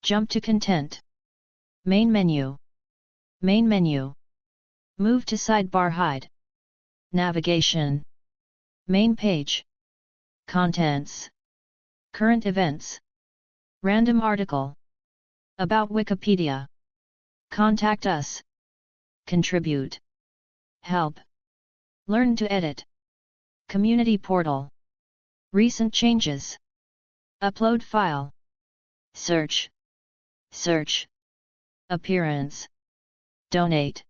Jump to content. Main menu. Main menu. Move to sidebar hide. Navigation. Main page. Contents. Current events. Random article. About Wikipedia. Contact us. Contribute. Help. Learn to edit. Community portal. Recent changes. Upload file. Search. Search. Appearance. Donate.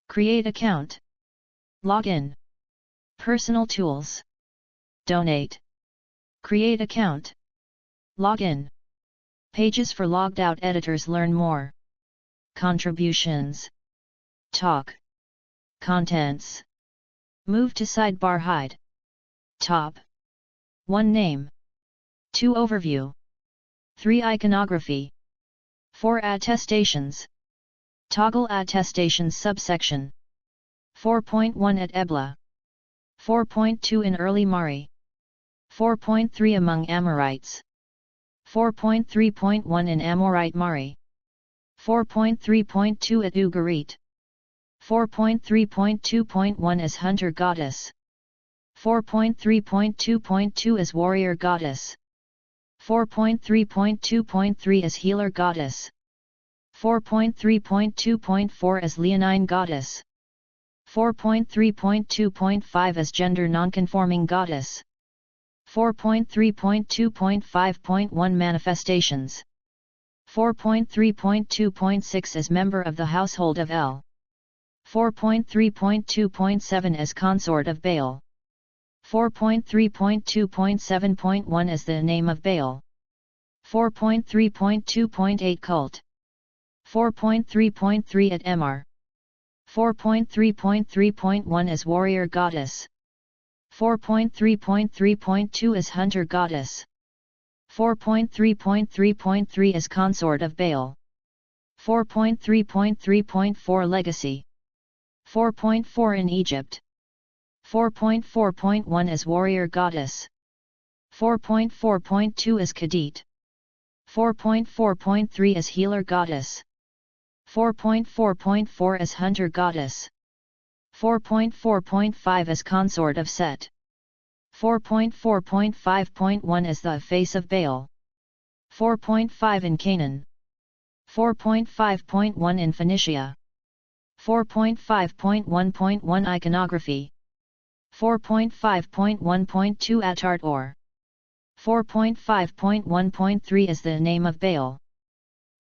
Create account. Login. Personal tools. Donate. Create account. Login. Pages for logged out editors. Learn more. Contributions. Talk. Contents. Move to sidebar hide. Top. 1 Name. 2 Overview. 3 Iconography. 4 Attestations. Toggle attestations subsection. 4.1 at Ebla. 4.2 in early Mari. 4.3 among Amorites. 4.3.1 in Amorite Mari. 4.3.2 at Ugarit. 4.3.2.1 as Hunter Goddess. 4.3.2.2 as Warrior Goddess. 4.3.2.3 as Healer Goddess. 4.3.2.4 as Leonine Goddess. 4.3.2.5 as Gender Nonconforming Goddess. 4.3.2.5.1 Manifestations. 4.3.2.6 as Member of the Household of El. 4.3.2.7 as Consort of Baal. 4.3.2.7.1 as the Name of Baal. 4.3.2.8 Cult. 4.3.3 at Emar. 4.3.3.1 as Warrior Goddess. 4.3.3.2 as Hunter Goddess. 4.3.3.3 as Consort of Baal. 4.3.3.4 Legacy. 4.4 in Egypt. 4.4.1 as Warrior Goddess. 4.4.2 as Kadit. 4.4.3 as Healer Goddess. 4.4.4 as Hunter Goddess. 4.4.5 as Consort of Set. 4.4.5.1 as the Face of Baal. 4.5 in Canaan. 4.5.1 in Phoenicia. 4.5.1.1 Iconography. 4.5.1.2 at Art Or. 4.5.1.3 as the Name of Baal.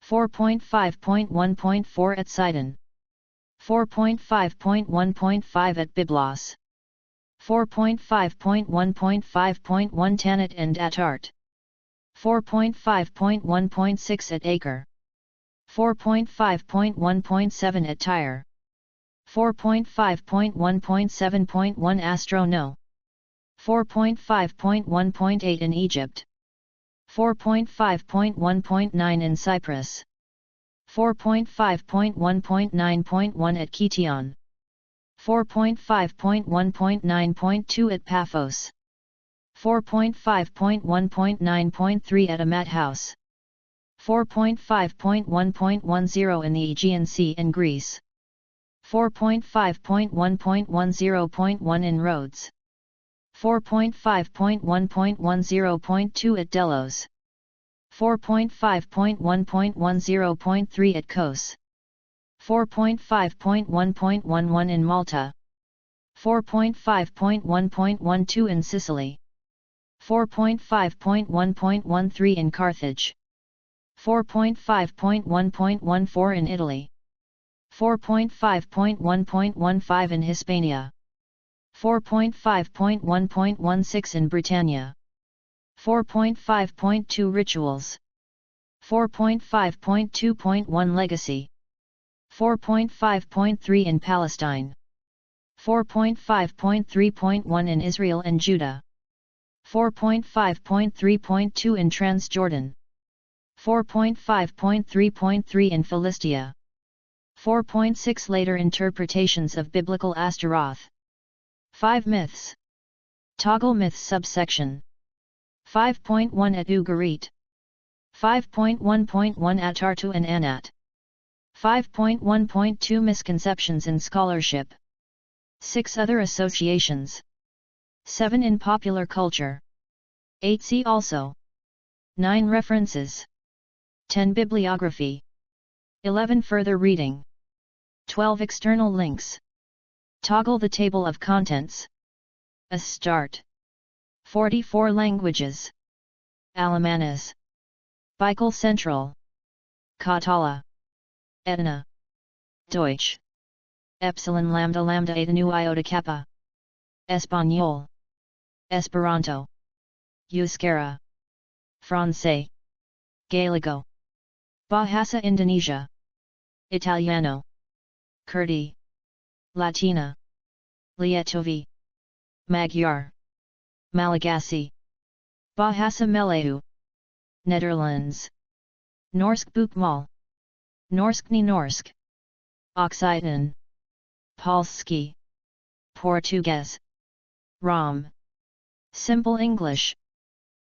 4.5.1.4 at Sidon. 4.5.1.5 at Byblos. 4.5.1.5.1 Tanit and at Art. 4.5.1.6 at Acre. 4.5.1.7 at Tyre. 4.5.1.7.1 Astrono. 4.5.1.8 in Egypt. 4.5.1.9 in Cyprus. 4.5.1.9.1 at Kition. 4.5.1.9.2 at Paphos. 4.5.1.9.3 at Amat House. 4.5.1.10 in the Aegean Sea in Greece. 4.5.1.10.1 in Rhodes. 4.5.1.10.2 at Delos. 4.5.1.10.3 at Kos. 4.5.1.11 in Malta. 4.5.1.12 in Sicily. 4.5.1.13 in Carthage. 4.5.1.14 in Italy. 4.5.1.15 in Hispania. 4.5.1.16 in Britannia. 4.5.2 Rituals. 4.5.2.1 Legacy. 4.5.3 in Palestine. 4.5.3.1 in Israel and Judah. 4.5.3.2 in Transjordan. 4.5.3.3 in Philistia. 4.6 Later interpretations of biblical Astaroth. 5 Myths. Toggle myths subsection. 5.1 at Ugarit. 5.1.1 Attartu and Anat. 5.1.2 Misconceptions in Scholarship. 6 Other associations. 7 In popular culture. 8 See also. 9 References. 10 Bibliography. 11 Further reading. 12 External links. Toggle the table of contents. Astarte. 44 languages. Alemanes. Bicol Central. Catala. Etna. Deutsch. Epsilon lambda lambda eta nu iota kappa. Español. Esperanto. Euskera. Francais. Gallego. Bahasa Indonesia. Italiano. Kurdi. Latina. Lietovi. Magyar. Malagasy. Bahasa Melayu. Netherlands. Norsk Boekmal. Norskni Norsk. Occitan. Polski. Portuguese. Rom. Simple English.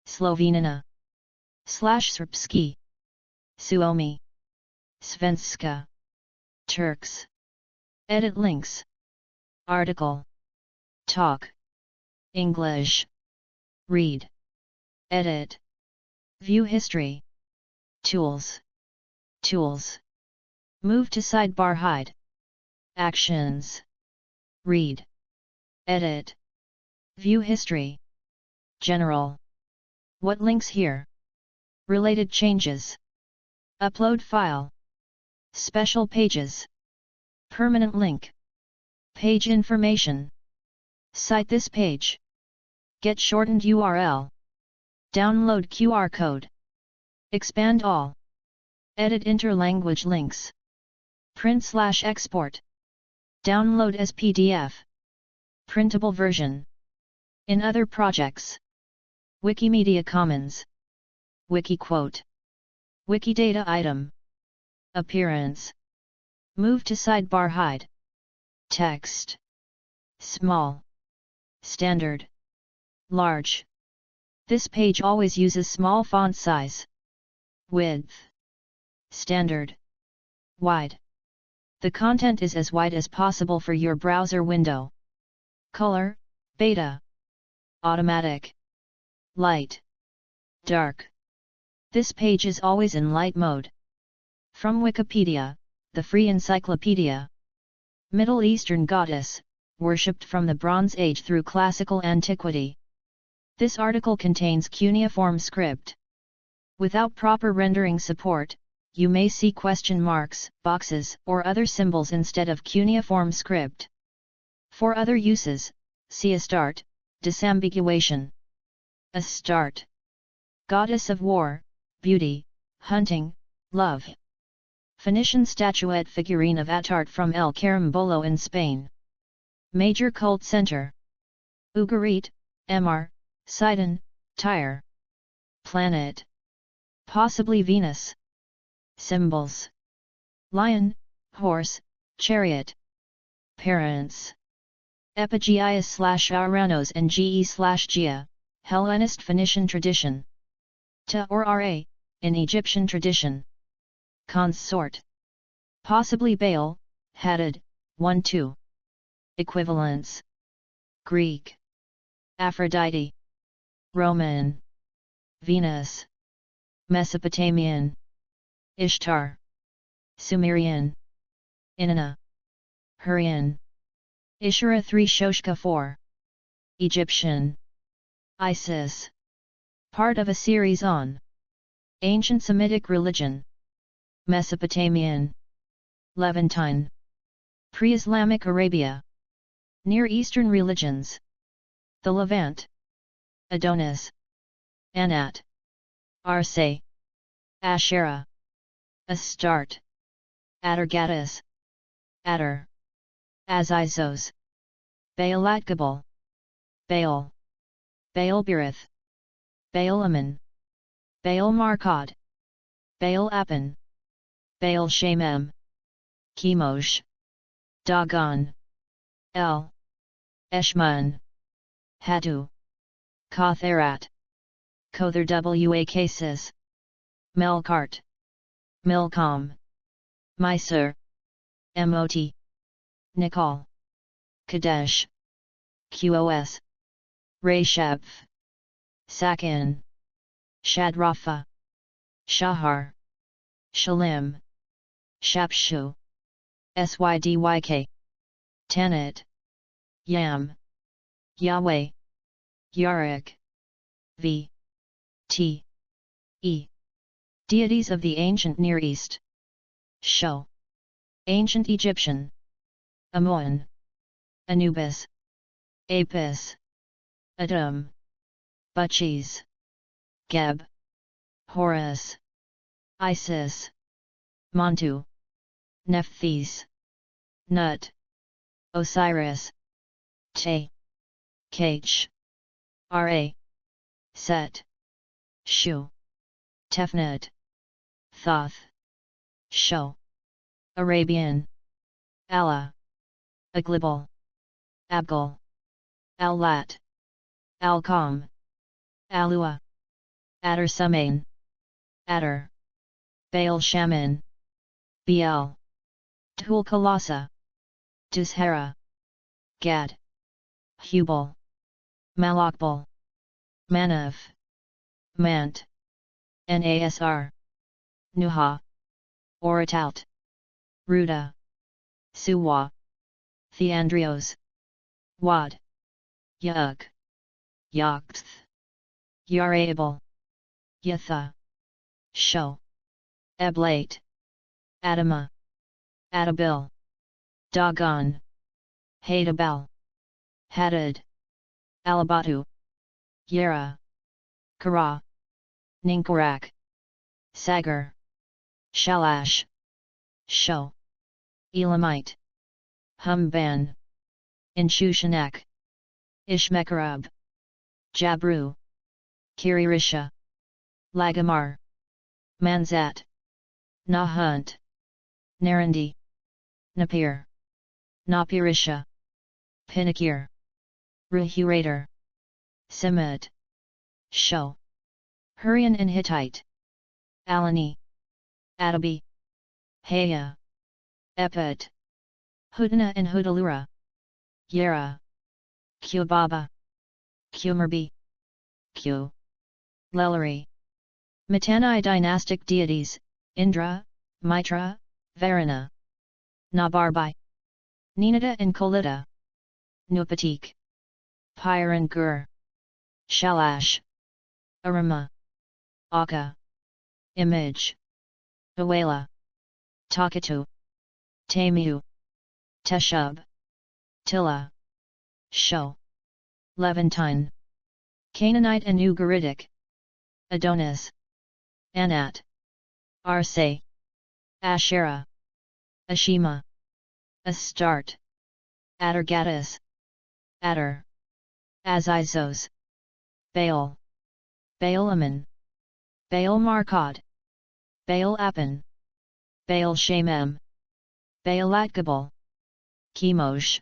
Slovenina. Srpski. Suomi. Svenska. Turks. Edit links. Article. Talk. English. Read. Edit. View history. Tools. Tools. Move to sidebar hide. Actions. Read. Edit. View history. General. What links here? Related changes. Upload file. Special pages. Permanent link. Page information. Cite this page. Get shortened URL. Download QR code. Expand all. Edit interlanguage links. Print/export. Download as PDF. Printable version. In other projects. Wikimedia Commons. Wikiquote. Wikidata item. Appearance. Move to sidebar hide. Text. Small. Standard. Large. This page always uses small font size. Width. Standard. Wide. The content is as wide as possible for your browser window. Color, beta. Automatic. Light. Dark. This page is always in light mode. From Wikipedia, the free encyclopedia. Middle Eastern goddess, worshipped from the Bronze Age through classical antiquity. This article contains cuneiform script. Without proper rendering support, you may see question marks, boxes, or other symbols instead of cuneiform script. For other uses, see Astarte, disambiguation. Astarte. Goddess of war, beauty, hunting, love. Phoenician statuette figurine of Attarte from El Carimbolo in Spain. Major cult center. Ugarit, Mr, Sidon, Tyre. Planet. Possibly Venus. Symbols. Lion, horse, chariot. Parents. Epigias/Aranos and Ge/Gia, Hellenist Phoenician tradition. Ta or Ra, in Egyptian tradition. Consort. Possibly Baal, Hadad, 1-2. Equivalents. Greek. Aphrodite. Roman. Venus. Mesopotamian. Ishtar. Sumerian. Inanna. Hurrian. Ishara 3 Shoshka 4. Egyptian. Isis. Part of a series on ancient Semitic religion. Mesopotamian. Levantine. Pre-Islamic Arabia. Near Eastern religions. The Levant. Adonis. Anat. Arse. Asherah. Astarte. Atargatis. Atar. Azizos. Baalatgabal. Baal. Baalberith. Baalaman. Baal Markad. Baal Apan. Baal Shamem. Chemosh. Dagon. El. Eshmun. Hatu. Kotharat. Kother Wak says. Melkart, Milcom, Mysore, Mot, Nikol, Kadesh, Qos, Reshabv, Sakin, Shadrafa, Shahar, Shalim, Shapshu, Sydyk, Tanit, Yam, Yahweh, Yarik, V. T. E. Deities of the ancient Near East. Sho. Ancient Egyptian. Amun, Anubis, Apis, Adum, Butchis, Geb, Horus, Isis, Montu, Nephthys, Nut, Osiris, Te, Kach, Ra, Set, Shu, Tefnut, Thoth, Sho, Arabian, Allah, Aglibal, Abgal, Al-Lat, Al-Qam, Alua, Adar Sumain, Adar, Baal Shaman, Biel, Tulkalasa, Dushara, Gad, Hubal, Malakbal, Manav, Mant, Nasr, Nuha, Oratout, Ruda, Suwa, Theandrios, Wad, Yug, Yakth, Yarabal, Yatha, Sho, Eblate, Adama, Adabil, Dagon, Hadabal, Hadad, Alabatu, Yera, Kara, Ninkorak, Sagar, Shalash, Sho, Elamite, Humban, Inshushanak, Ishmekarab, Jabru, Kiririsha, Lagamar, Manzat, Nahunt, Narandi, Napir, Napirisha, Pinakir, Rahurator, Semit, Sho, Hurrian and Hittite, Alani, Adabi, Haya, Epet, Hudana and Hudalura, Yera, Qbaba, Qmerbi, Q, Lelari. Mitanni dynastic deities, Indra, Mitra, Varuna, Nabarbai, Ninada and Kolita, Nupatik, Pyran Gur, Shalash, Arama, Aka, Image, Awela, Takatu, Tamiu, Teshub, Tilla, Sho, Levantine, Canaanite and Ugaritic, Adonis, Anat, Arse, Asherah, Ashima, Astarte, Adargatis, Adar, Azizos, Baal, Baalaman, Baal Markad, Baal Apan, Baal Shamem, Baalatgabal, Chemosh,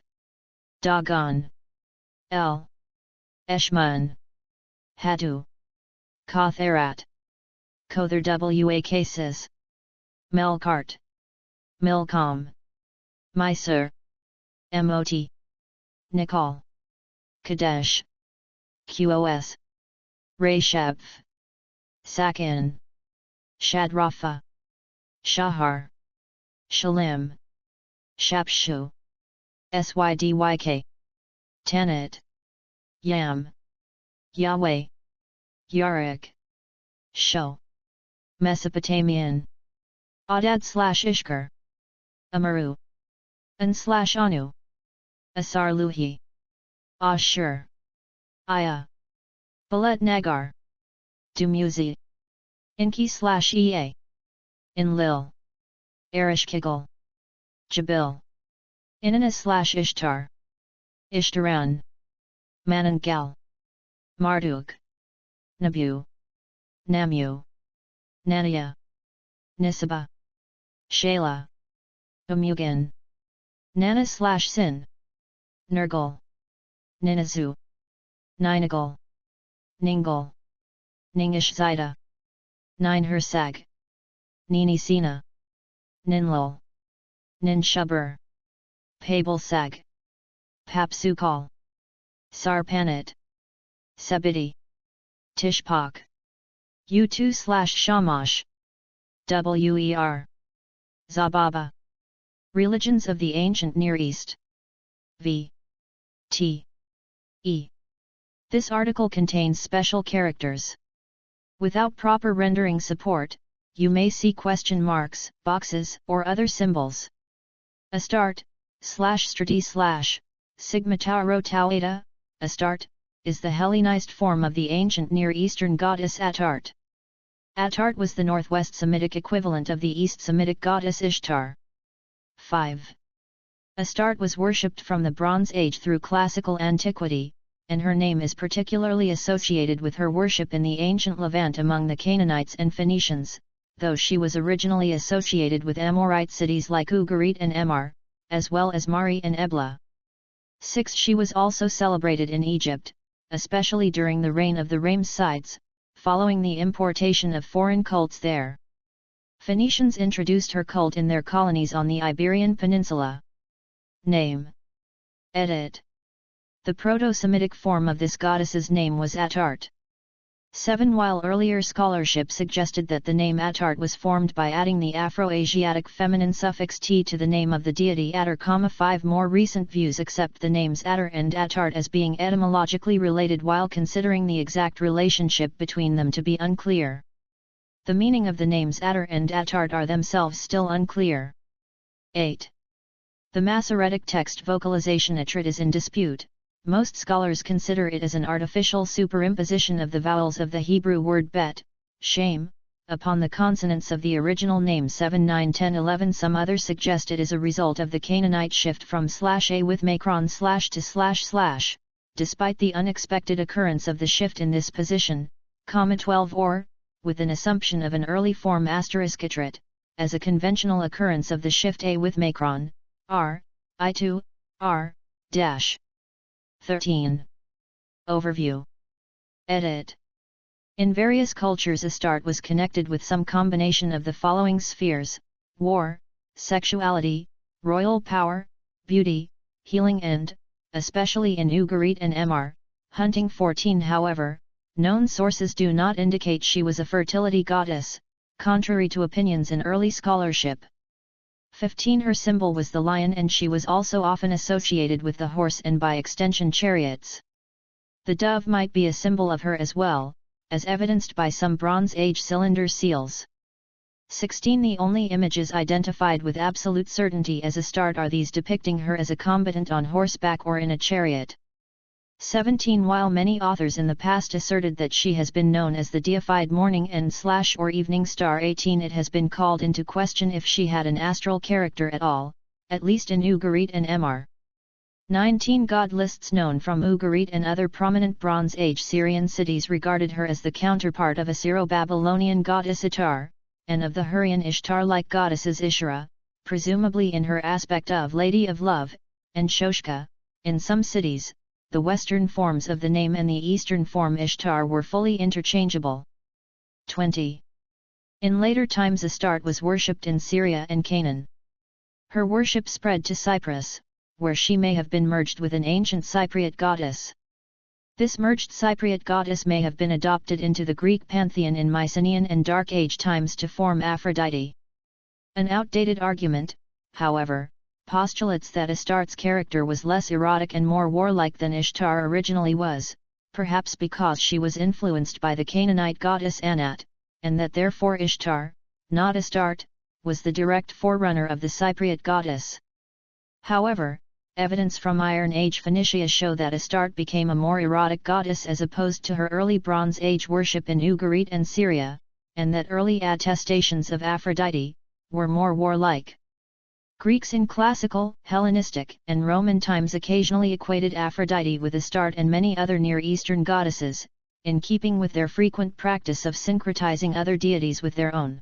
Dagon, El, Eshmun, Hatu, Kotharat, Kother Wakasis, Melkart, Milcom, Mysore, Mot, Nikol, Kadesh, Qos, Reshabv, Sakin, Shadrafa, Shahar, Shalim, Shapshu, Sydyk, Tanit, Yam, Yahweh, Yarik, Sho, Mesopotamian, Adad/Ishkar, Amaru, An/Anu, Asarluhi, Ashur, Aya, Balet Nagar, Dumuzi, Inki/Ea, Enlil, Erishkigal, Jabil, Inanna/Ishtar, Ishtaran, Manangal, Marduk, Nabu, Namu, Nania, Nisaba, Shala, Amugan, Nana/Sin, Nergal, Ninazu, Ninagal, Ningal, Ningishzida, Ninhursag, Ninisina, Ninlul, Ninshubur, Pabalsag, Papsukal, Sarpanit, Sebidi, Tishpak, U2/Shamash, Wer, Zababa. Religions of the Ancient Near East. V. T. E. This article contains special characters. Without proper rendering support, you may see question marks, boxes, or other symbols. Astarte, /strati/ sigma tau rho tau eta, Astarte, is the Hellenized form of the ancient Near Eastern goddess Atart. Atart was the Northwest Semitic equivalent of the East Semitic goddess Ishtar. 5. Astarte was worshipped from the Bronze Age through classical antiquity, and her name is particularly associated with her worship in the ancient Levant among the Canaanites and Phoenicians, though she was originally associated with Amorite cities like Ugarit and Emar, as well as Mari and Ebla. 6. She was also celebrated in Egypt, especially during the reign of the Ramessides, following the importation of foreign cults there. Phoenicians introduced her cult in their colonies on the Iberian Peninsula. Name. Edit. The Proto-Semitic form of this goddess's name was Atart. 7. While earlier scholarship suggested that the name Atart was formed by adding the Afro-Asiatic feminine suffix t to the name of the deity Atar, 5 more recent views accept the names Atar and Atart as being etymologically related, while considering the exact relationship between them to be unclear. The meaning of the names Atar and Atart are themselves still unclear. 8. The Masoretic text vocalization Atrit is in dispute. Most scholars consider it as an artificial superimposition of the vowels of the Hebrew word bet, shame, upon the consonants of the original name 7, 9, 10, 11. Some others suggest it is a result of the Canaanite shift from /a with macron/ to // despite the unexpected occurrence of the shift in this position, 12, or, with an assumption of an early form *atrit, as a conventional occurrence of the shift a with macron, r, I2, r, dash. 13. Overview. Edit. In various cultures Astarte was connected with some combination of the following spheres: war, sexuality, royal power, beauty, healing and, especially in Ugarit and Emar, hunting. 14. However, known sources do not indicate she was a fertility goddess, contrary to opinions in early scholarship. 15. Her symbol was the lion, and she was also often associated with the horse and by extension chariots. The dove might be a symbol of her as well, as evidenced by some Bronze Age cylinder seals. 16. The only images identified with absolute certainty as Astarte are these depicting her as a combatant on horseback or in a chariot. 17. While many authors in the past asserted that she has been known as the deified morning and / or evening star. 18. It has been called into question if she had an astral character at all, at least in Ugarit and Emar. 19. God lists known from Ugarit and other prominent Bronze Age Syrian cities regarded her as the counterpart of Assyro-Babylonian goddess Itar, and of the Hurrian Ishtar-like goddesses Ishara, presumably in her aspect of Lady of Love, and Shoshka. In some cities, the western forms of the name and the eastern form Ishtar were fully interchangeable. 20. In later times Astarte was worshipped in Syria and Canaan. Her worship spread to Cyprus, where she may have been merged with an ancient Cypriot goddess. This merged Cypriot goddess may have been adopted into the Greek pantheon in Mycenaean and Dark Age times to form Aphrodite. An outdated argument, however, postulates that Astarte's character was less erotic and more warlike than Ishtar originally was, perhaps because she was influenced by the Canaanite goddess Anat, and that therefore Ishtar, not Astarte, was the direct forerunner of the Cypriot goddess. However, evidence from Iron Age Phoenicia show that Astarte became a more erotic goddess as opposed to her early Bronze Age worship in Ugarit and Syria, and that early attestations of Aphrodite were more warlike. Greeks in classical, Hellenistic, and Roman times occasionally equated Aphrodite with Astarte and many other Near Eastern goddesses, in keeping with their frequent practice of syncretizing other deities with their own.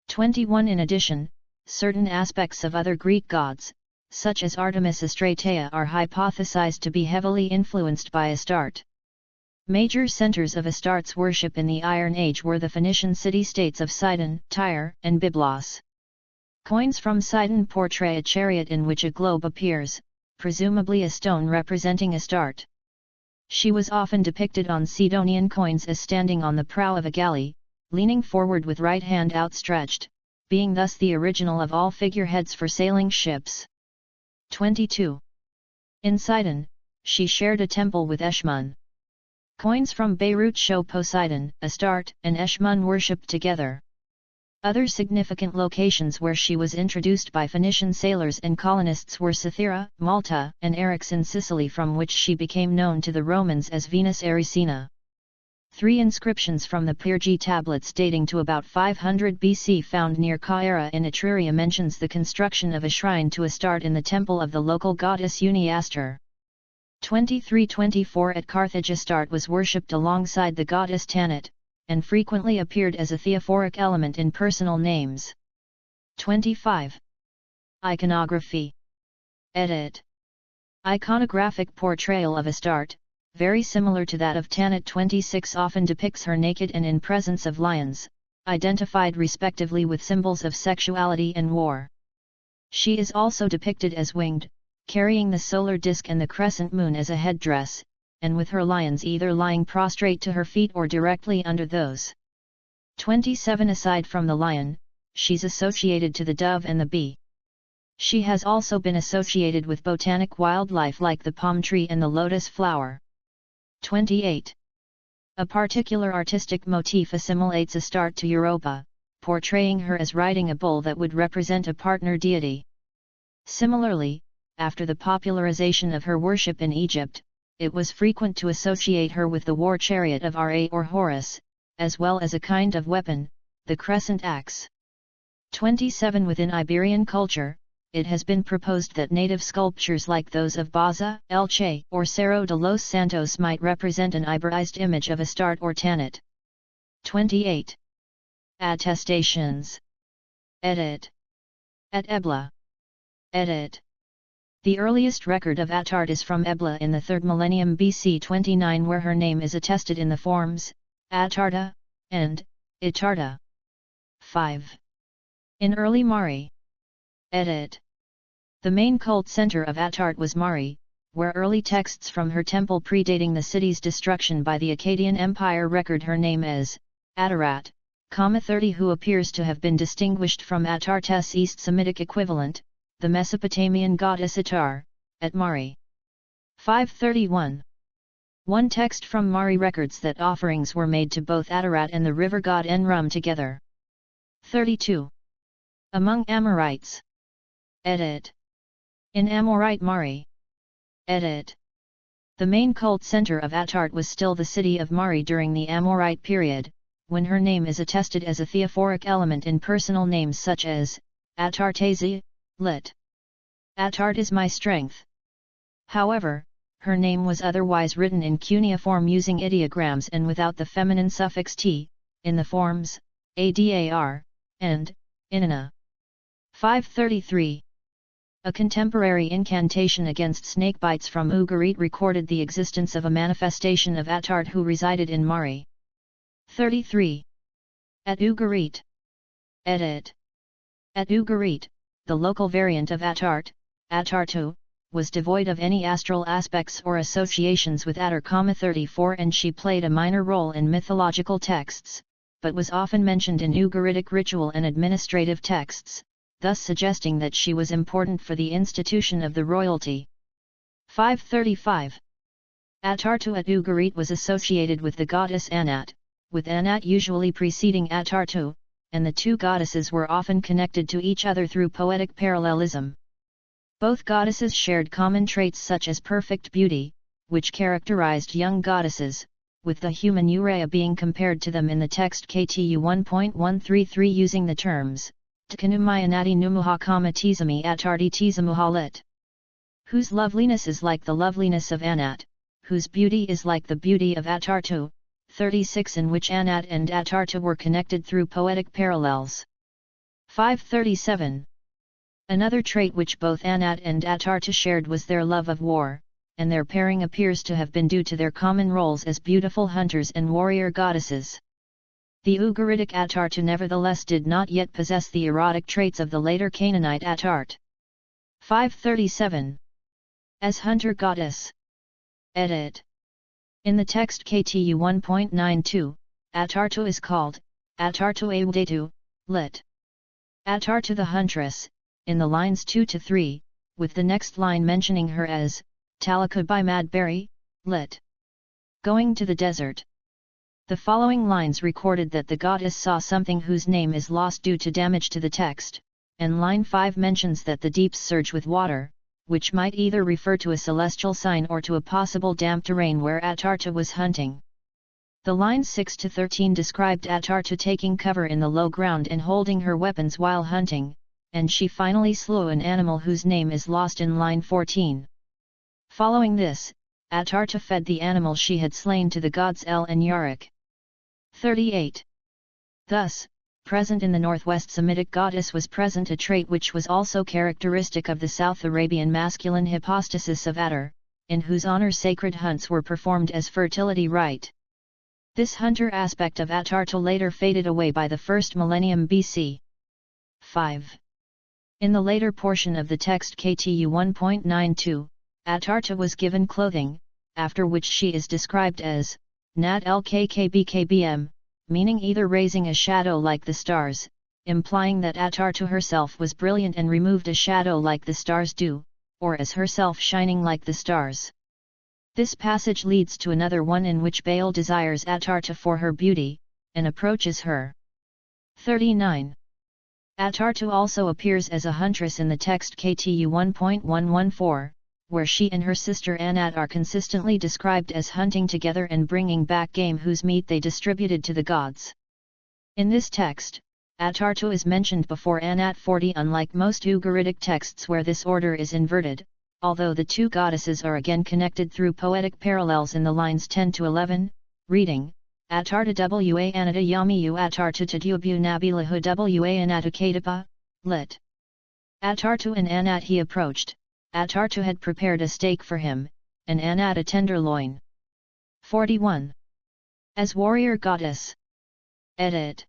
21. In addition, certain aspects of other Greek gods, such as Artemis Astratea, are hypothesized to be heavily influenced by Astarte. Major centers of Astarte's worship in the Iron Age were the Phoenician city-states of Sidon, Tyre, and Byblos. Coins from Sidon portray a chariot in which a globe appears, presumably a stone representing Astarte. She was often depicted on Sidonian coins as standing on the prow of a galley, leaning forward with right hand outstretched, being thus the original of all figureheads for sailing ships. 22. In Sidon, she shared a temple with Eshmun. Coins from Beirut show Poseidon, Astarte, and Eshmun worshipped together. Other significant locations where she was introduced by Phoenician sailors and colonists were Cythera, Malta, and Eryx in Sicily, from which she became known to the Romans as Venus Erycina. 3 inscriptions from the Pyrgi tablets dating to about 500 BC found near Caira in Etruria mentions the construction of a shrine to Astarte in the temple of the local goddess Uniastre. 23-24 At Carthage, Astarte was worshipped alongside the goddess Tanit, and frequently appeared as a theophoric element in personal names. 25. Iconography. Edit. Iconographic portrayal of Astarte, very similar to that of Tanit. 26 often depicts her naked and in presence of lions, identified respectively with symbols of sexuality and war. She is also depicted as winged, carrying the solar disk and the crescent moon as a headdress, and with her lions either lying prostrate to her feet or directly under those. 27 Aside from the lion, she's associated to the dove and the bee. She has also been associated with botanic wildlife like the palm tree and the lotus flower. 28. A particular artistic motif assimilates Astarte to Europa, portraying her as riding a bull that would represent a partner deity. Similarly, after the popularization of her worship in Egypt, it was frequent to associate her with the war chariot of Ra or Horus, as well as a kind of weapon, the crescent axe. 27 Within Iberian culture, it has been proposed that native sculptures like those of Baza, Elche, or Cerro de los Santos might represent an Iberized image of Astarte or Tanit. 28. Attestations. Edit. At Ebla. Edit. The earliest record of Astarte is from Ebla in the 3rd millennium BC 29, where her name is attested in the forms Atarta and Itarta. 5. In early Mari. Edit. The main cult center of Astarte was Mari, where early texts from her temple predating the city's destruction by the Akkadian Empire record her name as Atarat, 30, who appears to have been distinguished from Atarte's East Semitic equivalent, the Mesopotamian goddess Itar, at Mari. 531. One text from Mari records that offerings were made to both Atarat and the river god Enrum together. 32. Among Amorites. Edit. In Amorite Mari. Edit. The main cult center of Astarte was still the city of Mari during the Amorite period, when her name is attested as a theophoric element in personal names such as Atartesi, lit. Astarte is my strength. However, her name was otherwise written in cuneiform using ideograms and without the feminine suffix t, in the forms adar and inanna. 533. A contemporary incantation against snakebites from Ugarit recorded the existence of a manifestation of Astarte who resided in Mari. 33. At Ugarit. Edit. At Ugarit, the local variant of Astarte, Atartu, was devoid of any astral aspects or associations with Atar, 34, and she played a minor role in mythological texts, but was often mentioned in Ugaritic ritual and administrative texts, thus suggesting that she was important for the institution of the royalty. 535. Atartu at Ugarit was associated with the goddess Anat, with Anat usually preceding Atartu, and the two goddesses were often connected to each other through poetic parallelism. Both goddesses shared common traits such as perfect beauty, which characterized young goddesses, with the human Urea being compared to them in the text KTU 1.133 using the terms Tkanumayanati Numuha Tizami Atarti Tizamuhalit. Whose loveliness is like the loveliness of Anat, whose beauty is like the beauty of Atartu, 36, in which Anat and Atartu were connected through poetic parallels. 537. Another trait which both Anat and Atartu shared was their love of war, and their pairing appears to have been due to their common roles as beautiful hunters and warrior goddesses. The Ugaritic Atarte nevertheless did not yet possess the erotic traits of the later Canaanite Atarte. 537. As hunter goddess. Edit. In the text KTU 1.92, Atarte is called Atarte Eudatu, lit. Atarte the huntress, in the lines 2-3, with the next line mentioning her as Talika by Madberry, lit. Going to the desert. The following lines recorded that the goddess saw something whose name is lost due to damage to the text, and line 5 mentions that the deeps surge with water, which might either refer to a celestial sign or to a possible damp terrain where Atarte was hunting. The lines 6-13 described Atarte taking cover in the low ground and holding her weapons while hunting, and she finally slew an animal whose name is lost in line 14. Following this, Atarte fed the animal she had slain to the gods El and Yaruk. 38. Thus, present in the northwest Semitic goddess was present a trait which was also characteristic of the South Arabian masculine hypostasis of Atar, in whose honor sacred hunts were performed as fertility rite. This hunter aspect of Atarte later faded away by the first millennium BC. 5. In the later portion of the text KTU 1.92, Atarte was given clothing, after which she is described as Nat LKKBKBM, meaning either raising a shadow like the stars, implying that Atarte herself was brilliant and removed a shadow like the stars do, or as herself shining like the stars. This passage leads to another one in which Baal desires Atarte for her beauty, and approaches her. 39. Atarte also appears as a huntress in the text KTU 1.114, where she and her sister Anat are consistently described as hunting together and bringing back game whose meat they distributed to the gods. In this text, Atarte is mentioned before Anat 40, unlike most Ugaritic texts where this order is inverted, although the two goddesses are again connected through poetic parallels in the lines 10-11, reading, Atarte wa anata yami Atarte tadubu nabilahu wa anata kadapa, lit. Atarte and Anat he approached, Atarte had prepared a steak for him, and Anat a tenderloin. 41. As warrior goddess. Edit.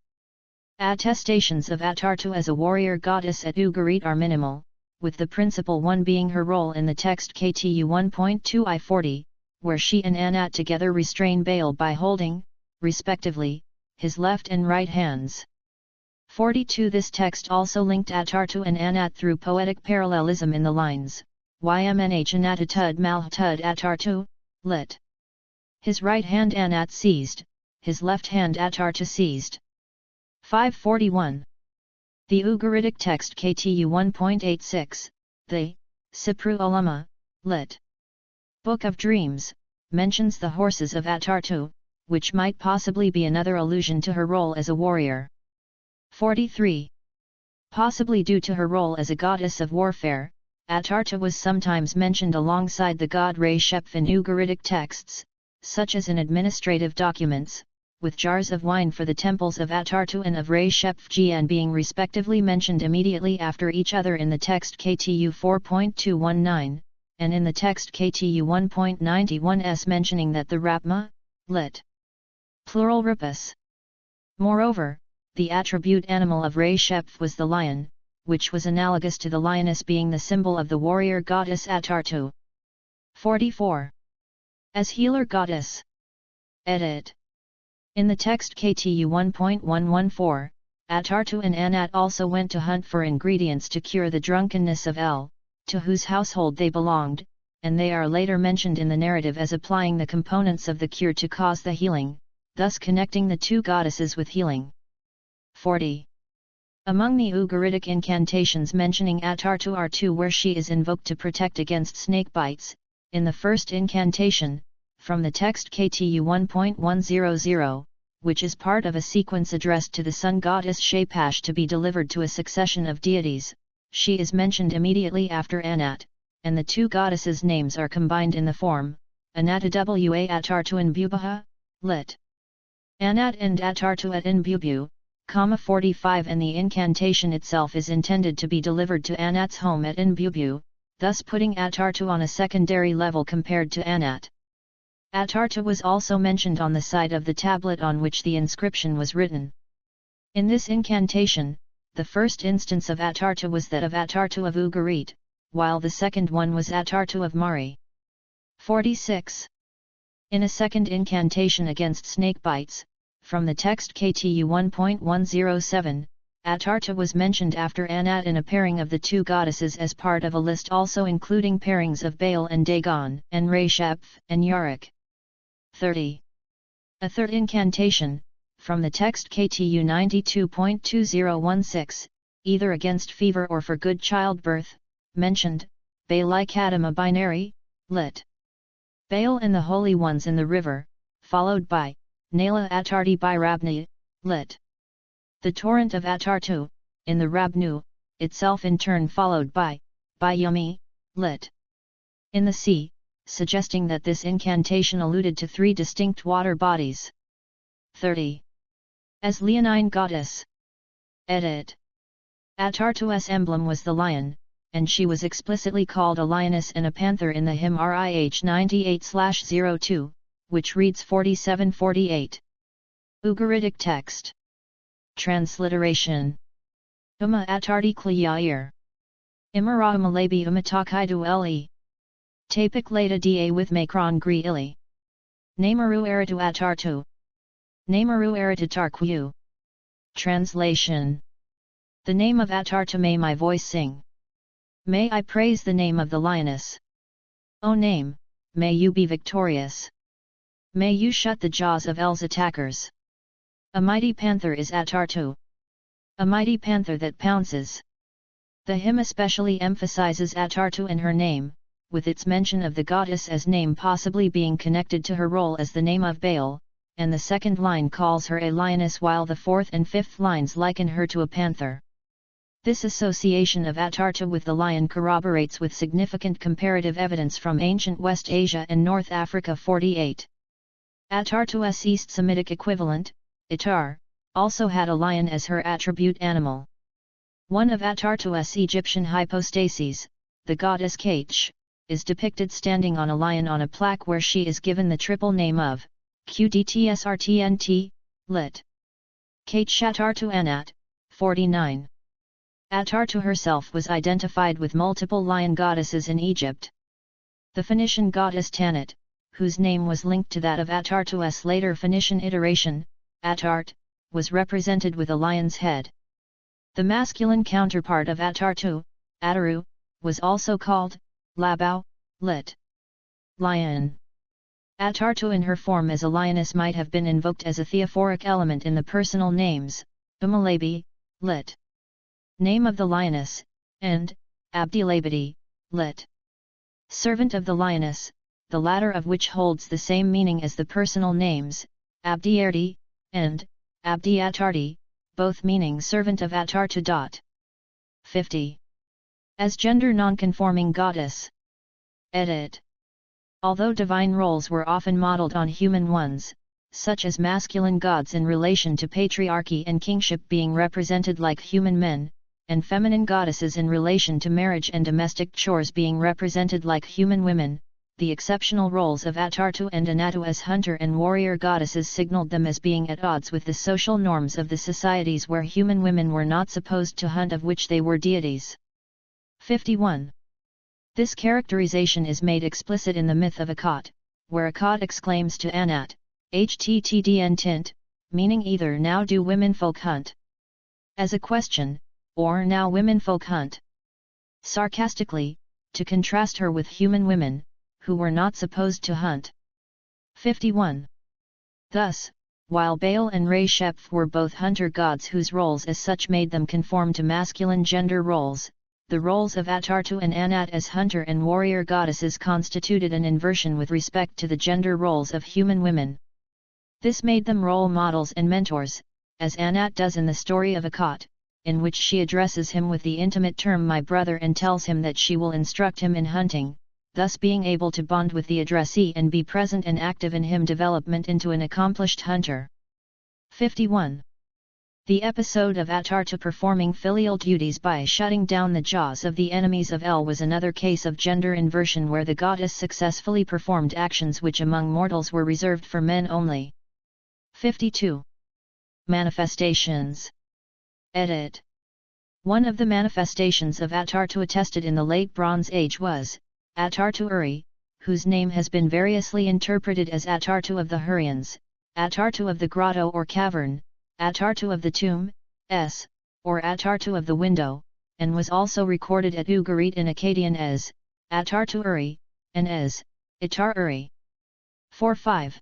Attestations of Atarte as a warrior goddess at Ugarit are minimal, with the principal one being her role in the text KTU 1.2I40, where she and Anat together restrain Baal by holding, respectively, his left and right hands. 42. This text also linked Atarte and Anat through poetic parallelism in the lines, Ymnh Anatatud Malhatud Atarte, lit. His right hand Anat seized, his left hand Atarte seized. 541. The Ugaritic text KTU 1.86, the Sipru Ulama, lit. Book of Dreams, mentions the horses of Atarte, which might possibly be another allusion to her role as a warrior. 43. Possibly due to her role as a goddess of warfare, Atarte was sometimes mentioned alongside the god Re-Sheph in Ugaritic texts, such as in administrative documents, with jars of wine for the temples of Atarte and of Re-Sheph Gian being respectively mentioned immediately after each other in the text KTU 4.219, and in the text KTU 1.91s mentioning that the Rapma, lit. Plural Ripus. Moreover, the attribute animal of Re-Sheph was the lion, which was analogous to the lioness being the symbol of the warrior goddess Atarte. 44. As healer goddess. Edit. In the text KTU 1.114, Atarte and Anat also went to hunt for ingredients to cure the drunkenness of El, to whose household they belonged, and they are later mentioned in the narrative as applying the components of the cure to cause the healing, thus connecting the two goddesses with healing. 40. Among the Ugaritic incantations mentioning Atarte are two where she is invoked to protect against snake bites. In the first incantation, from the text KTU 1.100, which is part of a sequence addressed to the sun goddess Shapash to be delivered to a succession of deities, she is mentioned immediately after Anat, and the two goddesses' names are combined in the form, Anata wa Atarte and Bubaha, lit. Anat and Atarte at Inbubu, 45, and the incantation itself is intended to be delivered to Anat's home at Inbubu, thus putting Astarte on a secondary level compared to Anat. Astarte was also mentioned on the side of the tablet on which the inscription was written. In this incantation, the first instance of Astarte was that of Astarte of Ugarit, while the second one was Astarte of Mari. 46. In a second incantation against snake bites, from the text KTU 1.107, Astarte was mentioned after Anat in a pairing of the two goddesses as part of a list also including pairings of Baal and Dagon, and Resheph and Yaruk. 30. A third incantation, from the text KTU 92.2016, either against fever or for good childbirth, mentioned, Baal Kadam a binary, lit. Baal and the holy ones in the river, followed by, Nala Attarti by Rabni, lit. The torrent of Attartu, in the Rabnu, itself in turn followed by Yumi, lit. In the sea, suggesting that this incantation alluded to three distinct water bodies. 30. As leonine goddess. Edit. Attartu's emblem was the lion, and she was explicitly called a lioness and a panther in the hymn RIH 98/02, which reads 47-48. Ugaritic text. Transliteration. Uma Attarti Kliyair. Imara Malabi Umatakaidu Le. Tapik Lata Da with Macron Gri Ili. Namaru Eritu Attartu. Namaru Eritu Tarkwu. Translation. The name of Astarte may my voice sing. May I praise the name of the lioness. O name, may you be victorious. May you shut the jaws of El's attackers. A mighty panther is Astarte. A mighty panther that pounces. The hymn especially emphasizes Astarte and her name, with its mention of the goddess as name possibly being connected to her role as the name of Baal, and the second line calls her a lioness while the fourth and fifth lines liken her to a panther. This association of Astarte with the lion corroborates with significant comparative evidence from ancient West Asia and North Africa. 48. Attartu's East Semitic equivalent, Itar, also had a lion as her attribute animal. One of Attartu's Egyptian hypostases, the goddess Kach, is depicted standing on a lion on a plaque where she is given the triple name of Qdtsrtnt, lit. Kach Attartu Anat. 49. Astarte herself was identified with multiple lion goddesses in Egypt. The Phoenician goddess Tanit, whose name was linked to that of Attartu's later Phoenician iteration, Attart, was represented with a lion's head. The masculine counterpart of Attartu, Attaru, was also called Labau, lit. Lion. Attartu in her form as a lioness might have been invoked as a theophoric element in the personal names, Umalabi, lit. Name of the lioness, and Abdilabadi, lit. Servant of the lioness, the latter of which holds the same meaning as the personal names, Abdiarti, and Abdi Attarti, both meaning servant of Attarte. 50. As gender non-conforming goddess. Edit. Although divine roles were often modeled on human ones, such as masculine gods in relation to patriarchy and kingship being represented like human men, and feminine goddesses in relation to marriage and domestic chores being represented like human women, the exceptional roles of Attartu and Anatu as hunter and warrior goddesses signaled them as being at odds with the social norms of the societies where human women were not supposed to hunt, of which they were deities. 51. This characterization is made explicit in the myth of Akkad, where Akkad exclaims to Anat, "Httdn tint," meaning either now do women folk hunt? As a question, or now women folk hunt? Sarcastically, to contrast her with human women, who were not supposed to hunt. 51. Thus, while Baal and Resheph were both hunter gods whose roles as such made them conform to masculine gender roles, the roles of Attartu and Anat as hunter and warrior goddesses constituted an inversion with respect to the gender roles of human women. This made them role models and mentors, as Anat does in the story of Akkad, in which she addresses him with the intimate term my brother and tells him that she will instruct him in hunting, thus being able to bond with the addressee and be present and active in him development into an accomplished hunter. 51. The episode of Astarte performing filial duties by shutting down the jaws of the enemies of El was another case of gender inversion where the goddess successfully performed actions which among mortals were reserved for men only. 52. Manifestations. Edit. One of the manifestations of Astarte attested in the Late Bronze Age was Astarte Uri, whose name has been variously interpreted as Astarte of the Hurrians, Astarte of the grotto or cavern, Astarte of the tomb, or Astarte of the window, and was also recorded at Ugarit in Akkadian as Astarte Uri, and as Itar Uri. 4-5.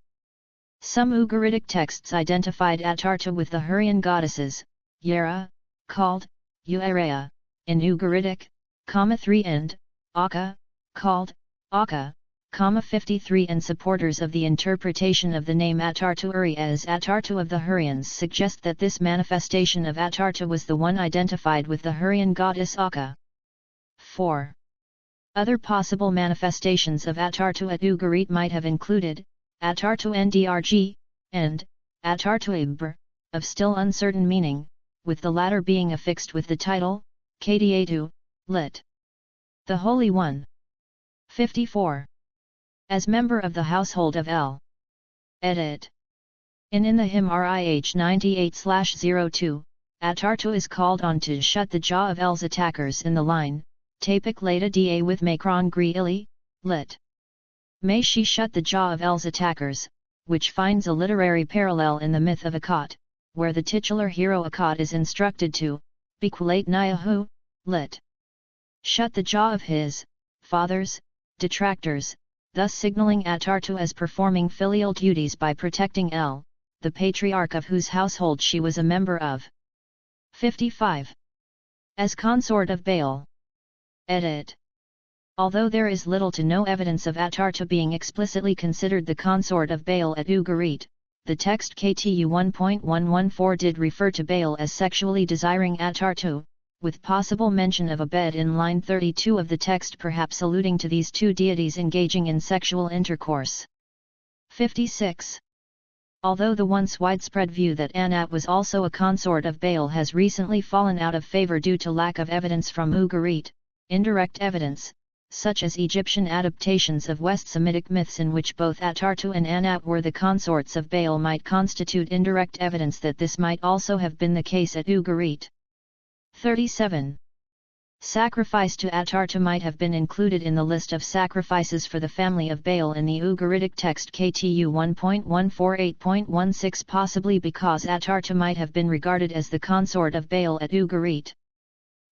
Some Ugaritic texts identified Astarte with the Hurrian goddesses, Yera, called Uarea, in Ugaritic, 3 and Akka, called Akka, 53, and supporters of the interpretation of the name Astarte Uri as Astarte of the Hurrians suggest that this manifestation of Astarte was the one identified with the Hurrian goddess Akka. 4. Other possible manifestations of Astarte at Ugarit might have included Astarte Ndrg, and Astarte Ibr, of still uncertain meaning, with the latter being affixed with the title, Kadiatu, lit. The Holy One. 54. As member of the household of El. Edit. In the hymn RIH 98/02, Astarte is called on to shut the jaw of El's attackers in the line, Tapik Leda Da with Macron Gri Ili, lit. May she shut the jaw of El's attackers, which finds a literary parallel in the myth of Akkad, where the titular hero Akkad is instructed to, Bikulate Nyahu, lit. Shut the jaw of his father's detractors, thus signaling Astarte as performing filial duties by protecting El, the patriarch of whose household she was a member of. 55. As consort of Baal. Edit. Although there is little to no evidence of Astarte being explicitly considered the consort of Baal at Ugarit, the text KTU 1.114 did refer to Baal as sexually desiring Astarte, with possible mention of a bed in line 32 of the text, perhaps alluding to these two deities engaging in sexual intercourse. 56. Although the once widespread view that Anat was also a consort of Baal has recently fallen out of favor due to lack of evidence from Ugarit, indirect evidence, such as Egyptian adaptations of West Semitic myths in which both Astarte and Anat were the consorts of Baal, might constitute indirect evidence that this might also have been the case at Ugarit. 37. Sacrifice to Astarte might have been included in the list of sacrifices for the family of Baal in the Ugaritic text KTU 1.148.16, possibly because Astarte might have been regarded as the consort of Baal at Ugarit.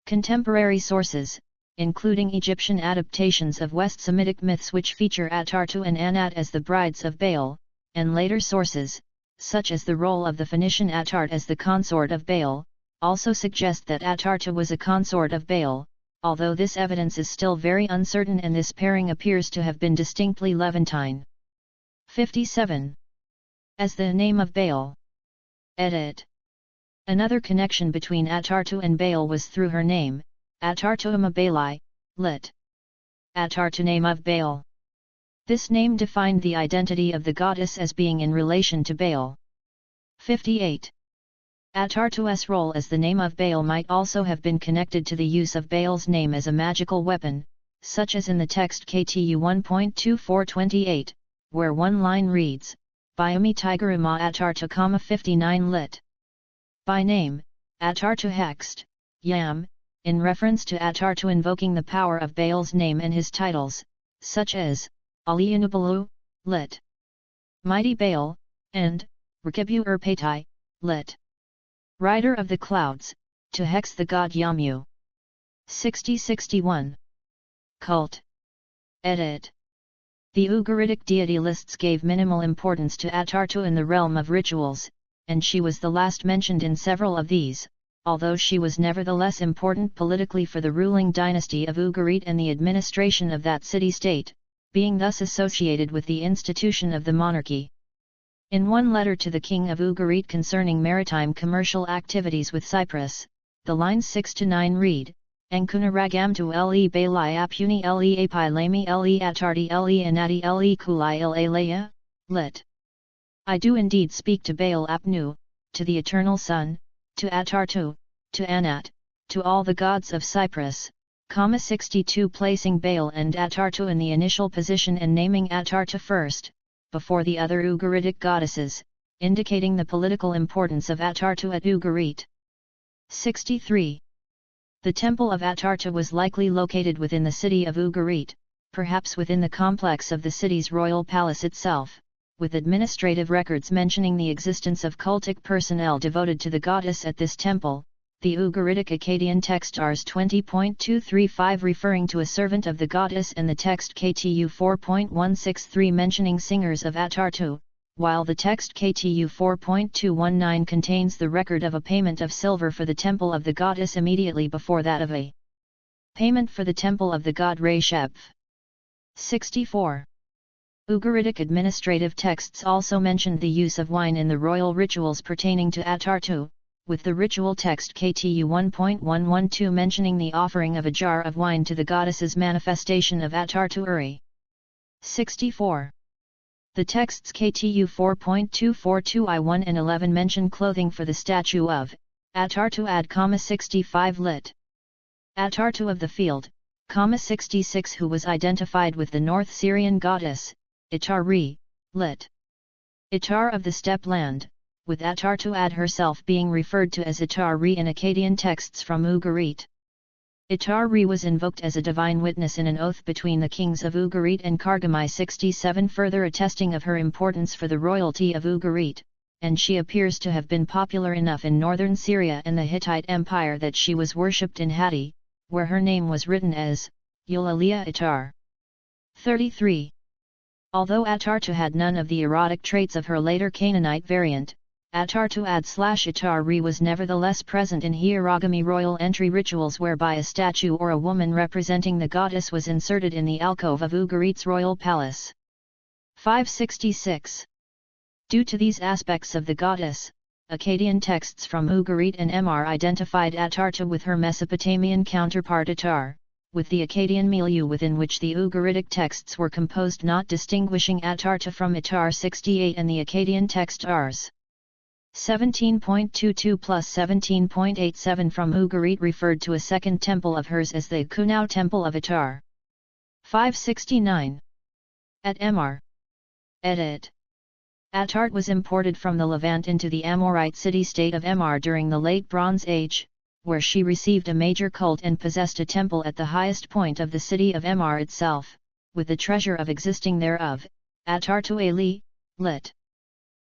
Contemporary sources, including Egyptian adaptations of West Semitic myths which feature Astarte and Anat as the brides of Baal, and later sources, such as the role of the Phoenician Astarte as the consort of Baal, also suggest that Astarte was a consort of Baal, although this evidence is still very uncertain and this pairing appears to have been distinctly Levantine. 57. As the name of Baal. Edit. Another connection between Astarte and Baal was through her name, Atartoima Baali, lit. Astarte, name of Baal. This name defined the identity of the goddess as being in relation to Baal. 58. Astarte's role as the name of Baal might also have been connected to the use of Baal's name as a magical weapon, such as in the text KTU 1.2428, where one line reads, Biami Tigeruma Astarte, 59 lit. By name, Astarte Hext, Yam, in reference to Astarte invoking the power of Baal's name and his titles, such as, Aliyanubalu, lit. Mighty Baal, and, Rakabu Urpatai, lit. Rider of the Clouds, to hex the god Yamu. 60-61. Cult. Edit. The Ugaritic deity lists gave minimal importance to Astarte in the realm of rituals, and she was the last mentioned in several of these, although she was nevertheless important politically for the ruling dynasty of Ugarit and the administration of that city-state, being thus associated with the institution of the monarchy. In one letter to the king of Ugarit concerning maritime commercial activities with Cyprus, the lines 6-9 read, Enkuna ragamtu le Baali apuni le api lami le Astarte le anati le kulai le lit. I do indeed speak to Baal Apnu, to the eternal sun, to Attartu, to Anat, to all the gods of Cyprus, 62 placing Baal and Attartu in the initial position and naming Attartu first, before the other Ugaritic goddesses, indicating the political importance of Attartu at Ugarit. 63. The temple of Attartu was likely located within the city of Ugarit, perhaps within the complex of the city's royal palace itself, with administrative records mentioning the existence of cultic personnel devoted to the goddess at this temple. The Ugaritic Akkadian text Rs 20.235 referring to a servant of the goddess and the text KTU 4.163 mentioning singers of Attartu, while the text KTU 4.219 contains the record of a payment of silver for the temple of the goddess immediately before that of a payment for the temple of the god Resheph. 64. Ugaritic administrative texts also mentioned the use of wine in the royal rituals pertaining to Attartu, with the ritual text KTU 1.112 mentioning the offering of a jar of wine to the goddess's manifestation of Attartu Uri. 64. The texts KTU 4.242I1 and 11 mention clothing for the statue of Attartu ad, 65 lit. Attartu of the field, 66 who was identified with the North Syrian goddess, Itari, lit. Itar of the steppe land, with Attartu ad herself being referred to as Itari in Akkadian texts from Ugarit. Itari was invoked as a divine witness in an oath between the kings of Ugarit and Kargamai 67, further attesting of her importance for the royalty of Ugarit, and she appears to have been popular enough in northern Syria and the Hittite Empire that she was worshipped in Hatti, where her name was written as Eulalia Itar. 33. Although Attartu had none of the erotic traits of her later Canaanite variant, Attartu ad/Itari was nevertheless present in hierogamy royal entry rituals whereby a statue or a woman representing the goddess was inserted in the alcove of Ugarit's royal palace. 566. Due to these aspects of the goddess, Akkadian texts from Ugarit and Mr identified Attartu with her Mesopotamian counterpart Ittar, with the Akkadian milieu within which the Ugaritic texts were composed not distinguishing Attartu from Ittar 68 and the Akkadian text Rs. 17.22 plus 17.87 from Ugarit referred to a second temple of hers as the Kunau temple of Ittar. 569. At Mr. Edit. Attart was imported from the Levant into the Amorite city-state of Mr during the Late Bronze Age, where she received a major cult and possessed a temple at the highest point of the city of Mr itself, with the treasure of existing thereof, Attartu Eli, lit.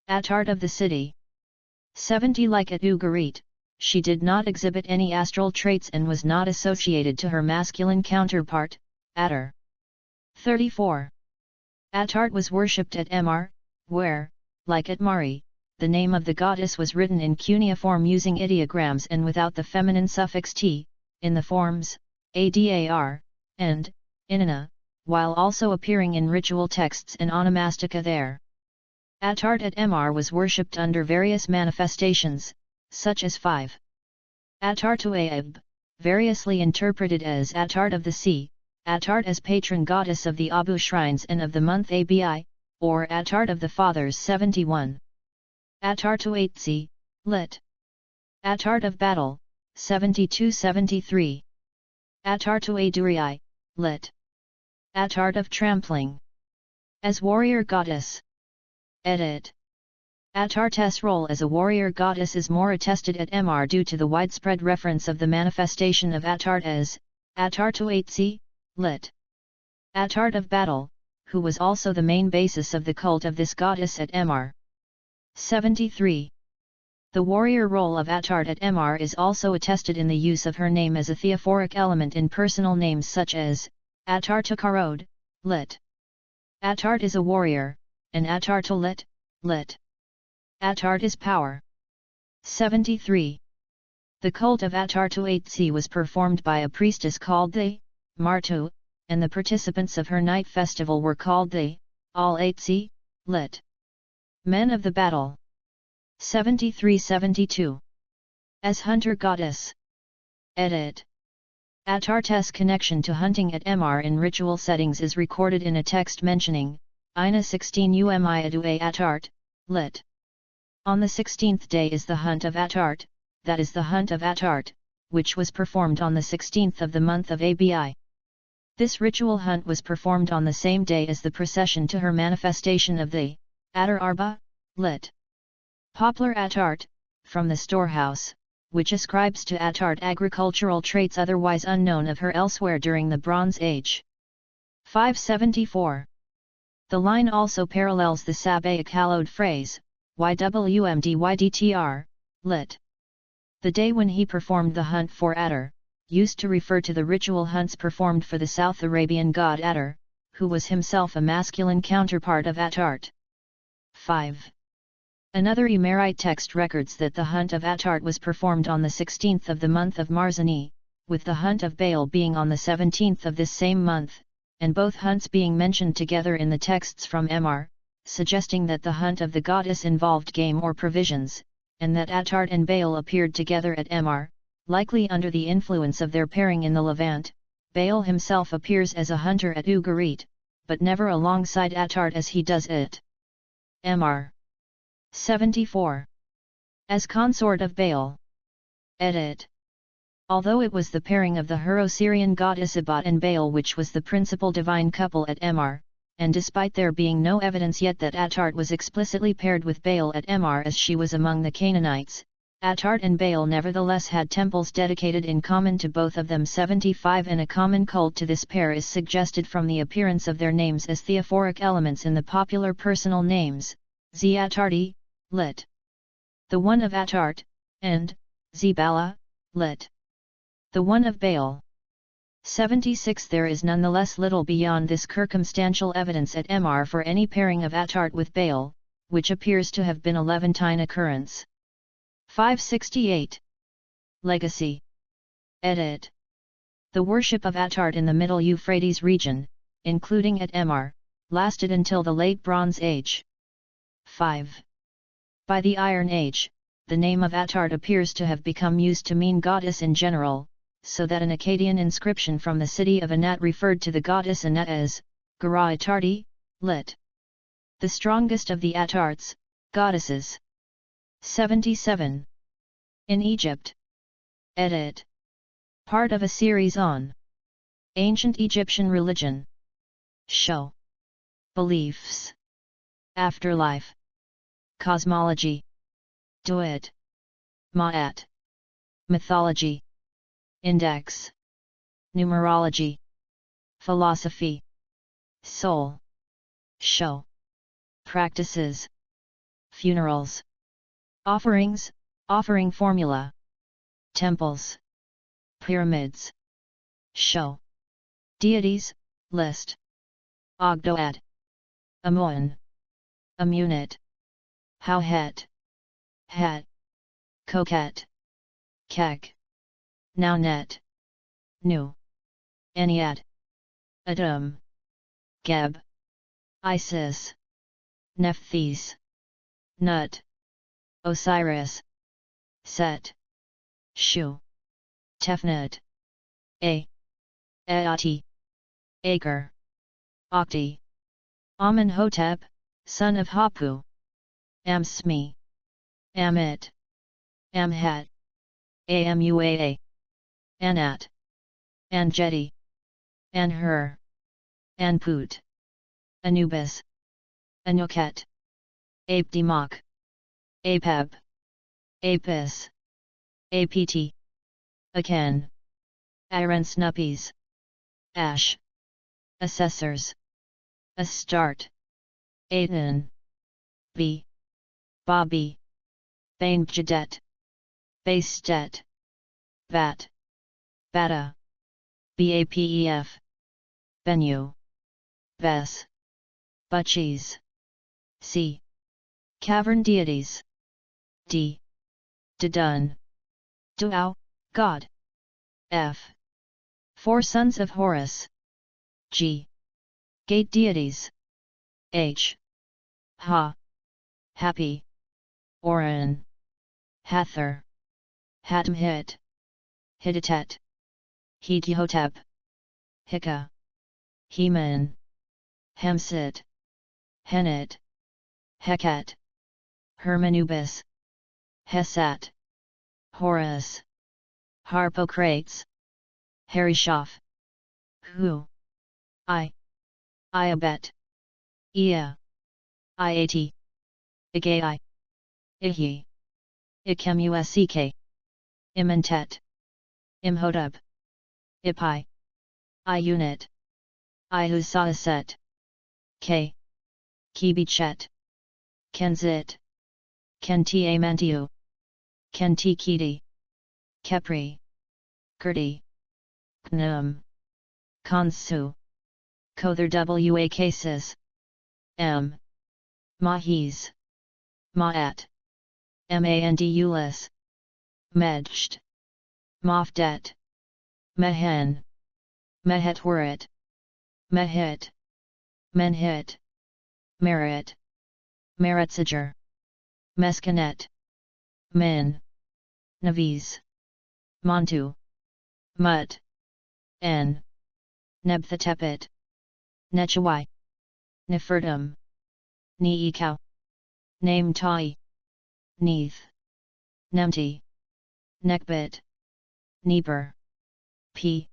Attart of the city. 70. Like at Ugarit, she did not exhibit any astral traits and was not associated to her masculine counterpart, Attar. 34. Attart was worshipped at Mr, where, like at Mari, the name of the goddess was written in cuneiform using ideograms and without the feminine suffix t, in the forms adar, and inanna, while also appearing in ritual texts and onomastica there. Attart at Mr was worshipped under various manifestations, such as 5. Attartu Aib, variously interpreted as Attart of the sea, Attart as patron goddess of the Abu shrines and of the month Abi, or Attart of the fathers 71. Attartu Aitzi, lit. Attart of battle, 72-73. Attartu Adurii, lit. Attart of trampling. As warrior goddess. Edit. Attarte's role as a warrior goddess is more attested at Mr due to the widespread reference of the manifestation of Attart as Attartu Aitzi, lit. Attart of battle, who was also the main basis of the cult of this goddess at Mr. 73. The warrior role of Attart at Mr is also attested in the use of her name as a theophoric element in personal names such as Attartu Karod, lit. Attart is a warrior, and Attartu lit. Attart is power. 73. The cult of Attartu Aitzi was performed by a priestess called the Martu, and the participants of her night festival were called the Al-Aitzi, lit. Men of the battle. 73-72. As hunter goddess. Edit. Attarte's connection to hunting at Mr in ritual settings is recorded in a text mentioning Ina 16 Umi Adu Attart, lit. On the 16th day is the hunt of Attart, that is the hunt of Astarte, which was performed on the 16th of the month of Abi. This ritual hunt was performed on the same day as the procession to her manifestation of the Atar Arba, lit. Poplar Astarte, from the storehouse, which ascribes to Astarte agricultural traits otherwise unknown of her elsewhere during the Bronze Age. 574. The line also parallels the Sabbaic hallowed phrase, YWMDYDTR, lit. The day when he performed the hunt for Atar, used to refer to the ritual hunts performed for the South Arabian god Atar, who was himself a masculine counterpart of Astarte. 5. Another Emerite text records that the hunt of Astarte was performed on the 16th of the month of Marzani, with the hunt of Baal being on the 17th of this same month, and both hunts being mentioned together in the texts from Emar, suggesting that the hunt of the goddess involved game or provisions, and that Astarte and Baal appeared together at Emar, likely under the influence of their pairing in the Levant. Baal himself appears as a hunter at Ugarit, but never alongside Astarte as he does at Emar. 74. As consort of Baal. Edit. Although it was the pairing of the Hero-Syrian god Isabat and Baal which was the principal divine couple at Emar, and despite there being no evidence yet that Astarte was explicitly paired with Baal at Emar as she was among the Canaanites, Astarte and Baal nevertheless had temples dedicated in common to both of them. 75. And a common cult to this pair is suggested from the appearance of their names as theophoric elements in the popular personal names, Z Astarte, lit. The one of Astarte, and Zebala, lit. The one of Baal. 76. There is nonetheless little beyond this circumstantial evidence at Emar for any pairing of Astarte with Baal, which appears to have been a Levantine occurrence. 568. Legacy. Edit. The worship of Astarte in the Middle Euphrates region, including at Emar, lasted until the Late Bronze Age. 5. By the Iron Age, the name of Astarte appears to have become used to mean goddess in general, so that an Akkadian inscription from the city of Anat referred to the goddess Anat as Gara Astarte, lit. The strongest of the Astartes, goddesses. 77. In Egypt. Edit. Part of a series on Ancient Egyptian Religion. Show. Beliefs. Afterlife. Cosmology. Duet. Ma'at. Mythology. Index. Numerology. Philosophy. Soul. Show. Practices. Funerals. Offerings, offering formula. Temples. Pyramids. Show. Deities, list. Ogdoad. Amun. Amunit. Howhet. Het. Coquette. Kek. Nounet. Nu. Ennead. Adam. Geb. Isis. Nephthys. Nut. Osiris. Set. Shu. Tefnut. Eati. Acre. Okti. Amenhotep, son of Hapu. Amsmi. Amit. Amhat. Amuaa. Anat. Anjeti. Anhur. Anput. Anubis. Anuket. Apdimok. Apeb. Apis. Apt. Aken. Irensnuppies. Ash. Assessors. Astarte. Aten. B. Bobby. Bainjadet. Bastet. Bat. Bata. Bapef. Bennu. Bes. Butchies. C. Cavern deities. D. Didun. Duau, God. F. Four sons of Horus. G. Gate deities. H. Ha. Happy. Oran. Hather. Hatmhit. Hiditet. Hedihotep. Hika. Heman. Hemsit. Henit. Heket. Hermanubis. Hesat. Horus, Harpocrates, Harishaf, Hu, Iabet, Ea, Iat, Igai, Ihi, Ikemusk, Imentet, Imhotep, Ipai, Iunit, Ihusaaset, K, Kibichet, Kenzit, Kentiamantiu, Kentikiti, Kepri, Kurdi, Knum, Kansu, Kother Wa cases, M. Mahis, Maat, Mandulis, Medjt, Mafdet, Mehen, Mehetwarit, Mehit, Menhit, Merit, Meretsager, Meskanet, Min, Naviz, Montu, Mut, N, Nebthetepet, Nechawai, Nefertum, Neekau, Name Tai, Neith, Nemti, Nekbit, Neeper, P,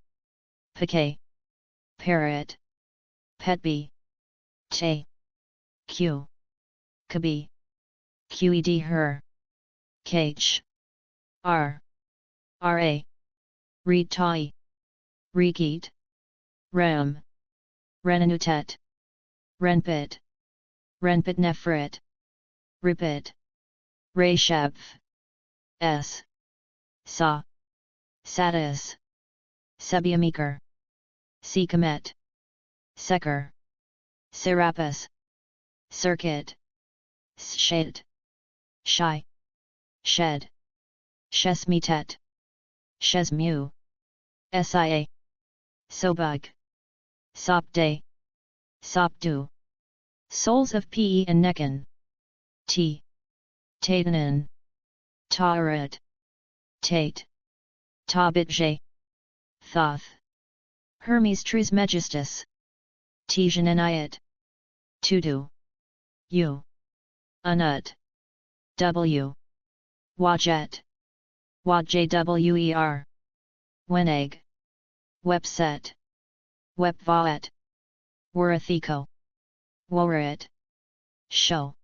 Pk, Parrot, Petbi, Te, Q, Kabi, Qed her, Kh, R, Ra, Reed Tai, Regeet, Ram, Renanutet, Renpit, Renpit Nefrit, Ripit, Resheph, S, Sa, Satis, Sebiameker, Sekamet, Seker, Serapis, Circuit, Shed, Shai, Shed, Shesmetet, Shesmu, Sia, Sobug, Sopday, Sopdu, Souls of Pe and Nekan, T, Taitanen, Taarat, Tate, Tabitje, Thoth, Hermes Trismegistus, Tijaneniat, Tudu, U, Unut, W, Wajet, Wajwer, Weneg, Wepset, Wepvaet, Warathiko, Worit, Show.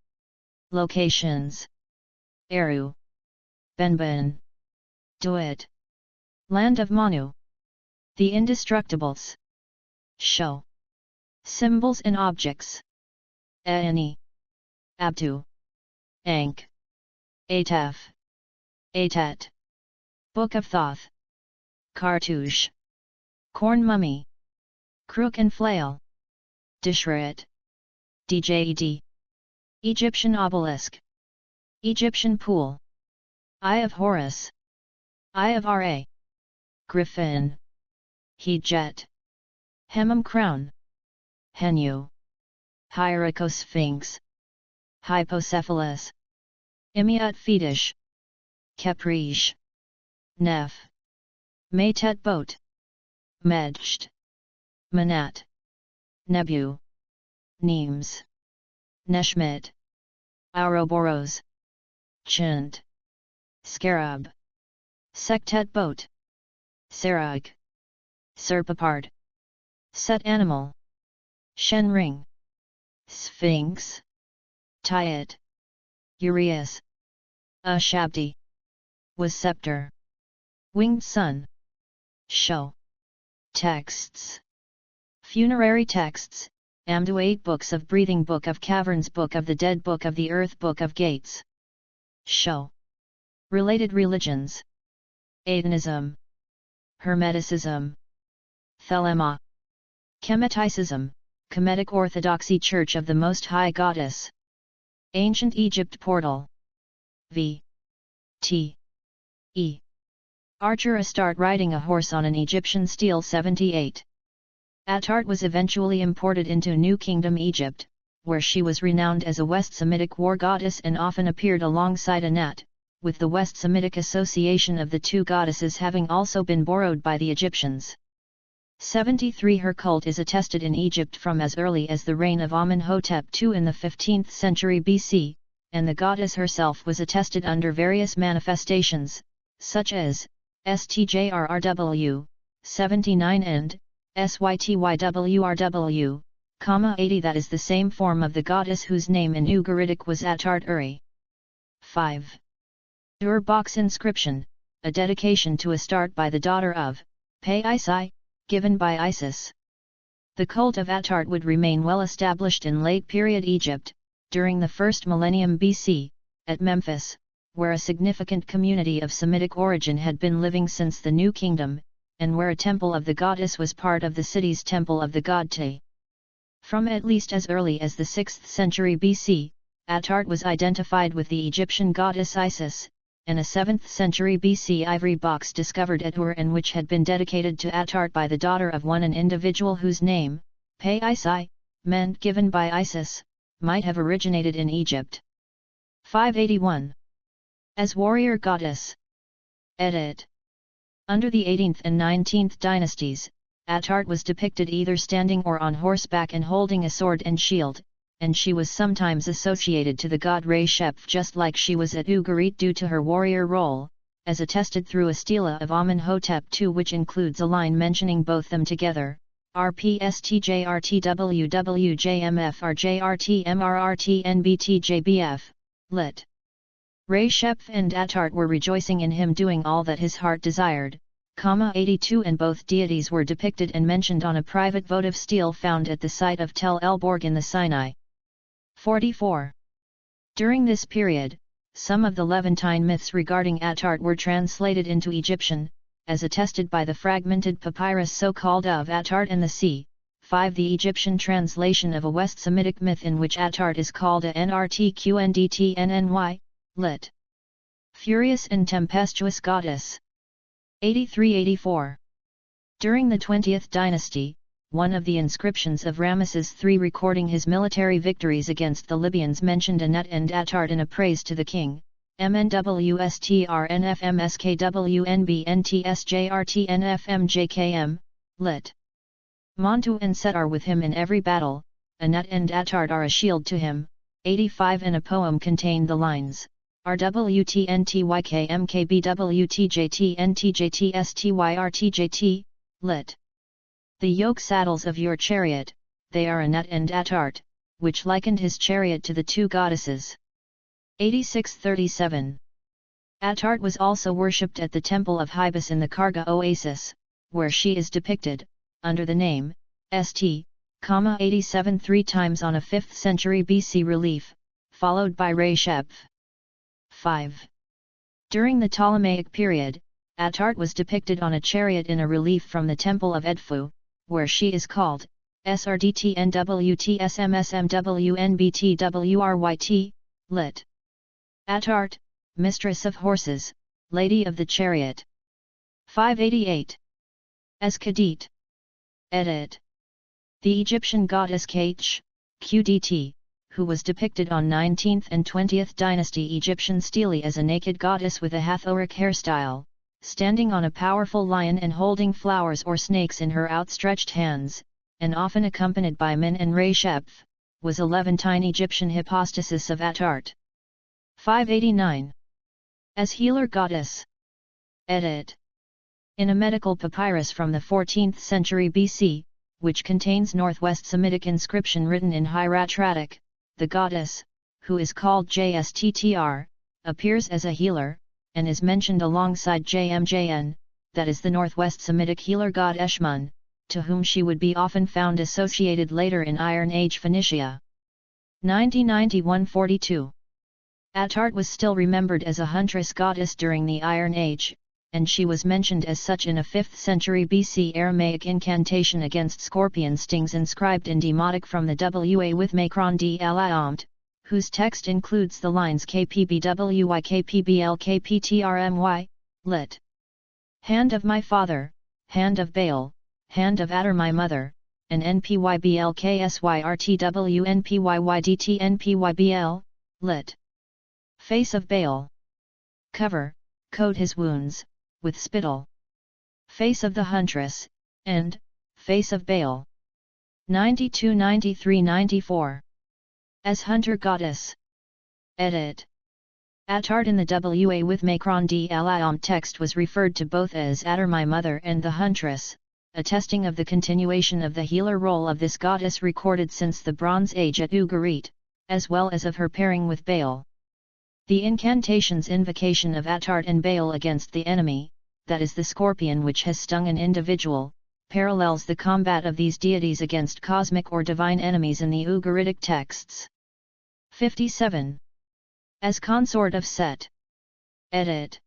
Locations: Eru, Benben, Duit, Land of Manu, The Indestructibles. Show. Symbols and objects: Aani, Abtu, Ankh, Atef, Atet, Book of Thoth, Cartouche, Corn Mummy, Crook and Flail, Dishrat, Djed, Egyptian Obelisk, Egyptian Pool, Eye of Horus, Eye of Ra, Griffin, Hejet, Hemam Crown, Henu, Hierarchosphinx, Hypocephalus, Imiat Fetish, Keprish, Neph, Metet Boat, Medjt, Manat, Nebu, Neems, Neshmit, Ouroboros, Chint, Scarab, Sektet Boat, Sarag, Serpapard, Set Animal, Shenring, Sphinx, Tyet, Urias, Ashabdi, was Scepter, Winged Sun. Show. Texts. Funerary texts, Amdu 8 Books of Breathing, Book of Caverns, Book of the Dead, Book of the Earth, Book of Gates. Show. Related religions: Adonism, Hermeticism, Thelema, Chemeticism, Kemetic Orthodoxy, Church of the Most High Goddess. Ancient Egypt Portal. V. T. E. Archer Astarte riding a horse on an Egyptian stele. 78. Atart was eventually imported into New Kingdom Egypt, where she was renowned as a West Semitic war goddess and often appeared alongside Anat, with the West Semitic association of the two goddesses having also been borrowed by the Egyptians. 73. Her cult is attested in Egypt from as early as the reign of Amenhotep II in the 15th century BC, and the goddess herself was attested under various manifestations, such as STJRRW, 79 and SYTYWRW, 80, that is the same form of the goddess whose name in Ugaritic was Atart Uri. 5. Ur-box inscription, a dedication to Astarte by the daughter of Pe-Isai, given by Isis. The cult of Atart would remain well established in late-period Egypt, during the first millennium BC, at Memphis, where a significant community of Semitic origin had been living since the New Kingdom, and where a temple of the goddess was part of the city's temple of the god Te. From at least as early as the 6th century BC, Atart was identified with the Egyptian goddess Isis, and a 7th century BC ivory box discovered at Ur and which had been dedicated to Atart by the daughter of an individual whose name, Pe-Isai, meant given by Isis, might have originated in Egypt. 581. As warrior goddess. Edit. Under the 18th and 19th dynasties, Atart was depicted either standing or on horseback and holding a sword and shield, and she was sometimes associated to the god Re-Shep just like she was at Ugarit due to her warrior role, as attested through a stela of Amenhotep II which includes a line mentioning both them together, RPSTJRTWWJMFRJRTMRRTNBTJBF, lit. Re-Shep and Atart were rejoicing in him doing all that his heart desired, 82, and both deities were depicted and mentioned on a private votive stele found at the site of Tel El Borg in the Sinai. 44. During this period, some of the Levantine myths regarding Atart were translated into Egyptian, as attested by the fragmented papyrus so-called of Atart and the Sea. 5. The Egyptian translation of a West Semitic myth in which Atart is called a Nrtqndtnny, lit. Furious and tempestuous goddess. 83-84. During the 20th dynasty, one of the inscriptions of Ramesses III recording his military victories against the Libyans mentioned Anet and Atart in a praise to the king, MNWSTRNFMSKWNBNTSJRTNFMJKM, lit. Montu and Set are with him in every battle, Anet and Atart are a shield to him. 85 and a poem contained the lines, RWTNTYKMKBWTJTNTJTSTYRTJT, lit. The yoke saddles of your chariot, they are Anet and Atart, which likened his chariot to the two goddesses. 86-37. Atart was also worshipped at the temple of Hybis in the Karga Oasis, where she is depicted, under the name, St. 87 three times on a 5th century BC relief, followed by Re-Shep. 5. During the Ptolemaic period, Atart was depicted on a chariot in a relief from the temple of Edfu, where she is called, SRDTNWTSMSMWNBTWRYT, lit. Atart, mistress of horses, lady of the chariot. 588. As Khadit. Edit. The Egyptian goddess Kh, Qdt, who was depicted on 19th and 20th dynasty Egyptian stele as a naked goddess with a Hathoric hairstyle, standing on a powerful lion and holding flowers or snakes in her outstretched hands, and often accompanied by Min and Re-Shep, was a Levantine Egyptian hypostasis of Atart. 589. As healer goddess. Edit. In a medical papyrus from the 14th century BC, which contains Northwest Semitic inscription written in Hieratic, the goddess, who is called Jstr, appears as a healer, and is mentioned alongside Jmjn, that is the Northwest Semitic healer god Eshmun, to whom she would be often found associated later in Iron Age Phoenicia. 90-91-42. Atart was still remembered as a huntress goddess during the Iron Age, and she was mentioned as such in a 5th century BC Aramaic incantation against scorpion stings inscribed in Demotic from the Wa with Macron d Aliomt, whose text includes the lines KPBWY KPBL KPTRMY, lit. Hand of my father, hand of Baal, hand of Atar my mother, and NPYBLKSYRTWNPYYDTNPYBL, lit. Face of Baal. Cover, coat his wounds, with spittle. Face of the huntress, and, face of Baal. 92-93-94. As hunter goddess. Edit. Attarte in the Wa with Macron de l'Iom text was referred to both as Atar my mother and the huntress, attesting of the continuation of the healer role of this goddess recorded since the Bronze Age at Ugarit, as well as of her pairing with Baal. The incantation's invocation of Attarte and Baal against the enemy, that is the scorpion which has stung an individual, parallels the combat of these deities against cosmic or divine enemies in the Ugaritic texts. 57. As consort of Set. Edit.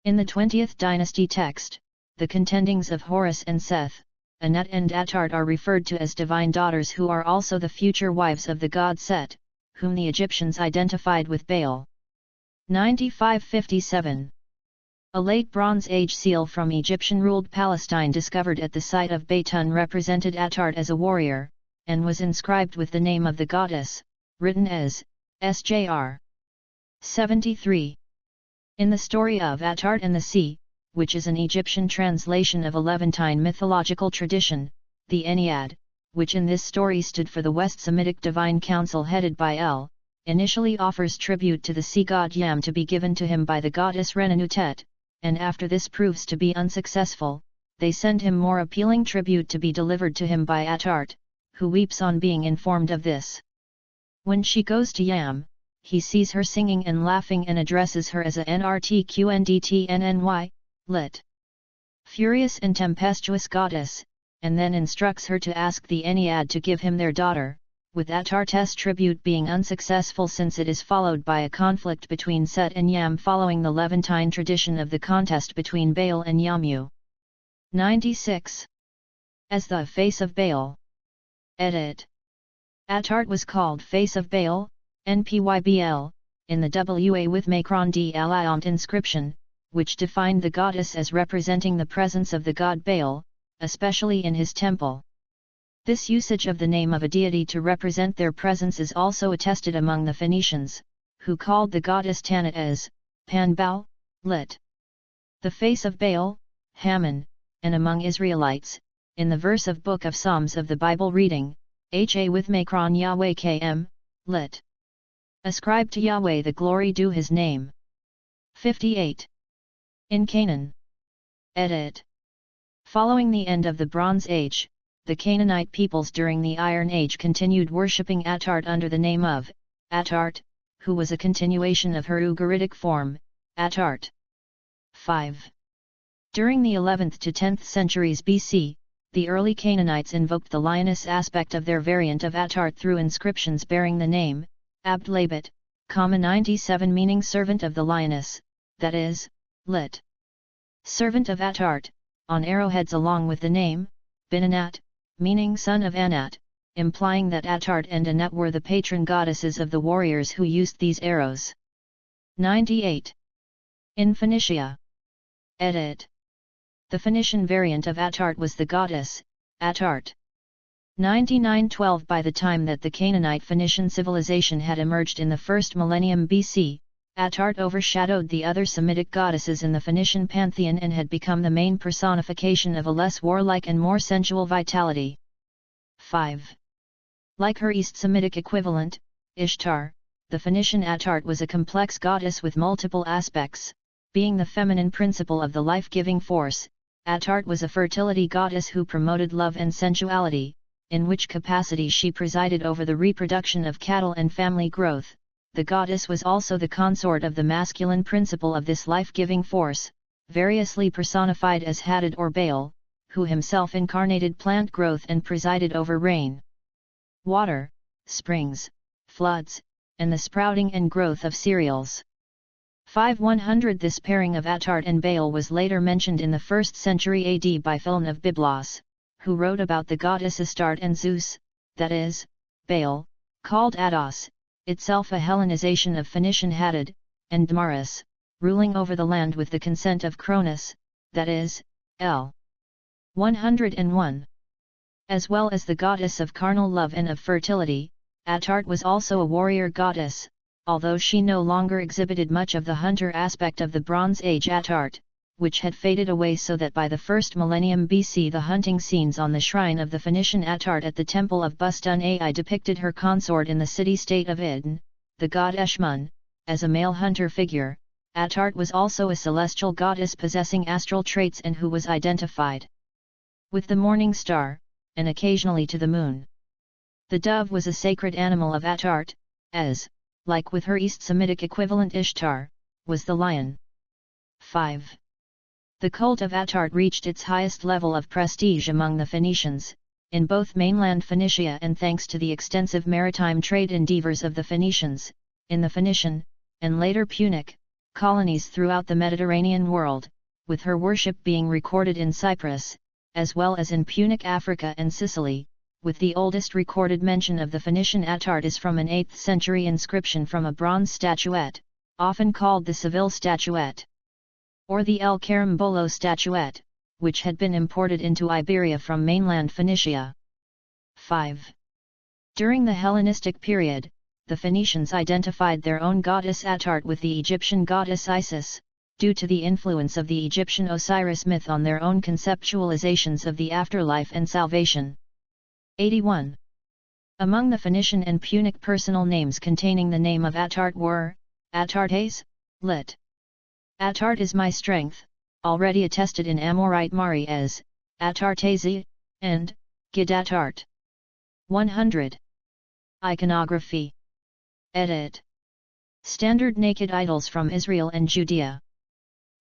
In the 20th dynasty text, the contendings of Horus and Seth, Anat and Attarte are referred to as divine daughters who are also the future wives of the god Set, whom the Egyptians identified with Baal. 9557. A late Bronze Age seal from Egyptian-ruled Palestine discovered at the site of Baytun represented Attarte as a warrior, and was inscribed with the name of the goddess, written as Sjr. 73. In the story of Attarte and the Sea, which is an Egyptian translation of a Levantine mythological tradition, the Ennead, which in this story stood for the West Semitic divine council headed by El, initially offers tribute to the sea god Yam to be given to him by the goddess Renenutet, and after this proves to be unsuccessful, they send him more appealing tribute to be delivered to him by Attarte, who weeps on being informed of this. When she goes to Yam, he sees her singing and laughing and addresses her as a Nrtqndtnny, lit. Furious and tempestuous goddess, and then instructs her to ask the Ennead to give him their daughter, with Attarte's tribute being unsuccessful since it is followed by a conflict between Set and Yam following the Levantine tradition of the contest between Baal and Yamu. 96. As the face of Baal. Edit. Attarte was called face of Baal, NPYBL, in the Wa with Macron de l'Iom inscription, which defined the goddess as representing the presence of the god Baal, especially in his temple. This usage of the name of a deity to represent their presence is also attested among the Phoenicians, who called the goddess Tanit as Pan-Baal, lit. The face of Baal, Haman, and among Israelites, in the verse of Book of Psalms of the Bible reading, Ha with Macron Yahweh Km, lit. Ascribe to Yahweh the glory due his name. 58. In Canaan. Edit. Following the end of the Bronze Age, the Canaanite peoples during the Iron Age continued worshipping Attarte under the name of Attarte, who was a continuation of her Ugaritic form, Attarte. 5. During the 11th to 10th centuries BC, the early Canaanites invoked the lioness aspect of their variant of Attarte through inscriptions bearing the name, Abdlabet, 97 meaning servant of the lioness, that is, lit. Servant of Attarte, on arrowheads along with the name, Binanat, meaning son of Anat, implying that Attarte and Anat were the patron goddesses of the warriors who used these arrows. 98. In Phoenicia. Edit. The Phoenician variant of Attarte was the goddess, Attarte. 9912. By the time that the Canaanite Phoenician civilization had emerged in the first millennium BC, Attarte overshadowed the other Semitic goddesses in the Phoenician pantheon and had become the main personification of a less warlike and more sensual vitality. 5. Like her East Semitic equivalent, Ishtar, the Phoenician Attarte was a complex goddess with multiple aspects. Being the feminine principle of the life-giving force, Attarte was a fertility goddess who promoted love and sensuality, in which capacity she presided over the reproduction of cattle and family growth. The goddess was also the consort of the masculine principle of this life-giving force, variously personified as Hadad or Baal, who himself incarnated plant growth and presided over rain, water, springs, floods, and the sprouting and growth of cereals. 5100. This pairing of Attarte and Baal was later mentioned in the 1st century AD by Philon of Byblos, who wrote about the goddess Astarte and Zeus, that is, Baal, called Ados, itself a Hellenization of Phoenician Hadad, and Damaris, ruling over the land with the consent of Cronus, that is, L. 101. As well as the goddess of carnal love and of fertility, Attarte was also a warrior goddess, although she no longer exhibited much of the hunter aspect of the Bronze Age Attarte, which had faded away so that by the 1st millennium BC the hunting scenes on the shrine of the Phoenician Attarte at the temple of Bustun Ai depicted her consort in the city-state of Idn, the god Eshmun, as a male hunter figure, Astarte was also a celestial goddess possessing astral traits and who was identified with the morning star, and occasionally to the moon. The dove was a sacred animal of Astarte, as, like with her East Semitic equivalent Ishtar, was the lion. 5. The cult of Astarte reached its highest level of prestige among the Phoenicians, in both mainland Phoenicia and thanks to the extensive maritime trade endeavors of the Phoenicians, in the Phoenician, and later Punic, colonies throughout the Mediterranean world, with her worship being recorded in Cyprus, as well as in Punic Africa and Sicily, with the oldest recorded mention of the Phoenician Astarte is from an 8th century inscription from a bronze statuette, often called the Seville statuette, or the El Carimbolo statuette, which had been imported into Iberia from mainland Phoenicia. 5. During the Hellenistic period, the Phoenicians identified their own goddess Astarte with the Egyptian goddess Isis, due to the influence of the Egyptian Osiris myth on their own conceptualizations of the afterlife and salvation. 81. Among the Phoenician and Punic personal names containing the name of Astarte were, Astartes, lit. Astarte is my strength, already attested in Amorite Mari as, Astartesi, and, Gid Astarte. 100. Iconography. Edit. Standard naked idols from Israel and Judea.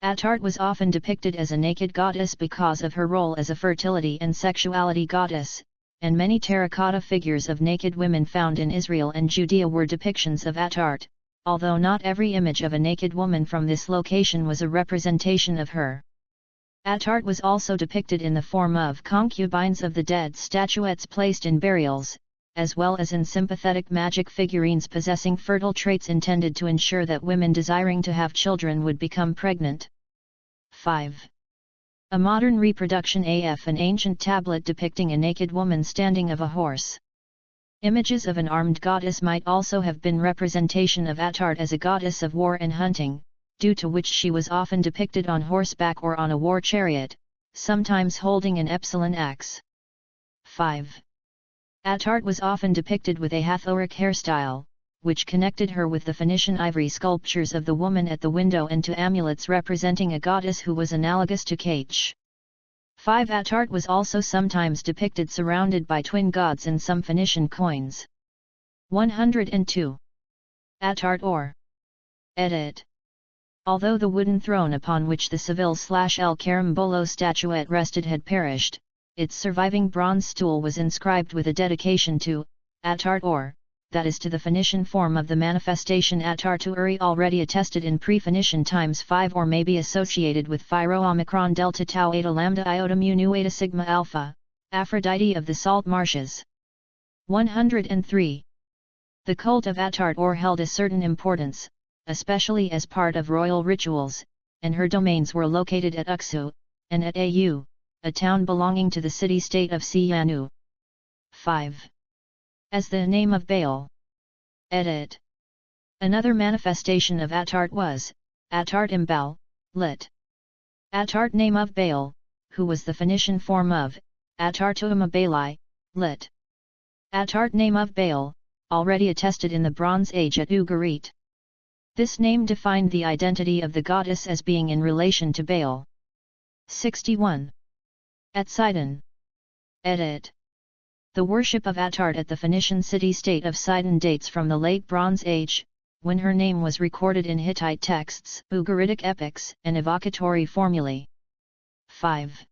Astarte was often depicted as a naked goddess because of her role as a fertility and sexuality goddess, and many terracotta figures of naked women found in Israel and Judea were depictions of Astarte, although not every image of a naked woman from this location was a representation of her. Astarte was also depicted in the form of concubines of the dead statuettes placed in burials, as well as in sympathetic magic figurines possessing fertile traits intended to ensure that women desiring to have children would become pregnant. 5. A modern reproduction of an ancient tablet depicting a naked woman standing of a horse. Images of an armed goddess might also have been representation of Astarte as a goddess of war and hunting, due to which she was often depicted on horseback or on a war chariot, sometimes holding an epsilon axe. 5. Astarte was often depicted with a Hathoric hairstyle, which connected her with the Phoenician ivory sculptures of the woman at the window and to amulets representing a goddess who was analogous to Kach. 5. Astarte was also sometimes depicted surrounded by twin gods in some Phoenician coins. 102. Astarte or Edit. Although the wooden throne upon which the Seville/El Carimbolo statuette rested had perished, its surviving bronze stool was inscribed with a dedication to Astarte or, that is to the Phoenician form of the manifestation Astarte already attested in pre-Phoenician times 5 or may be associated with Phi-Rho Omicron Delta Tau Eta Lambda Iota Mu Nu Eta Sigma Alpha, Aphrodite of the salt marshes. 103. The cult of Astarte or held a certain importance, especially as part of royal rituals, and her domains were located at Uxu, and at Au, a town belonging to the city-state of Sianu. 5. As the name of Baal. Edit. Another manifestation of Astarte was, Astarte Imbal, lit. Astarte name of Baal, who was the Phoenician form of, Astarteum Baali, lit. Astarte name of Baal, already attested in the Bronze Age at Ugarit. This name defined the identity of the goddess as being in relation to Baal. 61. At Sidon. Edit. The worship of Astarte at the Phoenician city-state of Sidon dates from the Late Bronze Age, when her name was recorded in Hittite texts, Ugaritic epics, and evocatory formulae. 5.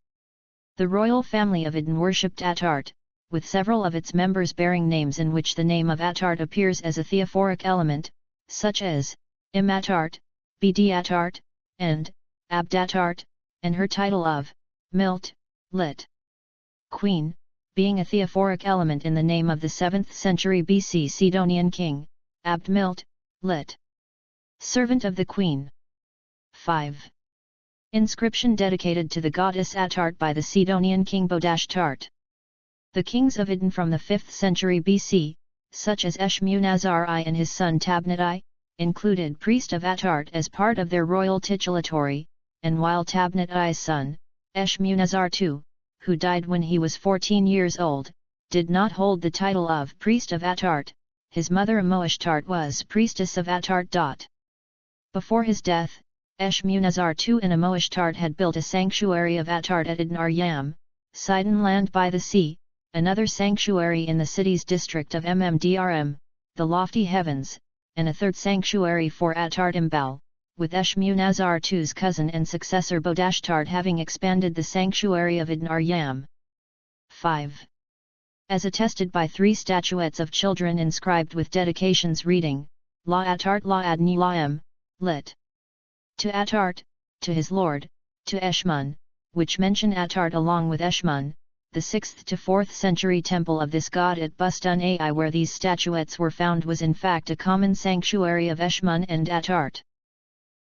The royal family of Idun worshipped Astarte, with several of its members bearing names in which the name of Astarte appears as a theophoric element, such as Im Astarte, Bd Astarte, and Abd Astarte, and her title of Milt, lit. Queen, being a theophoric element in the name of the 7th century BC Sidonian king, Abd Milt, lit. Servant of the Queen. 5. Inscription dedicated to the goddess Astarte by the Sidonian king Bodashtart. The kings of Idun from the 5th century BC, such as Eshmunazar I and his son Tabnat I, included priest of Astarte as part of their royal titulatory, and while Tabnat I's son, Eshmunazar II, who died when he was 14 years old, did not hold the title of priest of Astarte, his mother Amoishtart was priestess of Astarte. Before his death, Eshmunazar II and Amoishtart had built a sanctuary of Attart at Idnaryam, Sidon land by the sea, another sanctuary in the city's district of Mmdrm, the lofty heavens, and a third sanctuary for Attart Imbal, with Eshmunazar II's cousin and successor Bodashtart having expanded the sanctuary of Idnaryam. 5. As attested by 3 statuettes of children inscribed with dedications reading, La Attart La Adnilaem, lit. To Attart, to his lord, to Eshmun, which mention Attart along with Eshmun, the 6th to 4th century temple of this god at Bustun Ai where these statuettes were found was in fact a common sanctuary of Eshmun and Attart.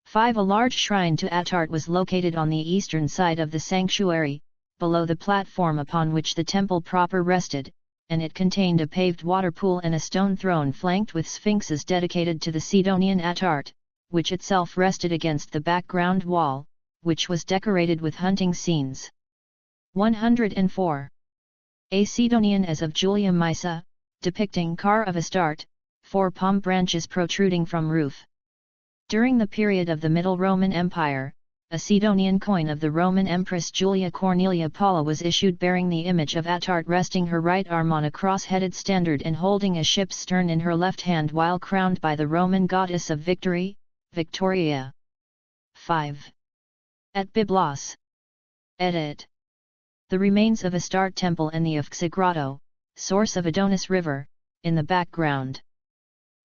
5. A large shrine to Attart was located on the eastern side of the sanctuary, below the platform upon which the temple proper rested, and it contained a paved water pool and a stone throne flanked with sphinxes dedicated to the Sidonian Attart, which itself rested against the background wall, which was decorated with hunting scenes. 104. A Sidonian as of Julia Mysa, depicting car of Astarte, 4 palm branches protruding from roof. During the period of the Middle Roman Empire, a Sidonian coin of the Roman Empress Julia Cornelia Paula was issued bearing the image of Attart resting her right arm on a cross-headed standard and holding a ship's stern in her left hand while crowned by the Roman goddess of victory, Victoria. 5. At Byblos. Edit. The remains of Astarte Temple and the Ufxa Grotto, source of Adonis River, in the background.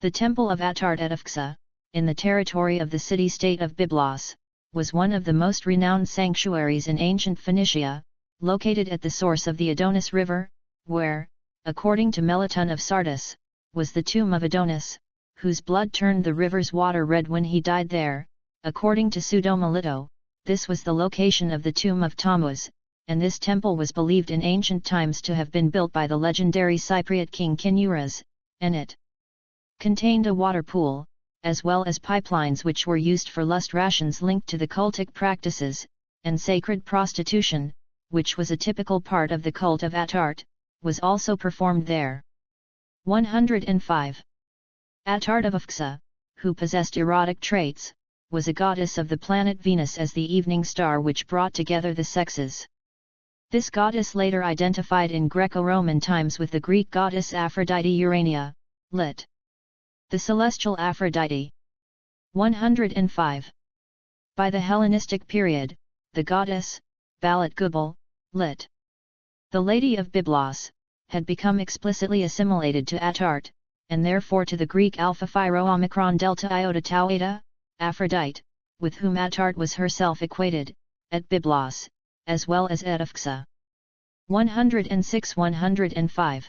The Temple of Attart at Ufxa, in the territory of the city-state of Byblos, was one of the most renowned sanctuaries in ancient Phoenicia, located at the source of the Adonis River, where, according to Melaton of Sardis, was the tomb of Adonis, whose blood turned the river's water red when he died there. According to Pseudo-Melito, this was the location of the tomb of Tammuz, and this temple was believed in ancient times to have been built by the legendary Cypriot king Kinurus, and it contained a water pool, as well as pipelines which were used for lust rations linked to the cultic practices, and sacred prostitution, which was a typical part of the cult of Attart, was also performed there. 105. Attart of Ufxa, who possessed erotic traits, was a goddess of the planet Venus as the evening star which brought together the sexes. This goddess later identified in Greco-Roman times with the Greek goddess Aphrodite Urania, lit. The celestial Aphrodite. 105. By the Hellenistic period, the goddess, Balat Gubal, lit. The Lady of Byblos, had become explicitly assimilated to Attart, and therefore to the Greek Alpha Phi Rho Omicron Delta Iota Tau Eta, Aphrodite, with whom Attart was herself equated, at Byblos, as well as at Ufxa. 106-105.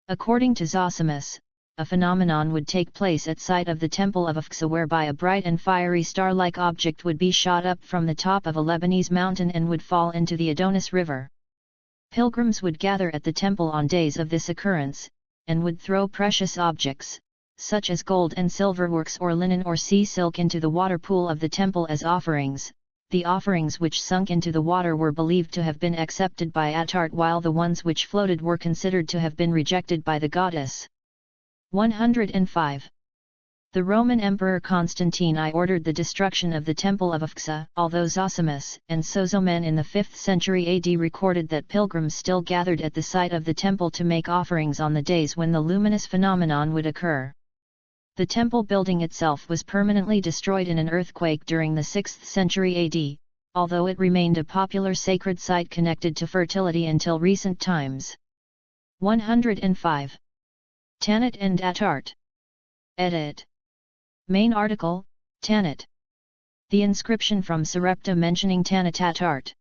According to Zosimus, a phenomenon would take place at site of the temple of Ufxa whereby a bright and fiery star-like object would be shot up from the top of a Lebanese mountain and would fall into the Adonis River. Pilgrims would gather at the temple on days of this occurrence, and would throw precious objects, such as gold and silver works or linen or sea silk into the water pool of the temple as offerings. The offerings which sunk into the water were believed to have been accepted by Attart while the ones which floated were considered to have been rejected by the goddess. 105. The Roman Emperor Constantine I ordered the destruction of the temple of Ufxa, although Zosimus and Sozomen in the 5th century AD recorded that pilgrims still gathered at the site of the temple to make offerings on the days when the luminous phenomenon would occur. The temple building itself was permanently destroyed in an earthquake during the 6th century AD, although it remained a popular sacred site connected to fertility until recent times. 105. Tanit and Attart. Edit. Main article, Tanit. The inscription from Sarepta mentioning Tanit Attart.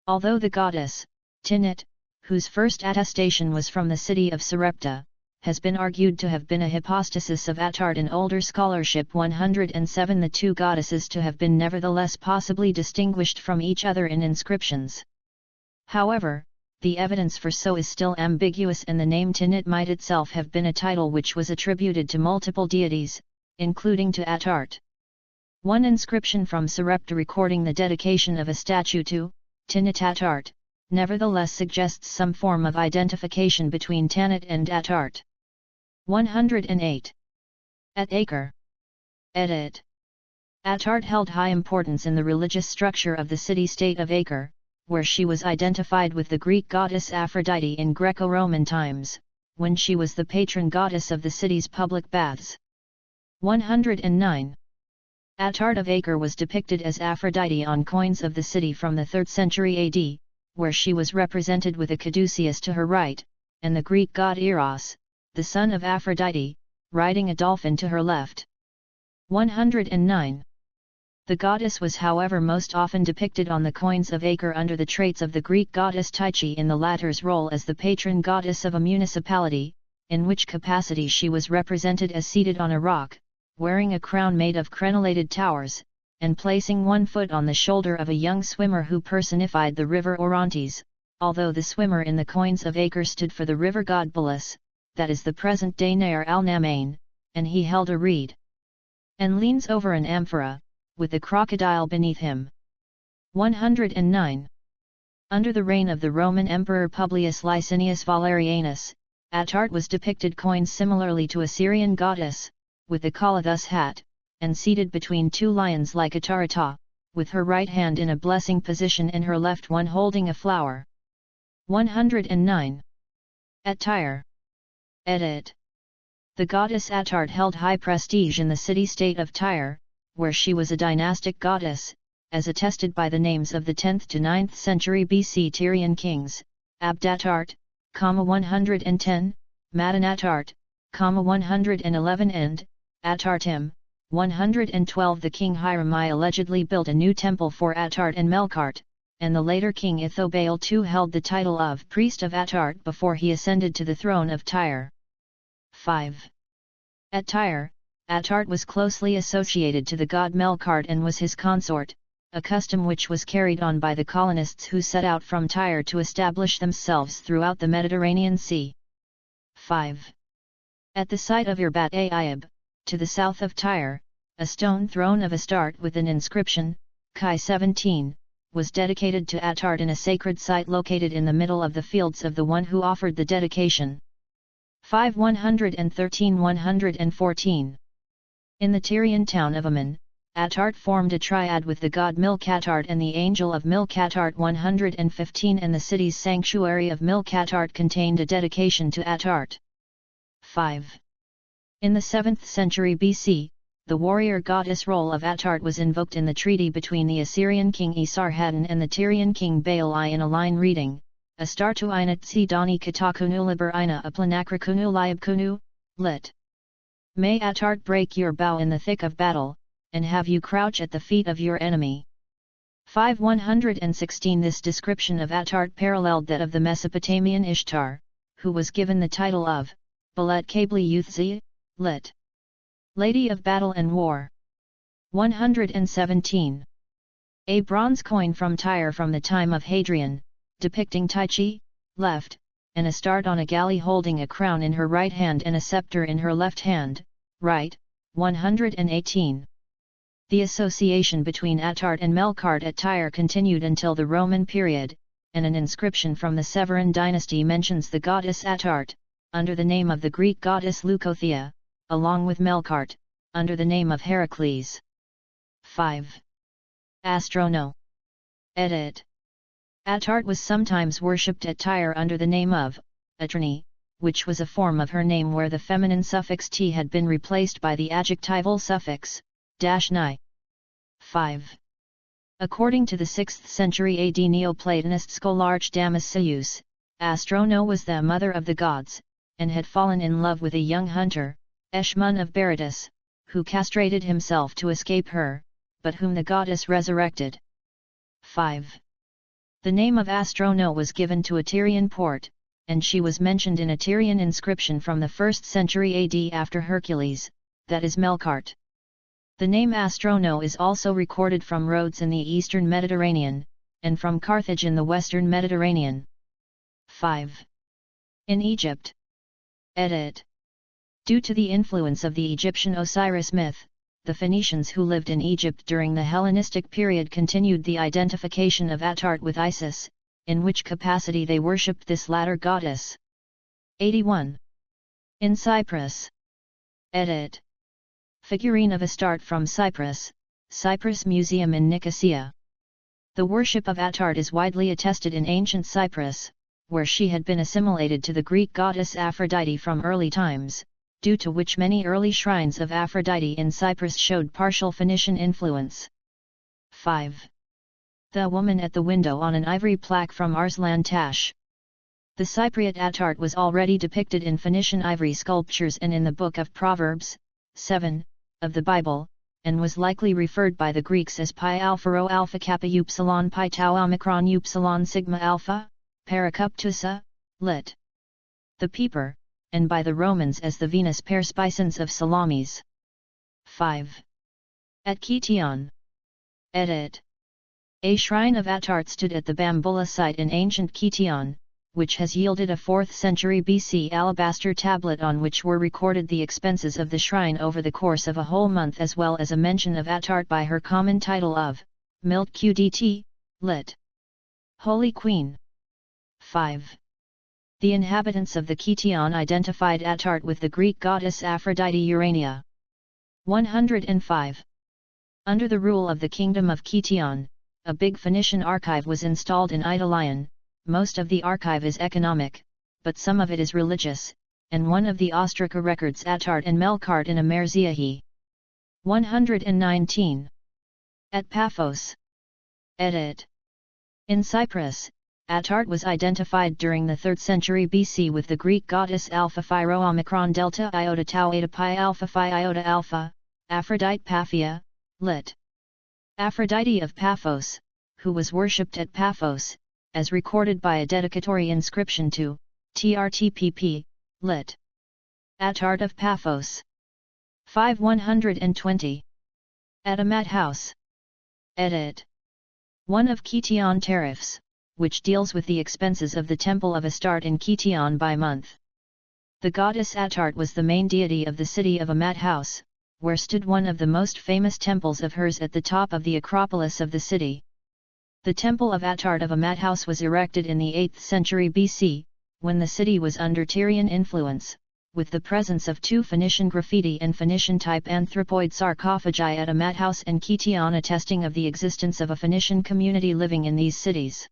Although the goddess, Tinit, whose first attestation was from the city of Sarepta, has been argued to have been a hypostasis of Attart in older scholarship 107, the two goddesses to have been nevertheless possibly distinguished from each other in inscriptions. However, the evidence for so is still ambiguous and the name Tinit might itself have been a title which was attributed to multiple deities, including to Attart. One inscription from Sarepta recording the dedication of a statue to Tinit Attart, nevertheless suggests some form of identification between Tanit and Attart. 108. At Acre. Edit. Astarte held high importance in the religious structure of the city-state of Acre, where she was identified with the Greek goddess Aphrodite in Greco-Roman times, when she was the patron goddess of the city's public baths. 109. Astarte of Acre was depicted as Aphrodite on coins of the city from the 3rd century AD, where she was represented with a caduceus to her right, and the Greek god Eros, the son of Aphrodite, riding a dolphin to her left. 109. The goddess was however most often depicted on the coins of Acre under the traits of the Greek goddess Tyche in the latter's role as the patron goddess of a municipality, in which capacity she was represented as seated on a rock, wearing a crown made of crenellated towers, and placing one foot on the shoulder of a young swimmer who personified the river Orontes, although the swimmer in the coins of Acre stood for the river god Belus, that is the present-day Nair al-Namain, and he held a reed and leans over an amphora, with a crocodile beneath him. 109. Under the reign of the Roman Emperor Publius Licinius Valerianus, Astarte was depicted coins similarly to a Syrian goddess, with a calathus hat, and seated between two lions like a tarata, with her right hand in a blessing position and her left one holding a flower. 109. At Tyre. Edit. The goddess Astarte held high prestige in the city-state of Tyre, where she was a dynastic goddess, as attested by the names of the 10th to 9th century BC Tyrian kings, Abdatarte, 110, Madanatarte, 111 and Attartim, 112. The king Hiram I allegedly built a new temple for Astarte and Melkart, and the later king Ithobaal II held the title of priest of Astarte before he ascended to the throne of Tyre. 5. At Tyre, Astarte was closely associated to the god Melkart and was his consort, a custom which was carried on by the colonists who set out from Tyre to establish themselves throughout the Mediterranean Sea. 5. At the site of Irbat Ayyub, to the south of Tyre, a stone throne of Astarte with an inscription, Chi 17, was dedicated to Astarte in a sacred site located in the middle of the fields of the one who offered the dedication. 5. 113-114. In the Tyrian town of Ammon, Astarte formed a triad with the god Milk-Astarte and the angel of Milk-Astarte. 115. And the city's sanctuary of Milk-Astarte contained a dedication to Astarte. 5. In the 7th century BC, the warrior goddess role of Astarte was invoked in the treaty between the Assyrian king Esarhaddon and the Tyrian king Baal I in a line reading, Astartu inat si dani katakunu liber ina aplanakrakunu liabkunu, lit. May Astarte break your bow in the thick of battle, and have you crouch at the feet of your enemy. 5. 116. This description of Astarte paralleled that of the Mesopotamian Ishtar, who was given the title of Balet Kabli Youthzi, lit. Lady of Battle and War. 117. A bronze coin from Tyre from the time of Hadrian, depicting Tyche, left, and Astarte on a galley holding a crown in her right hand and a scepter in her left hand, right. 118. The association between Astarte and Melkart at Tyre continued until the Roman period, and an inscription from the Severan dynasty mentions the goddess Astarte, under the name of the Greek goddess Leucothea, along with Melkart, under the name of Heracles. 5. Astrono. Edit. Astarte was sometimes worshipped at Tyre under the name of Atrani, which was a form of her name where the feminine suffix t had been replaced by the adjectival suffix -ni. 5. According to the 6th century AD Neoplatonist scholarch Damascius, Astrono was the mother of the gods, and had fallen in love with a young hunter, Eshmun of Berytus, who castrated himself to escape her, but whom the goddess resurrected. 5. The name of Astrono was given to a Tyrian port, and she was mentioned in a Tyrian inscription from the 1st century AD after Hercules, that is Melkart. The name Astrono is also recorded from Rhodes in the eastern Mediterranean, and from Carthage in the western Mediterranean. 5. In Egypt. Edit. Due to the influence of the Egyptian Osiris myth, the Phoenicians who lived in Egypt during the Hellenistic period continued the identification of Astarte with Isis, in which capacity they worshipped this latter goddess. 81. In Cyprus. Edit. Figurine of Astarte from Cyprus, Cyprus Museum in Nicosia. The worship of Astarte is widely attested in ancient Cyprus, where she had been assimilated to the Greek goddess Aphrodite from early times, due to which many early shrines of Aphrodite in Cyprus showed partial Phoenician influence. 5. The woman at the window on an ivory plaque from Arslan Tash. The Cypriot Astarte was already depicted in Phoenician ivory sculptures and in the Book of Proverbs, 7, of the Bible, and was likely referred by the Greeks as pi alpha rho alpha kappa upsilon pi tau omicron upsilon sigma alpha, paracuptusa, lit. The peeper, and by the Romans as the Venus perspicens of Salamis. 5. At Kition. Edit. A shrine of Astarte stood at the Bamboula site in ancient Kition, which has yielded a 4th century BC alabaster tablet on which were recorded the expenses of the shrine over the course of a whole month, as well as a mention of Astarte by her common title of Milt Qdt, lit. Holy Queen. 5. The inhabitants of the Kition identified Astarte with the Greek goddess Aphrodite Urania. 105. Under the rule of the Kingdom of Kition, a big Phoenician archive was installed in Idalion. Most of the archive is economic, but some of it is religious, and one of the Ostraka records Astarte and Melkart in Amerziahi. 119. At Paphos. Edit. In Cyprus, Astarte was identified during the 3rd century BC with the Greek goddess Alpha Phi Rho Omicron Delta Iota Tau Eta Pi Alpha Phi Iota Alpha, Aphrodite Paphia, lit. Aphrodite of Paphos, who was worshipped at Paphos, as recorded by a dedicatory inscription to TRTPP, lit. Astarte of Paphos. 5120. At a mat house. Edit. One of Kition tariffs, which deals with the expenses of the temple of Astarte in Kition by month. The goddess Astarte was the main deity of the city of Amat House, where stood one of the most famous temples of hers at the top of the Acropolis of the city. The temple of Astarte of Amat House was erected in the 8th century BC, when the city was under Tyrian influence, with the presence of 2 Phoenician graffiti and Phoenician-type anthropoid sarcophagi at Amat House and Kition attesting of the existence of a Phoenician community living in these cities.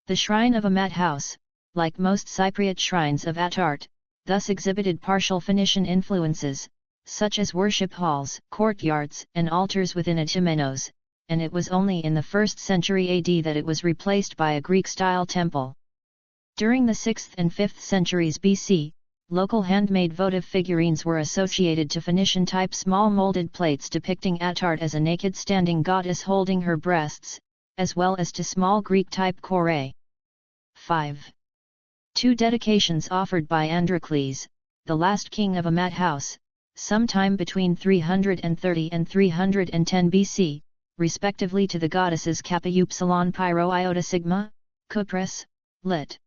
The shrine of Amat House, like most Cypriot shrines of Astarte, thus exhibited partial Phoenician influences, such as worship halls, courtyards, and altars within Atimenos, and it was only in the 1st century AD that it was replaced by a Greek-style temple. During the 6th and 5th centuries BC, local handmade votive figurines were associated to Phoenician-type small molded plates depicting Astarte as a naked standing goddess holding her breasts, as well as to small Greek-type chorei. 5. 2 dedications offered by Androcles, the last king of Amat House, sometime between 330 and 310 BC, respectively to the goddesses Kappa Upsilon Pi Rho Iota Sigma, Kupris, lit.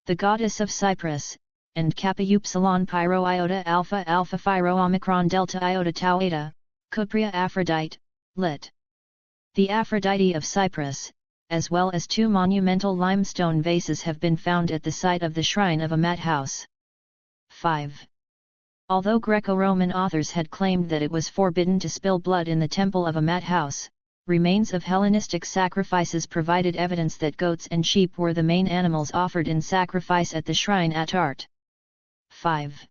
The goddess of Cyprus, and Kappa Upsilon Pi Rho Iota Alpha Alpha Phi Rho Omicron Delta Iota Tau Eta, Kupria Aphrodite, lit. The Aphrodite of Cyprus, as well as 2 monumental limestone vases have been found at the site of the shrine of Amat House. 5. Although Greco-Roman authors had claimed that it was forbidden to spill blood in the temple of Amat House, remains of Hellenistic sacrifices provided evidence that goats and sheep were the main animals offered in sacrifice at the shrine at Astarte. 5.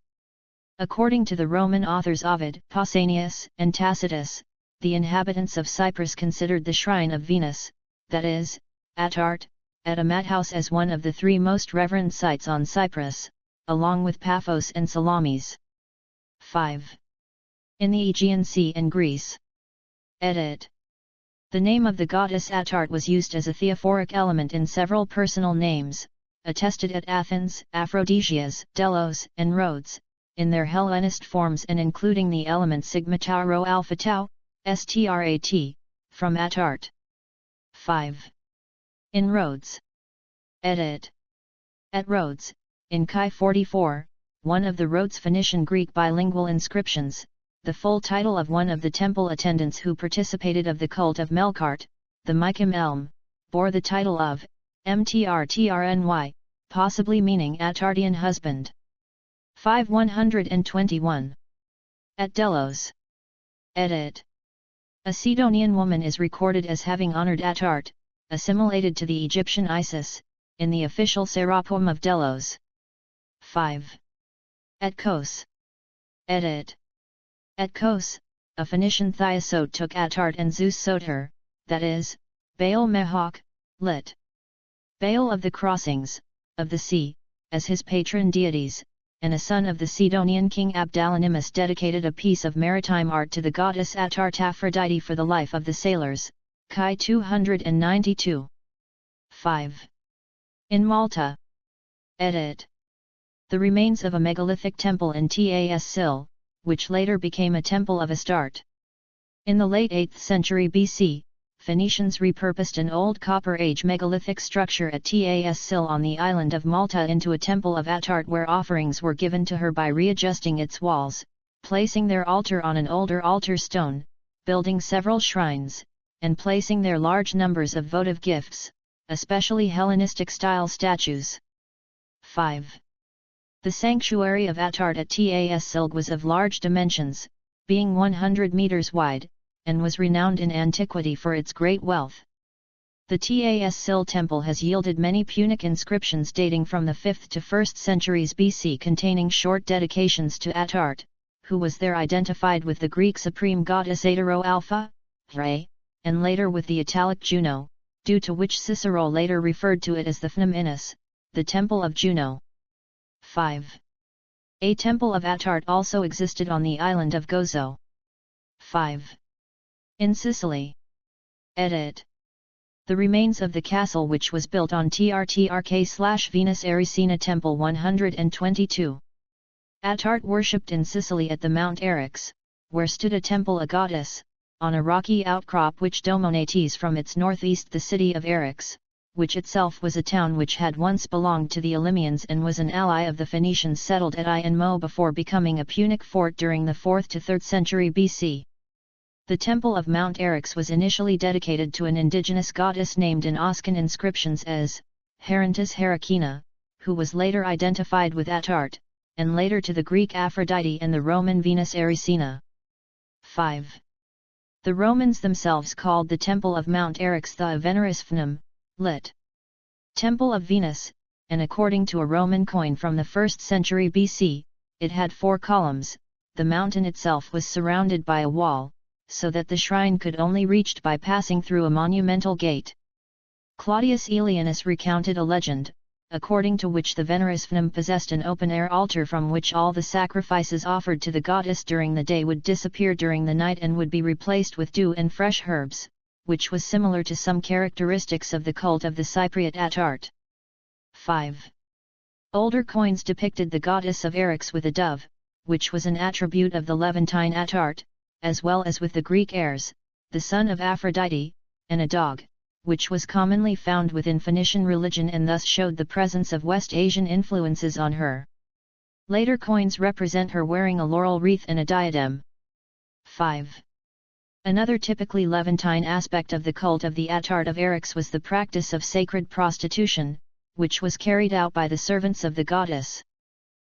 According to the Roman authors Ovid, Pausanias, and Tacitus, the inhabitants of Cyprus considered the shrine of Venus, that is, Astarte, at Amat House as one of the 3 most reverend sites on Cyprus, along with Paphos and Salamis. 5. In the Aegean Sea and Greece. Edit. The name of the goddess Astarte was used as a theophoric element in several personal names, attested at Athens, Aphrodisias, Delos, and Rhodes, in their Hellenist forms and including the element sigma tau rho alpha tau, strat, from Astarte. 5. In Rhodes. Edit. At Rhodes, in Chi 44, one of the Rhodes Phoenician Greek bilingual inscriptions, the full title of one of the temple attendants who participated of the cult of Melkart, the Mycom Elm, bore the title of Mtrtrny, possibly meaning Attartian husband. 5121. At Delos. Edit. A Sidonian woman is recorded as having honored Astarte, assimilated to the Egyptian Isis, in the official Serapeum of Delos. 5. At Kos. Edit. At Kos, a Phoenician Thiosote took Astarte and Zeus sowed her, that is, Baal Mehok, lit. Baal of the crossings, of the sea, as his patron deities, and a son of the Sidonian king Abdalanimus dedicated a piece of maritime art to the goddess Astarte Aphrodite for the life of the sailors, Chi 292. 5. In Malta. Edit. The remains of a megalithic temple in Tas Sil, which later became a temple of Astarte. In the late 8th century BC, Phoenicians repurposed an old Copper Age megalithic structure at Tas Sil on the island of Malta into a temple of Astarte where offerings were given to her by readjusting its walls, placing their altar on an older altar stone, building several shrines, and placing there large numbers of votive gifts, especially Hellenistic-style statues. 5. The sanctuary of Astarte at Tas Sil was of large dimensions, being 100 meters wide, and was renowned in antiquity for its great wealth. The Tas Sil temple has yielded many Punic inscriptions dating from the 5th to 1st centuries BC containing short dedications to Astarte, who was there identified with the Greek supreme goddess Atero Alpha, Re, and later with the Italic Juno, due to which Cicero later referred to it as the Phnom Innes, the Temple of Juno. 5. A temple of Astarte also existed on the island of Gozo. 5. In Sicily. Edit. The remains of the castle which was built on Trtrk/Venus Erycina Temple 122. Astarte worshipped in Sicily at the Mount Eryx, where stood a temple a goddess, on a rocky outcrop which dominates from its northeast the city of Eryx, which itself was a town which had once belonged to the Elymians and was an ally of the Phoenicians settled at I and Mo before becoming a Punic fort during the 4th to 3rd century BC. The temple of Mount Eryx was initially dedicated to an indigenous goddess named in Oscan inscriptions as Herantis Heracina, who was later identified with Astarte, and later to the Greek Aphrodite and the Roman Venus Erycina. 5. The Romans themselves called the temple of Mount Eryx the Veneris Phnom, lit. Temple of Venus, and according to a Roman coin from the 1st century BC, it had 4 columns. The mountain itself was surrounded by a wall, so that the shrine could only reached by passing through a monumental gate. Claudius Aelianus recounted a legend, according to which the Veneris Phnom possessed an open-air altar from which all the sacrifices offered to the goddess during the day would disappear during the night and would be replaced with dew and fresh herbs, which was similar to some characteristics of the cult of the Cypriot Astarte. 5. Older coins depicted the goddess of Eryx with a dove, which was an attribute of the Levantine Astarte, as well as with the Greek Ares, the son of Aphrodite, and a dog, which was commonly found within Phoenician religion and thus showed the presence of West Asian influences on her. Later coins represent her wearing a laurel wreath and a diadem. 5. Another typically Levantine aspect of the cult of the Astarte of Eryx was the practice of sacred prostitution, which was carried out by the servants of the goddess.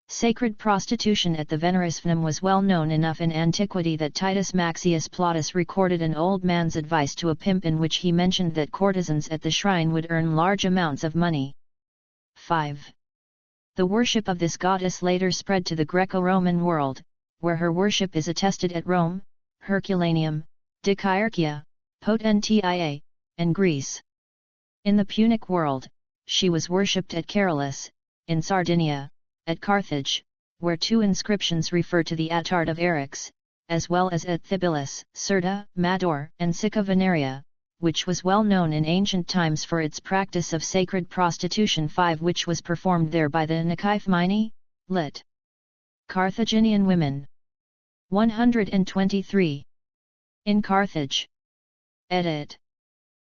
Sacred prostitution at the Veneris Phnom was well known enough in antiquity that Titus Maxius Plautus recorded an old man's advice to a pimp in which he mentioned that courtesans at the shrine would earn large amounts of money. 5. The worship of this goddess later spread to the Greco-Roman world, where her worship is attested at Rome, Herculaneum, Dicaearchia, Potentia, and Greece. In the Punic world, she was worshipped at Carolus, in Sardinia, at Carthage, where 2 inscriptions refer to the Astarte of Eryx, as well as at Thybulus, Cirta, Mador, and Sicca Veneria, which was well known in ancient times for its practice of sacred prostitution. 5. Which was performed there by the Nikaphmeni, lit. Carthaginian women. 123. In Carthage. Edit.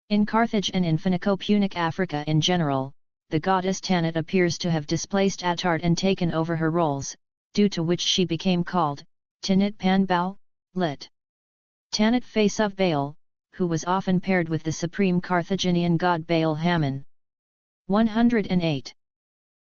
In Carthage and in Phoenico-Punic Africa in general, the goddess Tanit appears to have displaced Astarte and taken over her roles, due to which she became called Tanit Panbal, lit. Tanit face of Baal, who was often paired with the supreme Carthaginian god Baal Hammon. 108.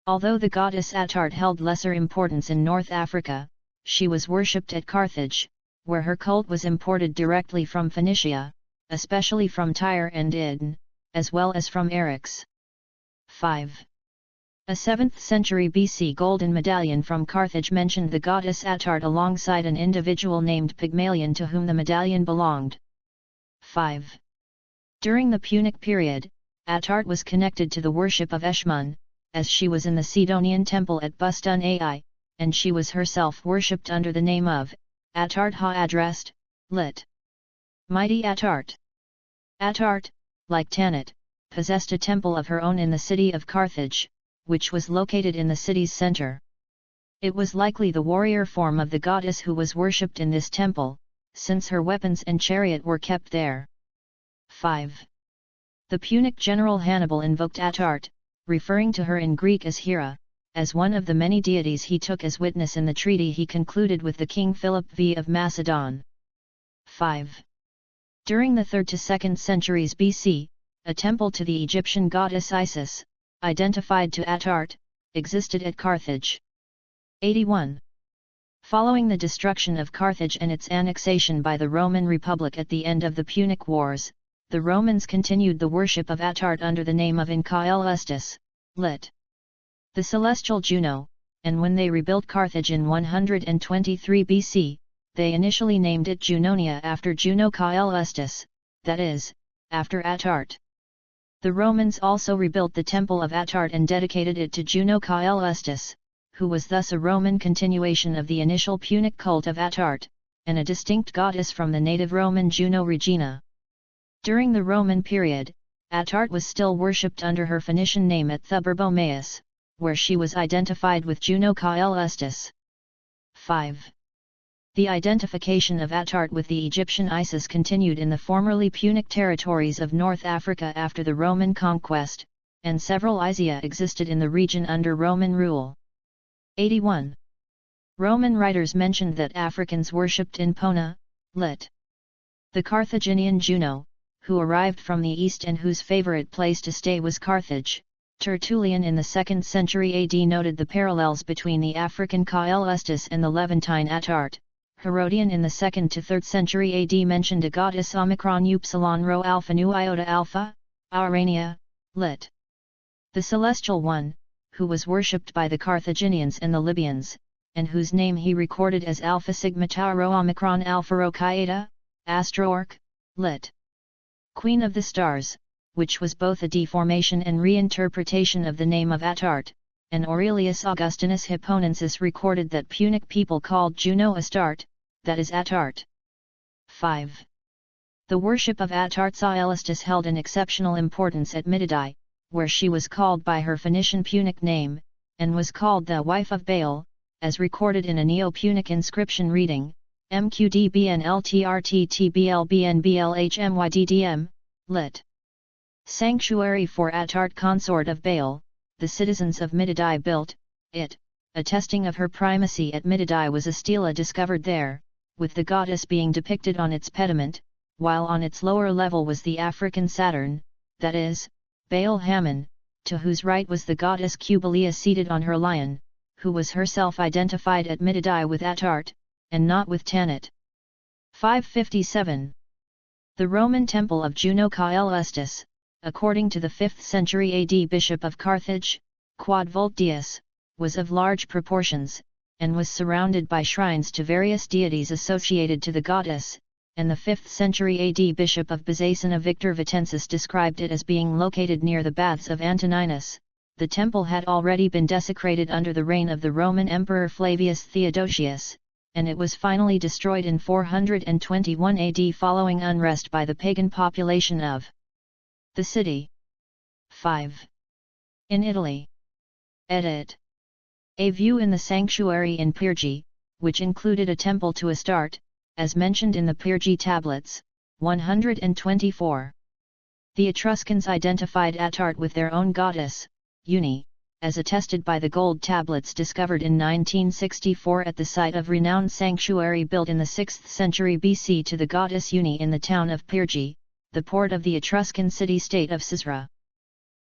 Although the goddess Astarte held lesser importance in North Africa, she was worshipped at Carthage, where her cult was imported directly from Phoenicia, especially from Tyre and Idn, as well as from Eryx. 5. A 7th century BC golden medallion from Carthage mentioned the goddess Astarte alongside an individual named Pygmalion to whom the medallion belonged. 5. During the Punic period, Astarte was connected to the worship of Eshmun, as she was in the Sidonian temple at Bustun Ai, and she was herself worshipped under the name of Astarte ha-addressed, lit. Mighty Astarte. Astarte, like Tanit, possessed a temple of her own in the city of Carthage, which was located in the city's center. It was likely the warrior form of the goddess who was worshipped in this temple, since her weapons and chariot were kept there. 5. The Punic general Hannibal invoked Astarte, referring to her in Greek as Hera, as one of the many deities he took as witness in the treaty he concluded with the King Philip V of Macedon. 5. During the 3rd to 2nd centuries BC, a temple to the Egyptian goddess Isis, identified to Astarte, existed at Carthage. 81. Following the destruction of Carthage and its annexation by the Roman Republic at the end of the Punic Wars, the Romans continued the worship of Astarte under the name of Inca-Elestis, lit. The celestial Juno, and when they rebuilt Carthage in 123 BC, they initially named it Junonia after Juno Caelestis, that is, after Astarte. The Romans also rebuilt the temple of Astarte and dedicated it to Juno Caelestis, who was thus a Roman continuation of the initial Punic cult of Astarte, and a distinct goddess from the native Roman Juno Regina. During the Roman period, Astarte was still worshipped under her Phoenician name at Thuberbomaeus, where she was identified with Juno Caelestis. 5. The identification of Astarte with the Egyptian Isis continued in the formerly Punic territories of North Africa after the Roman conquest, and several Isia existed in the region under Roman rule. 81. Roman writers mentioned that Africans worshipped in Pona, lit. The Carthaginian Juno, who arrived from the east and whose favorite place to stay was Carthage. Tertullian in the 2nd century AD noted the parallels between the African Caelestis and the Levantine Astarte. Herodian in the 2nd to 3rd century AD mentioned a goddess Omicron Upsilon Rho Alpha Nu Iota Alpha, Aurania, lit. The Celestial One, who was worshipped by the Carthaginians and the Libyans, and whose name he recorded as Alpha Sigma Tau Rho Omicron Alpha Rho Chi Eta, Astroorc, lit. Queen of the Stars, which was both a deformation and reinterpretation of the name of Astarte, and Aurelius Augustinus Hipponensis recorded that Punic people called Juno Astarte, that is Astarte. 5. The worship of Astarte Caelestis held an exceptional importance at Mididae, where she was called by her Phoenician Punic name, and was called the wife of Baal, as recorded in a Neo-Punic inscription reading, MQDBNLTRTTBLBNBLHMYDDM, lit. Sanctuary for Astarte consort of Baal, the citizens of Mididae built it, attesting of her primacy at Mididae was a stela discovered there, with the goddess being depicted on its pediment, while on its lower level was the African Saturn, that is, Baal Hammon, to whose right was the goddess Cubalea seated on her lion, who was herself identified at Mididae with Astarte, and not with Tanit. 557. The Roman temple of Juno Caelestis, according to the 5th century AD bishop of Carthage, Quadvoltius, was of large proportions, and was surrounded by shrines to various deities associated to the goddess, and the 5th century AD bishop of Byzacena Victor Vitensis described it as being located near the baths of Antoninus. The temple had already been desecrated under the reign of the Roman Emperor Flavius Theodosius, and it was finally destroyed in 421 AD following unrest by the pagan population of the city. 5. In Italy. Edit. A view in the sanctuary in Pyrgi, which included a temple to Astarte, as mentioned in the Pyrgi tablets, 124. The Etruscans identified Astarte with their own goddess, Uni, as attested by the gold tablets discovered in 1964 at the site of renowned sanctuary built in the 6th century BC to the goddess Uni in the town of Pyrgi, the port of the Etruscan city-state of Caesarea.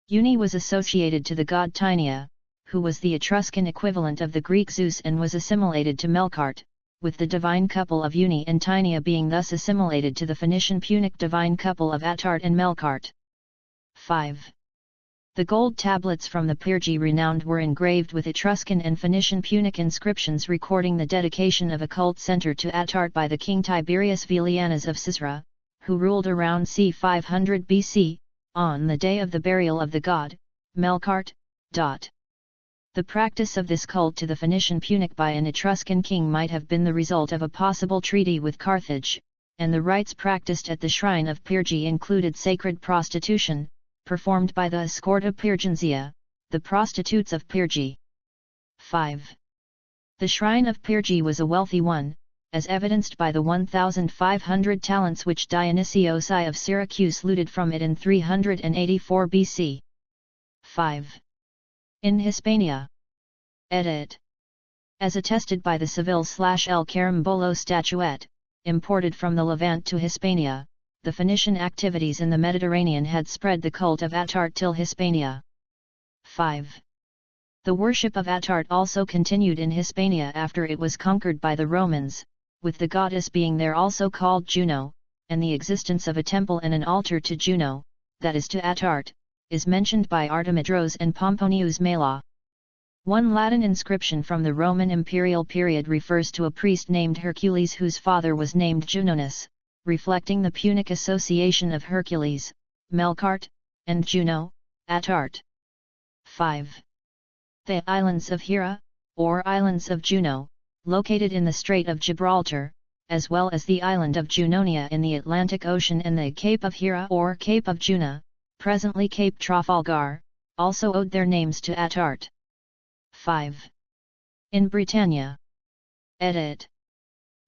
Uni was associated to the god Tynia, who was the Etruscan equivalent of the Greek Zeus and was assimilated to Melkart, with the divine couple of Uni and Tynia being thus assimilated to the Phoenician Punic divine couple of Atart and Melkart. 5. The gold tablets from the Pyrgi renowned were engraved with Etruscan and Phoenician Punic inscriptions recording the dedication of a cult center to Atart by the king Tiberius Velianus of Sisera, who ruled around c. 500 BC, on the day of the burial of the god, Melkart. The practice of this cult to the Phoenician Punic by an Etruscan king might have been the result of a possible treaty with Carthage, and the rites practiced at the shrine of Pyrgi included sacred prostitution, performed by the escorta Pyrgensia, the prostitutes of Pyrgi. 5. The shrine of Pyrgi was a wealthy one, as evidenced by the 1,500 talents which Dionysios I of Syracuse looted from it in 384 BC. 5. In Hispania. Edit. As attested by the Seville/El Carimbolo statuette, imported from the Levant to Hispania, the Phoenician activities in the Mediterranean had spread the cult of Atart till Hispania. 5. The worship of Atart also continued in Hispania after it was conquered by the Romans, with the goddess being there also called Juno, and the existence of a temple and an altar to Juno, that is to Atart, is mentioned by Artemidros and Pomponius Mela. One Latin inscription from the Roman imperial period refers to a priest named Hercules whose father was named Junonis, reflecting the Punic association of Hercules, Melkart, and Juno, Atart. 5. The Islands of Hera, or Islands of Juno, located in the Strait of Gibraltar, as well as the island of Junonia in the Atlantic Ocean and the Cape of Hera or Cape of Juna, presently Cape Trafalgar, also owed their names to Atart. 5. In Britannia. Edit.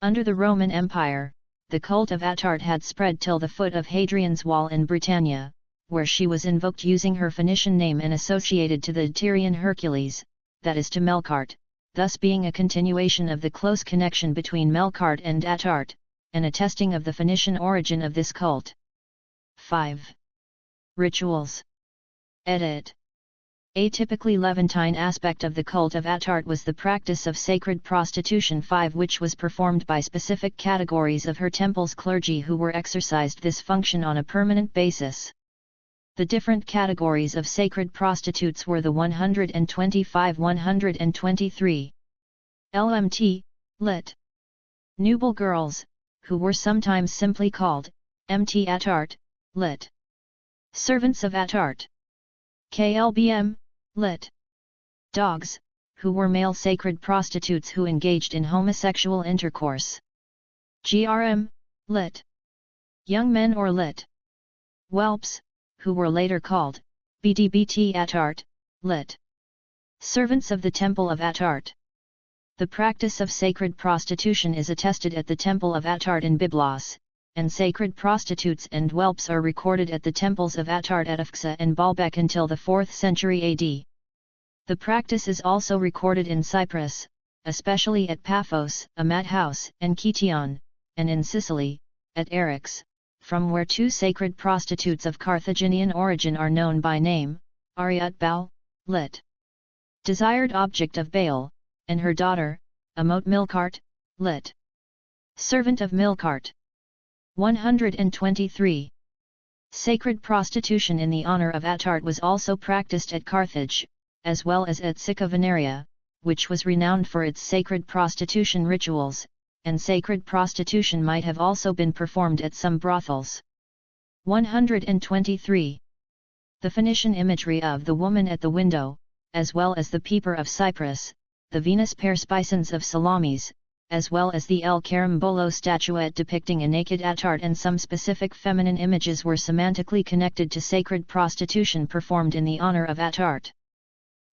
Under the Roman Empire, the cult of Atart had spread till the foot of Hadrian's Wall in Britannia, where she was invoked using her Phoenician name and associated to the Tyrian Hercules, that is to Melkart, thus being a continuation of the close connection between Melkart and Atart, and attesting of the Phoenician origin of this cult. 5. Rituals. Edit. A typically Levantine aspect of the cult of Atart was the practice of sacred prostitution 5 which was performed by specific categories of her temple's clergy who were exercised this function on a permanent basis. The different categories of sacred prostitutes were the 125-123. LMT, lit. Nubile girls, who were sometimes simply called, MT Atart, lit. Servants of Atart. KLBM, lit. Dogs, who were male sacred prostitutes who engaged in homosexual intercourse. GRM, lit. Young men or lit. Whelps, who were later called, BDBT Atart, lit. Servants of the Temple of Atart. The practice of sacred prostitution is attested at the Temple of Atart in Byblos, and sacred prostitutes and whelps are recorded at the temples of Atart at Afxa and Baalbek until the 4th century AD. The practice is also recorded in Cyprus, especially at Paphos, a mat house, and Kition, and in Sicily, at Eryx, from where two sacred prostitutes of Carthaginian origin are known by name, Ariut Baal, lit. Desired object of Baal, and her daughter, Amot Milkart, lit. Servant of Milkart. 123. Sacred prostitution in the honor of Atart was also practiced at Carthage, as well as at Sicca Veneria, which was renowned for its sacred prostitution rituals, and sacred prostitution might have also been performed at some brothels. 123. The Phoenician imagery of the woman at the window, as well as the peeper of Cyprus, the Venus Perspicens of Salamis, as well as the El Carimbolo statuette depicting a naked Atart and some specific feminine images were semantically connected to sacred prostitution performed in the honor of Atart.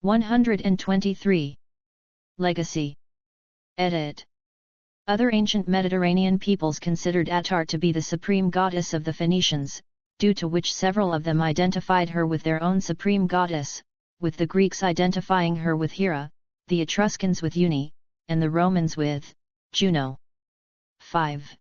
123. Legacy. Edit. Other ancient Mediterranean peoples considered Atart to be the supreme goddess of the Phoenicians, due to which several of them identified her with their own supreme goddess, with the Greeks identifying her with Hera, the Etruscans with Uni, and the Romans with Juno. 5.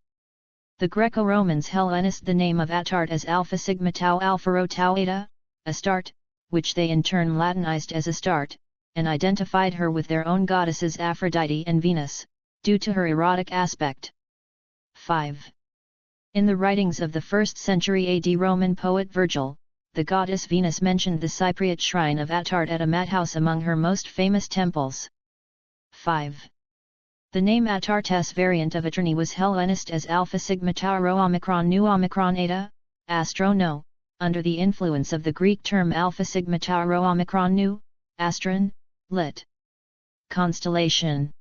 The Greco-Romans Hellenised the name of Atart as Alpha Sigma Tau Alpha Rho Tau Eta, Astarte, which they in turn Latinized as Astarte, and identified her with their own goddesses Aphrodite and Venus, due to her erotic aspect. 5. In the writings of the 1st century AD Roman poet Virgil, the goddess Venus mentioned the Cypriot shrine of Astarte at a madhouse among her most famous temples. 5. The name Astartes variant of Atrani was Hellenized as Alpha Sigma Tau Rho Omicron Nu Omicron Eta, Astro No, under the influence of the Greek term Alpha Sigma Tau Rho Omicron Nu, Astron, lit. Constellation.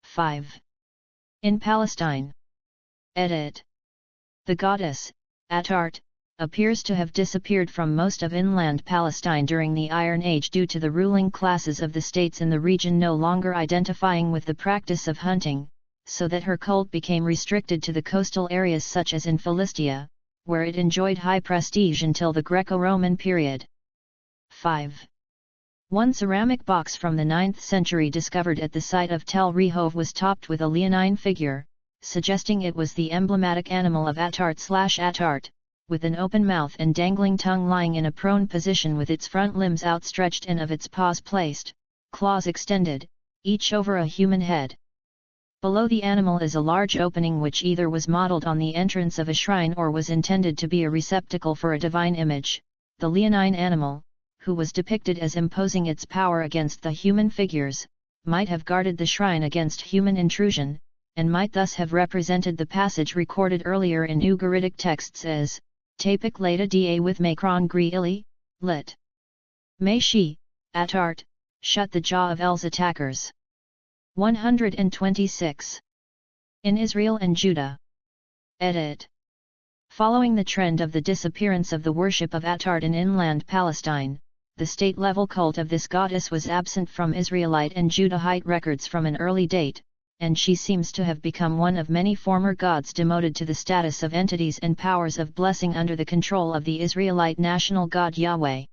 5. In Palestine. Edit. The goddess, Astarte, appears to have disappeared from most of inland Palestine during the Iron Age due to the ruling classes of the states in the region no longer identifying with the practice of hunting, so that her cult became restricted to the coastal areas such as in Philistia, where it enjoyed high prestige until the Greco-Roman period. 5. One ceramic box from the 9th century discovered at the site of Tel Rehov was topped with a leonine figure, suggesting it was the emblematic animal of Astarte/Astarte, with an open mouth and dangling tongue lying in a prone position with its front limbs outstretched and of its paws placed, claws extended, each over a human head. Below the animal is a large opening which either was modeled on the entrance of a shrine or was intended to be a receptacle for a divine image. The leonine animal, who was depicted as imposing its power against the human figures, might have guarded the shrine against human intrusion, and might thus have represented the passage recorded earlier in Ugaritic texts as Tapik Leda Da with Macron Gri Ili, lit. May she, Astarte, shut the jaw of El's attackers. 126. In Israel and Judah. Edit. Following the trend of the disappearance of the worship of Astarte in inland Palestine, the state-level cult of this goddess was absent from Israelite and Judahite records from an early date, and she seems to have become one of many former gods demoted to the status of entities and powers of blessing under the control of the Israelite national god Yahweh.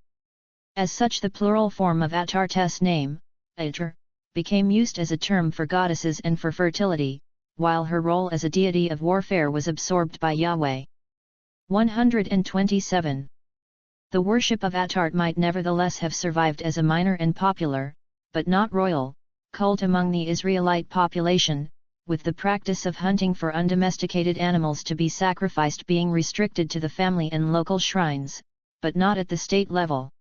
As such, the plural form of Astarte's name, Atr, became used as a term for goddesses and for fertility, while her role as a deity of warfare was absorbed by Yahweh. 127. The worship of Astarte might nevertheless have survived as a minor and popular, but not royal, cult among the Israelite population, with the practice of hunting for undomesticated animals to be sacrificed being restricted to the family and local shrines, but not at the state level.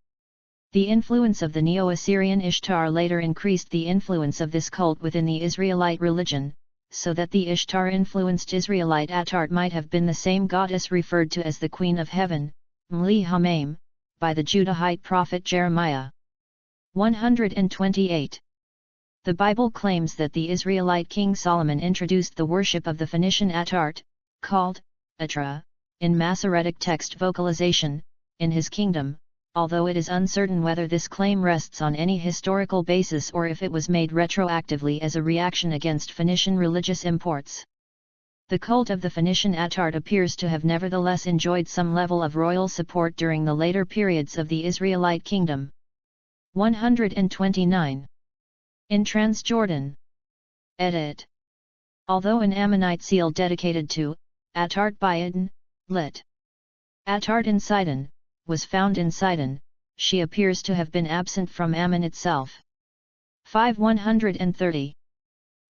The influence of the Neo-Assyrian Ishtar later increased the influence of this cult within the Israelite religion, so that the Ishtar-influenced Israelite Astarte might have been the same goddess referred to as the Queen of Heaven, Mli Hamaim, by the Judahite prophet Jeremiah. 128. The Bible claims that the Israelite King Solomon introduced the worship of the Phoenician Astarte, called Atra, in Masoretic text vocalization, in his kingdom, although it is uncertain whether this claim rests on any historical basis or if it was made retroactively as a reaction against Phoenician religious imports. The cult of the Phoenician Astarte appears to have nevertheless enjoyed some level of royal support during the later periods of the Israelite kingdom. 129. In Transjordan. Edit. Although an Ammonite seal dedicated to Astarte by Sidon, lit. Astarte in Sidon, was found in Sidon, she appears to have been absent from Ammon itself. 130.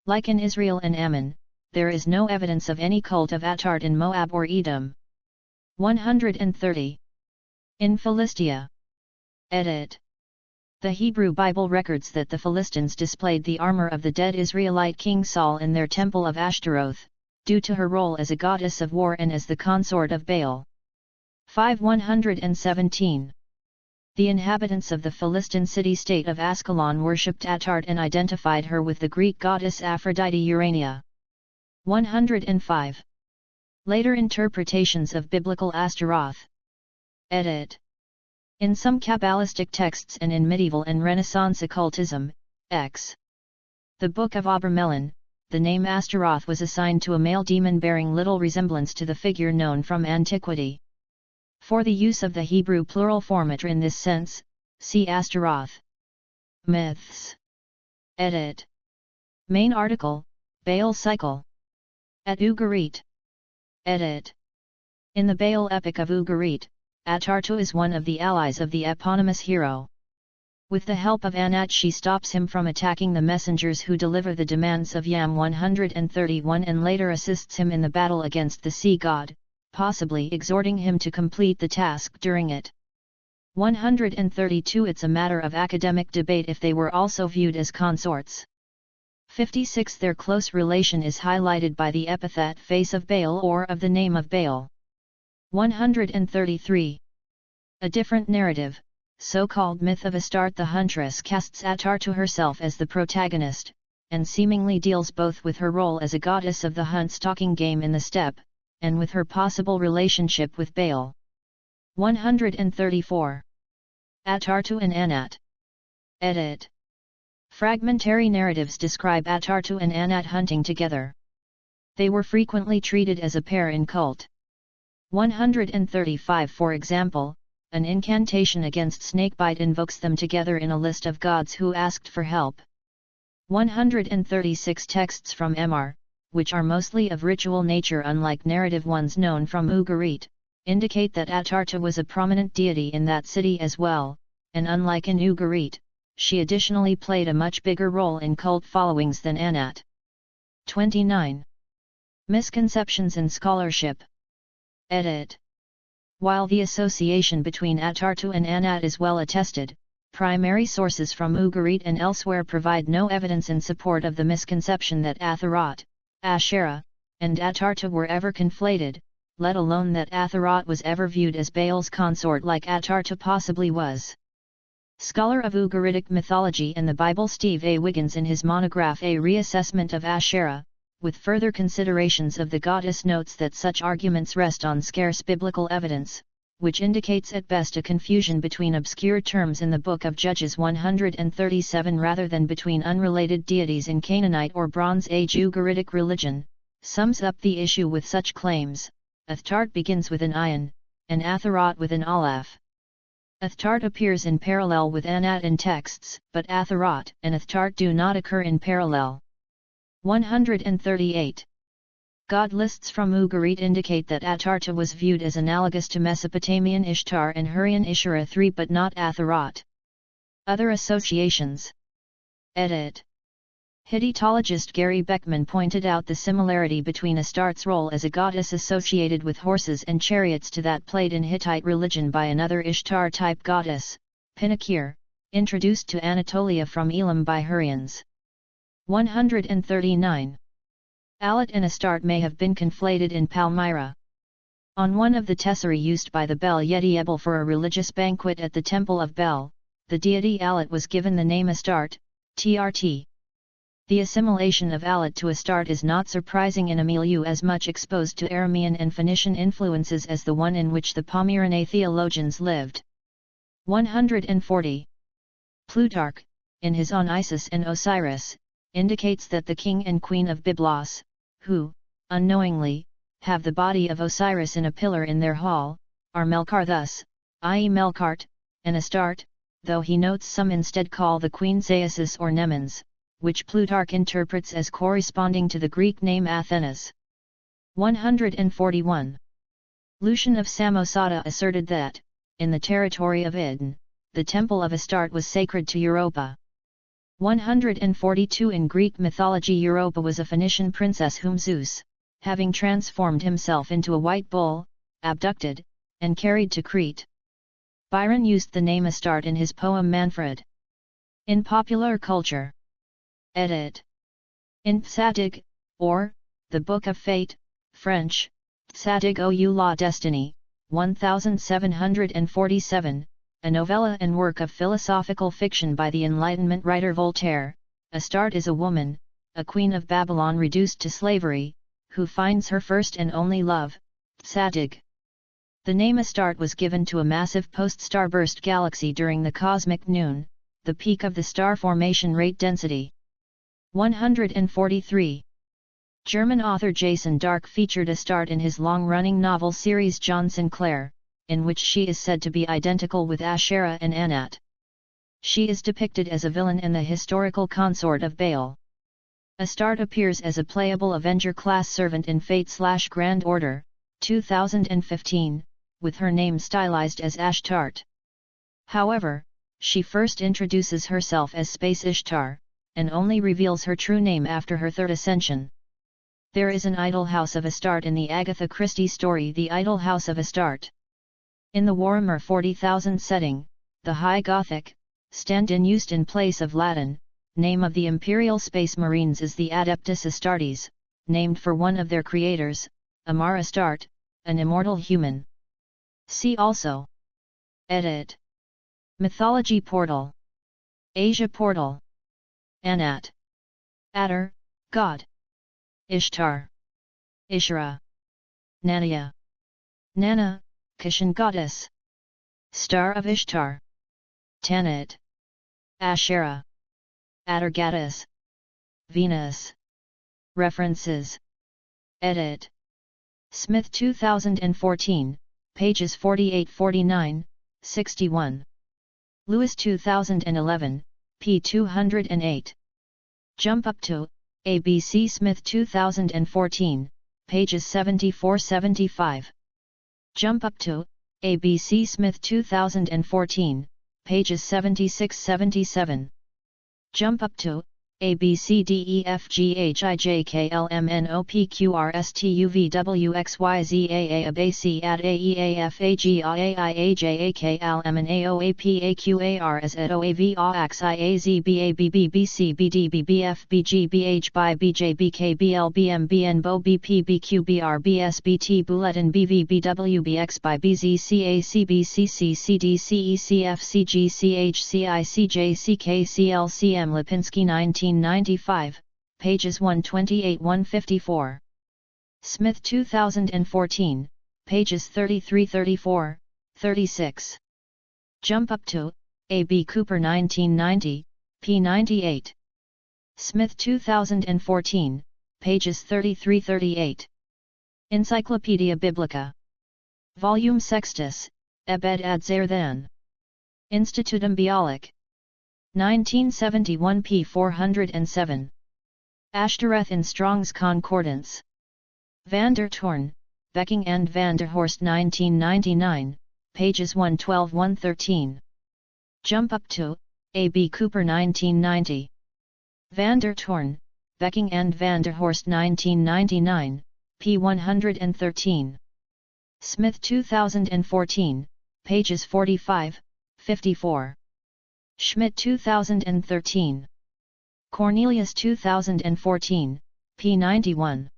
Like in Israel and Ammon, there is no evidence of any cult of Astarte in Moab or Edom. 130. In Philistia. Edit. The Hebrew Bible records that the Philistines displayed the armor of the dead Israelite king Saul in their temple of Ashtaroth, due to her role as a goddess of war and as the consort of Baal. 117. The inhabitants of the Philistine city-state of Ascalon worshipped Astarte and identified her with the Greek goddess Aphrodite Urania. 105. Later interpretations of biblical Ashtaroth. Edit. In some Kabbalistic texts and in medieval and Renaissance occultism, X. The Book of Obermelin, the name Ashtaroth was assigned to a male demon bearing little resemblance to the figure known from antiquity. For the use of the Hebrew plural form Atra in this sense, see Ashtaroth. Myths. Edit. Main article, Baal cycle. At Ugarit. Edit. In the Baal epic of Ugarit, Astarte is one of the allies of the eponymous hero. With the help of Anat she stops him from attacking the messengers who deliver the demands of Yam 131 and later assists him in the battle against the sea god, possibly exhorting him to complete the task during it. 132 It's a matter of academic debate if they were also viewed as consorts. 56 Their close relation is highlighted by the epithet face of Baal or of the name of Baal. 133. A different narrative, so-called myth of Astarte the huntress, casts Astarte herself as the protagonist, and seemingly deals both with her role as a goddess of the hunt-stalking game in the steppe, and with her possible relationship with Baal. 134. Astarte and Anat. Edit. Fragmentary narratives describe Astarte and Anat hunting together. They were frequently treated as a pair in cult. 135 For example, an incantation against snakebite invokes them together in a list of gods who asked for help. 136 Texts from Mr, which are mostly of ritual nature unlike narrative ones known from Ugarit, indicate that Astarte was a prominent deity in that city as well, and unlike in Ugarit, she additionally played a much bigger role in cult followings than Anat. 29. Misconceptions in scholarship. Edit. While the association between Astarte and Anat is well attested, primary sources from Ugarit and elsewhere provide no evidence in support of the misconception that Atharat, Asherah, and Astarte were ever conflated, let alone that Atharat was ever viewed as Baal's consort like Astarte possibly was. Scholar of Ugaritic mythology and the Bible Steve A. Wiggins in his monograph A Reassessment of Asherah, with further considerations of the goddess, notes that such arguments rest on scarce biblical evidence, which indicates at best a confusion between obscure terms in the Book of Judges 137 rather than between unrelated deities in Canaanite or Bronze Age Ugaritic religion, sums up the issue with such claims. Astarte begins with an ayin, and Atharat with an aleph. Astarte appears in parallel with Anat in texts, but Atharat and Astarte do not occur in parallel. 138. God lists from Ugarit indicate that Astarte was viewed as analogous to Mesopotamian Ishtar and Hurrian Ishara III but not Atharat. Other associations. Edit. Hittitologist Gary Beckman pointed out the similarity between Astarte's role as a goddess associated with horses and chariots to that played in Hittite religion by another Ishtar-type goddess, Pinakir, introduced to Anatolia from Elam by Hurrians. 139. Alat and Astarte may have been conflated in Palmyra. On one of the tesserae used by the Bel Yeti Ebel for a religious banquet at the Temple of Bel, the deity Alat was given the name Astarte, TRT. The assimilation of Alat to Astarte is not surprising in a milieu as much exposed to Aramean and Phoenician influences as the one in which the Pomeranian theologians lived. 140. Plutarch, in his On Isis and Osiris, indicates that the king and queen of Byblos, who, unknowingly, have the body of Osiris in a pillar in their hall, are Melkart thus, i.e. Melkart, and Astarte, though he notes some instead call the queen Zaisis or Nemens, which Plutarch interprets as corresponding to the Greek name Athenas. 141. Lucian of Samosata asserted that, in the territory of Eden, the temple of Astarte was sacred to Europa. 142 In Greek mythology Europa was a Phoenician princess whom Zeus, having transformed himself into a white bull, abducted, and carried to Crete. Byron used the name Astarte in his poem Manfred. In popular culture. Edit. In Psadig, or, The Book of Fate, French, Psadig ou la Destiny, 1747, a novella and work of philosophical fiction by the Enlightenment writer Voltaire, Astarte is a woman, a queen of Babylon reduced to slavery, who finds her first and only love, Psadig. The name Astarte was given to a massive post-starburst galaxy during the cosmic noon, the peak of the star formation rate density. 143. German author Jason Dark featured Astarte in his long-running novel series John Sinclair, in which she is said to be identical with Asherah and Anat. She is depicted as a villain and the historical consort of Baal. Astarte appears as a playable Avenger-class servant in Fate/Grand Order, 2015, with her name stylized as Ashtarte. However, She first introduces herself as Space Ishtar, and only reveals her true name after her third ascension. There is an idol house of Astarte in the Agatha Christie story The Idol House of Astarte. In the Warhammer 40,000 setting, the High Gothic, stand-in used in place of Latin, name of the Imperial Space Marines is the Adeptus Astartes, named for one of their creators, Amar Astarte, an immortal human. See also. Edit. Mythology Portal. Asia Portal. Anat. Ater, God. Ishtar. Ishra. Nania. Nana, Kishan goddess. Star of Ishtar. Tanit. Asherah. Atargatis. Venus. References. Edit. Smith 2014, pages 48-49, 61. Lewis 2011, p. 208. Jump up to, ABC Smith 2014, pages 74-75. Jump up to, ABC Smith 2014, pages 76-77. Jump up to, ABCDEFGHIJKLMNOPQRSTUVWXYZAA ABAC AD AEAFAGIAAIJAKLMNAOAPAQARS at OAVOXIAZBABBBCBDBBFBGBH by BJBKBLBMBN BPBQBRBSBT Bulletin BVBWBX by BZCACBCCCDCECFCGCICJCKCLCM Lipinski 1995, pages 128-154. Smith 2014, pages 33-34, 36. Jump up to, A.B. Cooper 1990, p. 98. Smith 2014, pages 33-38. Encyclopaedia Biblica. Volume Sextus, Ebed ad Zerthan. Institutum Bialik. 1971 p. 407. Ashtoreth in Strong's Concordance. Van der Toorn, Becking and van der Horst 1999, pages 112-113. Jump up to, A.B. Cooper 1990. Van der Toorn, Becking and van der Horst 1999, p. 113. Smith 2014, pages 45, 54. Schmidt 2013. Cornelius 2014, p. 91.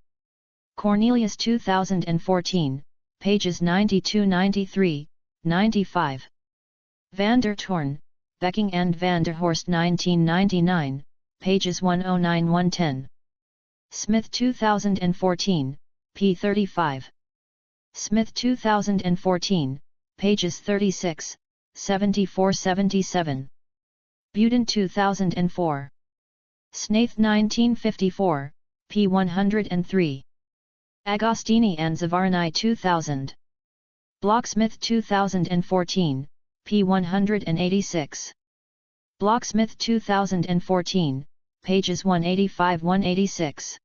Cornelius 2014, pages 92-93, 95. Van der Toorn, Becking and van der Horst 1999, pages 109-110. Smith 2014, p. 35. Smith 2014, pages 36, 74-77. Buden 2004. Snaith 1954, p. 103. Agostini and Zavarni 2000. Blocksmith 2014, p. 186. Blocksmith 2014, pages 185-186.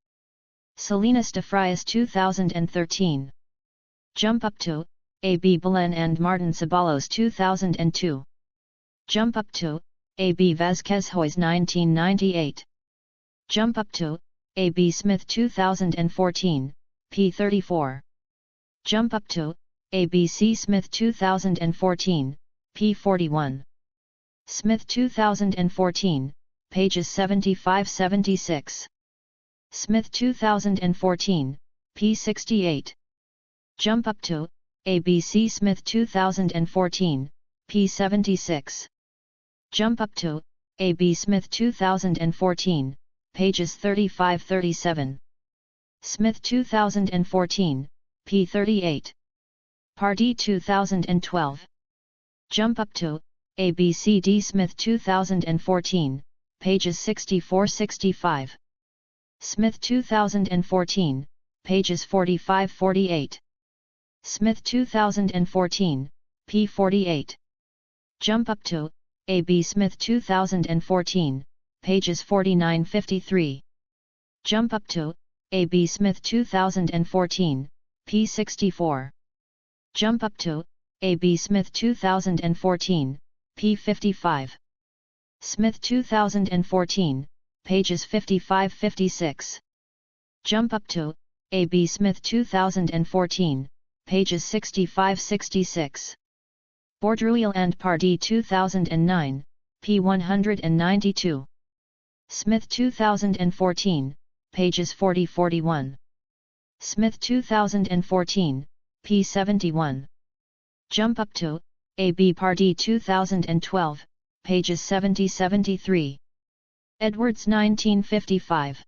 Salinas de Frias 2013. Jump up to, A.B. Belen and Martin Ceballos 2002. Jump up to, A.B. Vasquez Hoyes 1998. Jump up to, A.B. Smith 2014, p. 34. Jump up to, A.B.C. Smith 2014, p. 41. Smith 2014, pages 75-76. Smith 2014, p. 68. Jump up to, A.B.C. Smith 2014, p. 76. Jump up to, A.B. Smith 2014, pages 35-37. Smith 2014, p. 38. Pardee 2012. Jump up to, A.B.C.D. Smith 2014, pages 64-65. Smith 2014, pages 45-48. Smith 2014, p. 48. Jump up to, A.B. Smith 2014, pages 49-53. Jump up to, A.B. Smith 2014, p. 64. Jump up to, A.B. Smith 2014, p. 55. Smith 2014, pages 55-56. Jump up to A.B. Smith 2014, pages 65-66. Bourdrouille and Pardee 2009, p. 192. Smith 2014, pages 40-41. Smith 2014, p. 71. Jump up to A.B. Pardee 2012, pages 70-73. Edwards 1955.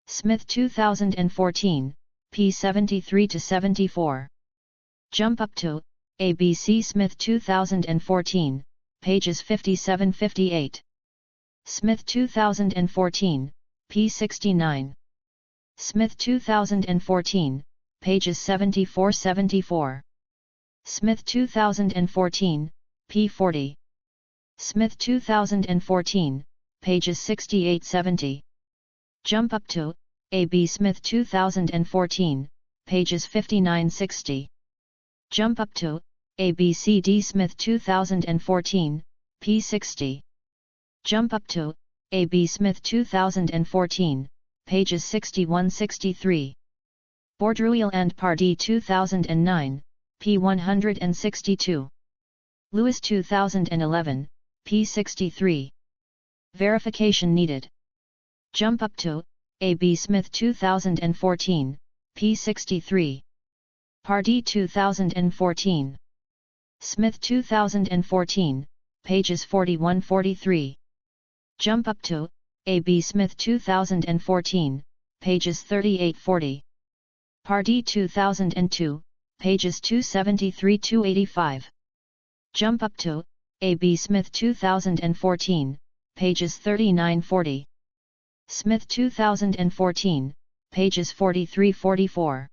Smith 2014, p. 73-74. Jump up to A.B.C. Smith 2014, pages 57-58. Smith 2014, p. 69. Smith 2014, pages 74-74. Smith 2014, p. 40. Smith 2014, pages 68-70. Jump up to A.B. Smith 2014, pages 59-60. Jump up to A.B.C.D. Smith 2014, p. 60. Jump up to A.B. Smith 2014, pages 61-63. Bourdrouille and Pardee 2009, p. 162. Lewis 2011, p. 63. Verification needed. Jump up to A.B. Smith 2014, p. 63. Pardee 2014. Smith 2014, pages 41-43. Jump up to A.B. Smith 2014, pages 38-40. Pardee 2002, pages 273-85. Jump up to A.B. Smith 2014, pages 39-40. Smith 2014, pages 43-44.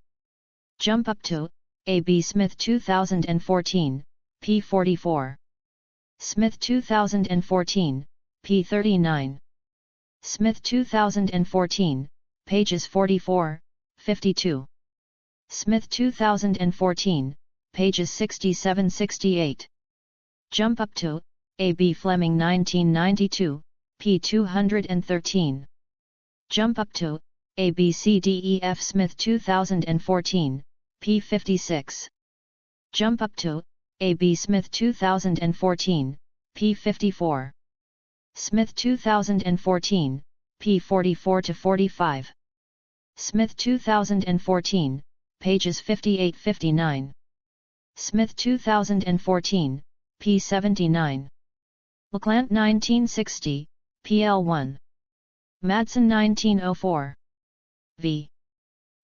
Jump up to A.B. Smith 2014, p. 44. Smith 2014, p. 39. Smith 2014, pages 44, 52. Smith 2014, pages 67-68. Jump up to A.B. Fleming 1992, p. 213. Jump up to A.B.C.D.E.F. Smith 2014, p. 56. Jump up to A.B. Smith 2014, p. 54. Smith 2014, p. 44-45. Smith 2014, pages 58-59. Smith 2014, p. 79. LeClant 1960, pl 1. Madsen 1904. V.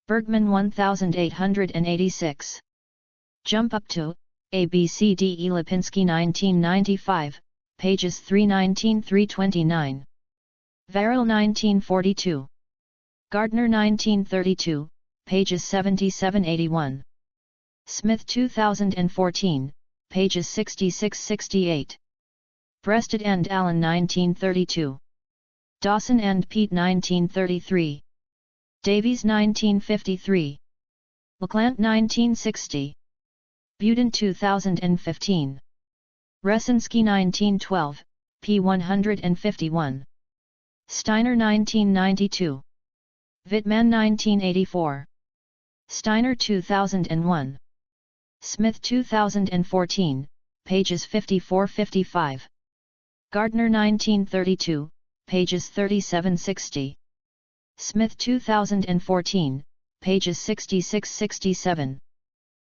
Bergman 1886. Jump up to A.B.C.D.E. Lipinski 1995, pages 319-329. Varel 1942. Gardner 1932, pages 77-81. Smith 2014, pages 66-68. Breasted and Allen 1932. Dawson and Pete 1933. Davies 1953. LeClant 1960. Buden 2015. Resinski 1912, p. 151. Steiner 1992. Wittmann 1984. Steiner 2001. Smith 2014, pages 54-55. Gardner 1932, pages 37-60. Smith 2014, pages 66-67.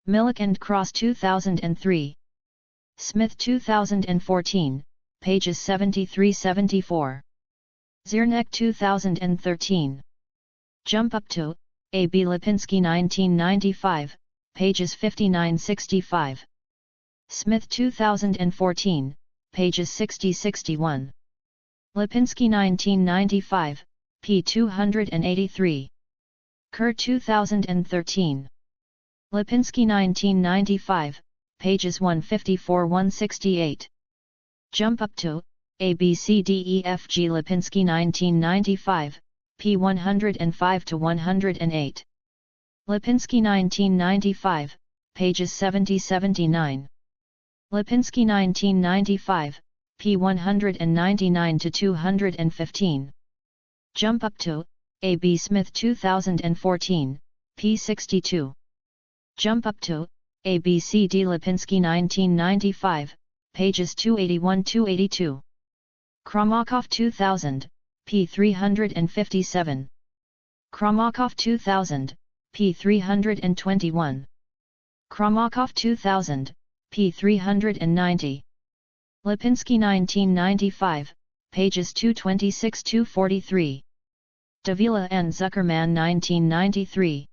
Millick and Cross 2003. Smith 2014, pages 73-74. Zierneck 2013. Jump up to A.B. Lipinski 1995, pages 59-65. Smith 2014, pages 60-61. Lipinski 1995, p. 283. Kerr 2013. Lipinski 1995, pages 154-168. Jump up to A.B.C.D.E.F.G. Lipinski 1995, p. 105-108. Lipinski 1995, pages 70-79. Lipinski 1995, p. 199-215. Jump up to, A. B. Smith 2014, p. 62. Jump up to, A. B. C. D. Lipinski 1995, pages 281-282. Kramakov 2000, p. 357. Kramakov 2000, p. 321. Kramakov 2000, p. 390. Lipinski 1995, pages 226-243. Davila and Zuckerman 1993.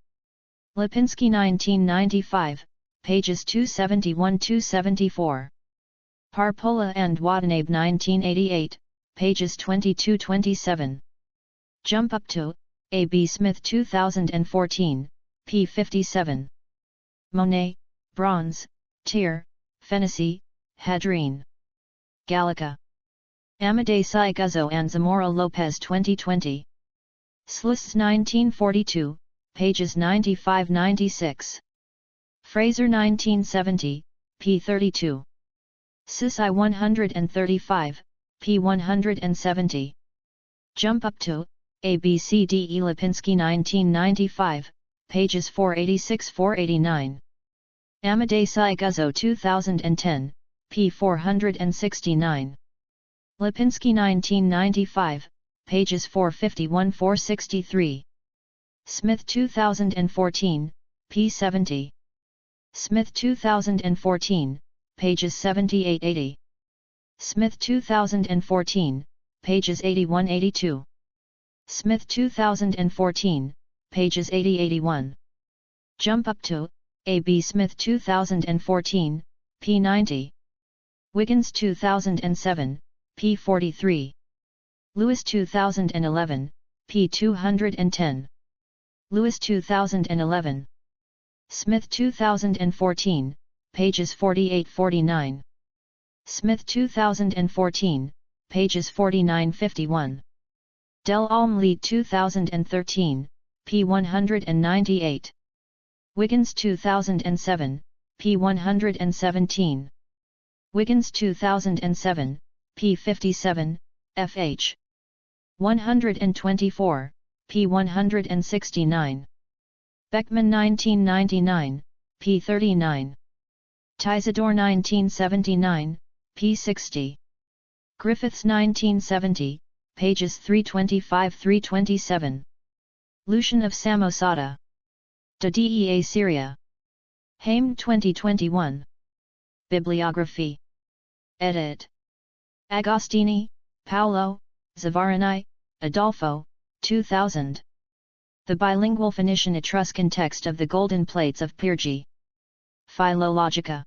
Lipinski 1995, pages 271-274. Parpola and Watanabe 1988, pages 22-27. Jump up to, A. B. Smith 2014, p. 57. Monet, Bronze, Tyr, Fennessy, Hadrine. Gallica. Amadei Guzzo and Zamora Lopez 2020. Slists 1942, pages 95-96. Fraser 1970, p. 32. Sisai 135, p. 170. Jump up to, A. B. C. D. E. Lipinski 1995, pages 486-489. Amadei Guzzo 2010, p. 469. Lipinski 1995, pages 451-463. Smith 2014, p. 70. Smith 2014, pages 78-80. Smith 2014, pages 81-82. Smith 2014, pages 80-81. Jump up to, A. B. Smith 2014, p. 90. Wiggins 2007, p. 43. Lewis 2011, p. 210. Lewis 2011. Smith 2014, pages 48-49. Smith 2014, pages 49-51. Del Alm Lead 2013, p. 198. Wiggins 2007, p. 117. Wiggins 2007, p. 57, fh. 124, p. 169. Beckman 1999, p. 39. Tizador 1979, p. 60. Griffiths 1970, pages 325-327. Lucian of Samosata. De Dea Syria. Haim 2021. Bibliography. Edit. Agostini, Paolo, Zavarini, Adolfo, 2000. The Bilingual Phoenician-Etruscan Text of the Golden Plates of Pyrgi. Philologica.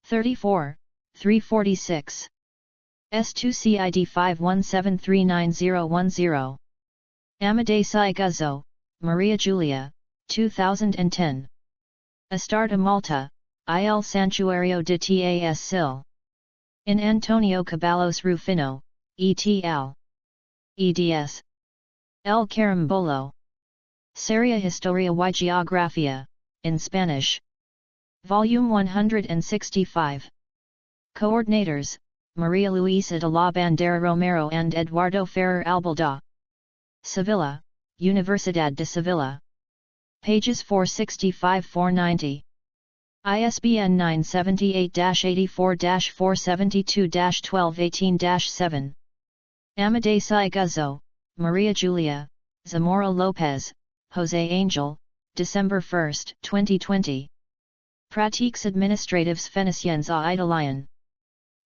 34, 346. S2CID 517391010. Amadei Guzzo, Maria Giulia, 2010. Astarte Malta, Il Santuario de Tas Sil. In Antonio Caballos Rufino, et.al. eds. El Carambolo. Seria Historia y Geografía, in Spanish. Volume 165. Coordinators, Maria Luisa de la Bandera Romero and Eduardo Ferrer Albalda. Sevilla, Universidad de Sevilla. Pages 465-490. ISBN 978-84-472-1218-7. Amadei Guzzo, Maria Giulia, Zamora Lopez, Jose Angel, December 1, 2020. Pratiques administratives phéniciennes à Italian.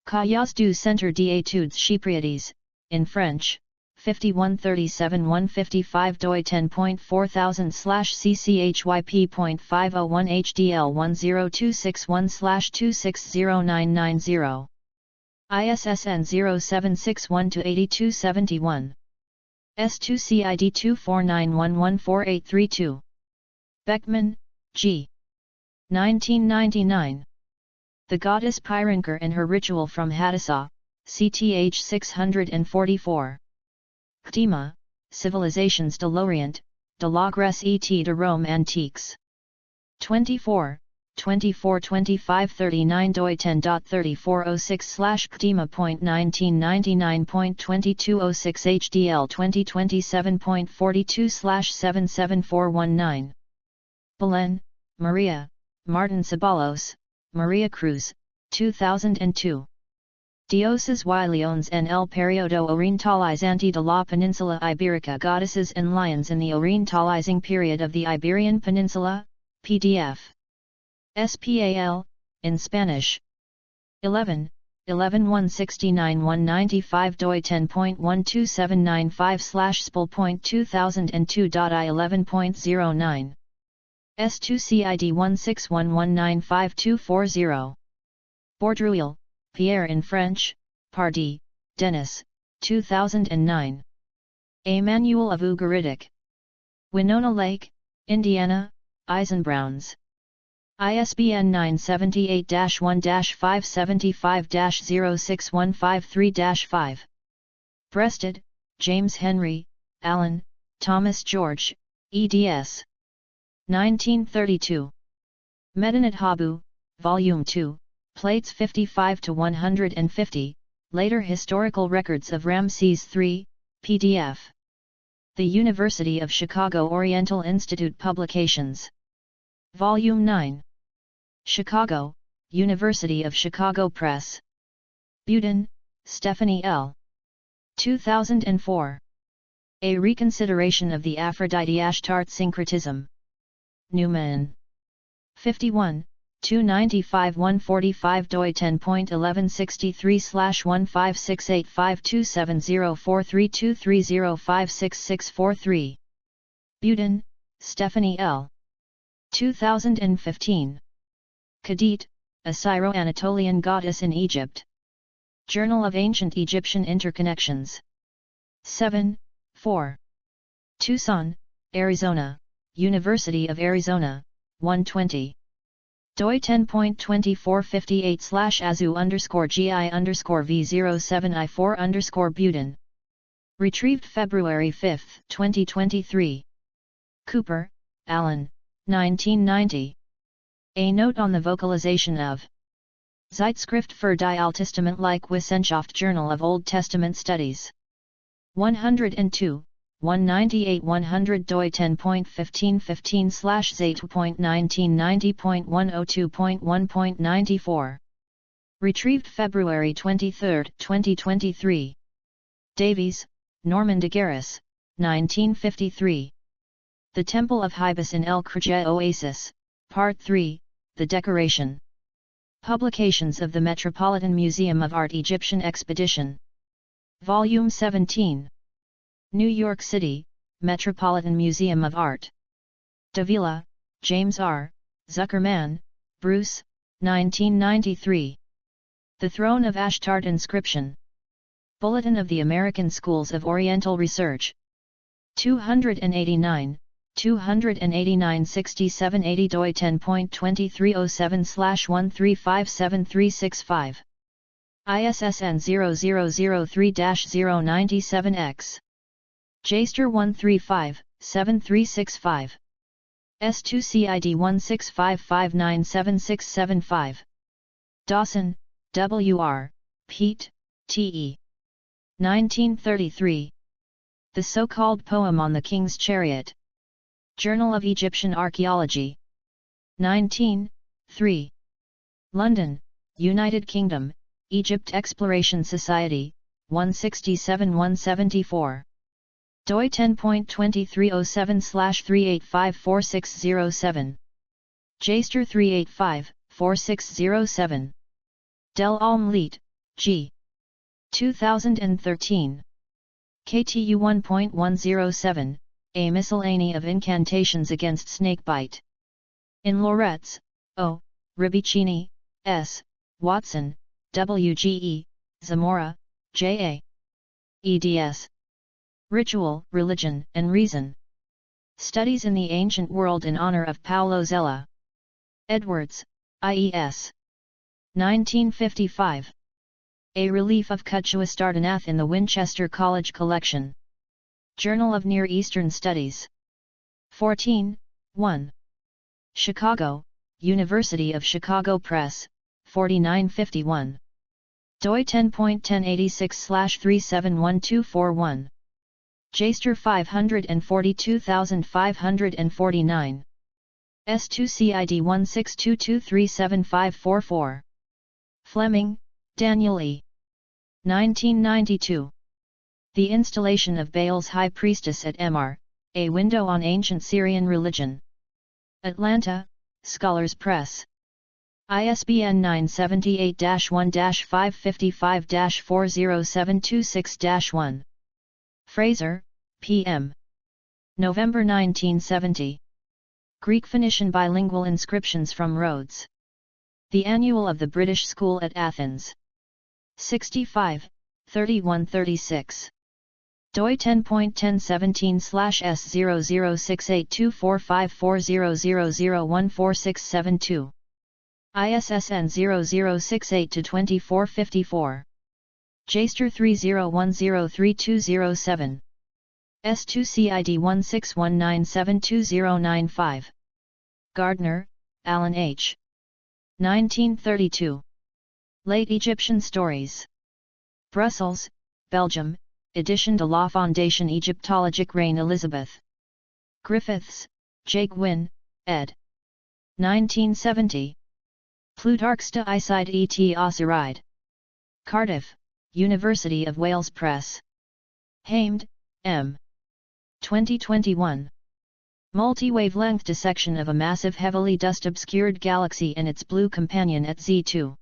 Cahiers du Centre d'études chypriotes, in French, 5137-155 doi 10.4000/cchyp.501 hdl 10261/260990. ISSN 0761-8271. S2CID 2491148832. Beckman, G. 1999. The Goddess Pyrenker and Her Ritual from Hadassah, CTH 644. Ctima, Civilizations de l'Orient, de la Grèce et de Rome Antiques. 24, 242539 doi 10.3406/kdima.1999.2206 HDL 2027.42/77419. Belen, Maria, Martin Ceballos, Maria Cruz, 2002. Dioses y leones en el periodo orientalizante de la península ibérica, Goddesses and Lions in the Orientalizing Period of the Iberian Peninsula, PDF. SPAL, in Spanish. 11, 169-195 doi 10.12795/spl.2002.I 11.09. S2CID 1611952440. Bourdrouille, Pierre in French, Pardee, Denis, 2009. A Manual of Ugaritic. Winona Lake, Indiana, Eisenbrowns. ISBN 978-1-575-06153-5. Breasted, James Henry, Allen, Thomas George, eds. 1932. Medinet Habu, Volume 2, Plates 55 to 150, Later Historical Records of Ramses III, PDF. The University of Chicago Oriental Institute Publications. Volume 9. Chicago, University of Chicago Press. Budin, Stephanie L. 2004. A Reconsideration of the Aphrodite-Ashtarte Syncretism. Newman. 51, 295-145 doi 10.1163/1568527043230566643. Budin, Stephanie L. 2015. Khadit, a Syro-Anatolian goddess in Egypt. Journal of Ancient Egyptian Interconnections. 7, 4. Tucson, Arizona, University of Arizona, 120. doi 10.2458/azu_gi_v07i4_ Budin. February 5, 2023. Cooper, Alan, 1990. A Note on the Vocalization of Zeitschrift für die Alttestamentliche Wissenschaft, Journal of Old Testament Studies. 102, 198-100 doi 10.1515/Z2.1990.102.1.94. Retrieved February 23, 2023. Davies, Norman de Garis, 1953. The Temple of Hybis in El Khrija Oasis, Part 3, The Decoration. Publications of the Metropolitan Museum of Art Egyptian Expedition. Volume 17. New York City, Metropolitan Museum of Art. Davila, James R., Zuckerman, Bruce, 1993. The Throne of Ashtarte Inscription. Bulletin of the American Schools of Oriental Research. 289, 289-6780 doi 10.2307/1357365. ISSN 0003-097X. Jaster 135-7365. S2CID 1655976675. Dawson, W.R., Pete, T.E. 1933. The So-Called Poem on the King's Chariot. Journal of Egyptian Archaeology. 19, 3. London, United Kingdom, Egypt Exploration Society, 167-174. doi 10.2307/3854607. Jaster 385-4607. Del Alm Leet, G. 2013. KTU 1.107, A Miscellany of Incantations Against Snakebite. In Loretz, O., Ribicini, S., Watson, W.G.E., Zamora, J.A. eds. Ritual, Religion, and Reason. Studies in the Ancient World in honor of Paulo Zella. Edwards, I.E.S. 1955. A relief of Kutchuastartanath in the Winchester College Collection. Journal of Near Eastern Studies. 14, 1. Chicago, University of Chicago Press, 4951. doi 10.1086/371241. JSTOR 542549. S2CID 1622375544. Fleming, Daniel E. 1992. The Installation of Baal's High Priestess at Mr. A Window on Ancient Syrian Religion. Atlanta, Scholars Press. ISBN 978-1-555-40726-1. Fraser, P.M. November 1970. Greek-Phoenician Bilingual Inscriptions from Rhodes. The Annual of the British School at Athens. 65, 3136. doi 10.1017/S0068245400014672. ISSN 0068-2454. JSTOR 30103207. S2CID 1619720095. Gardner, Alan H. 1932. Late Egyptian Stories. Brussels, Belgium, Edition de la Fondation Égyptologique Reine Elizabeth. Griffiths, J. Gwyn, ed. 1970. Plutarch's de Icide et Osiride. Cardiff, University of Wales Press. Hamed, M. 2021. Multi-wavelength dissection of a massive heavily dust-obscured galaxy and its blue companion at Z2.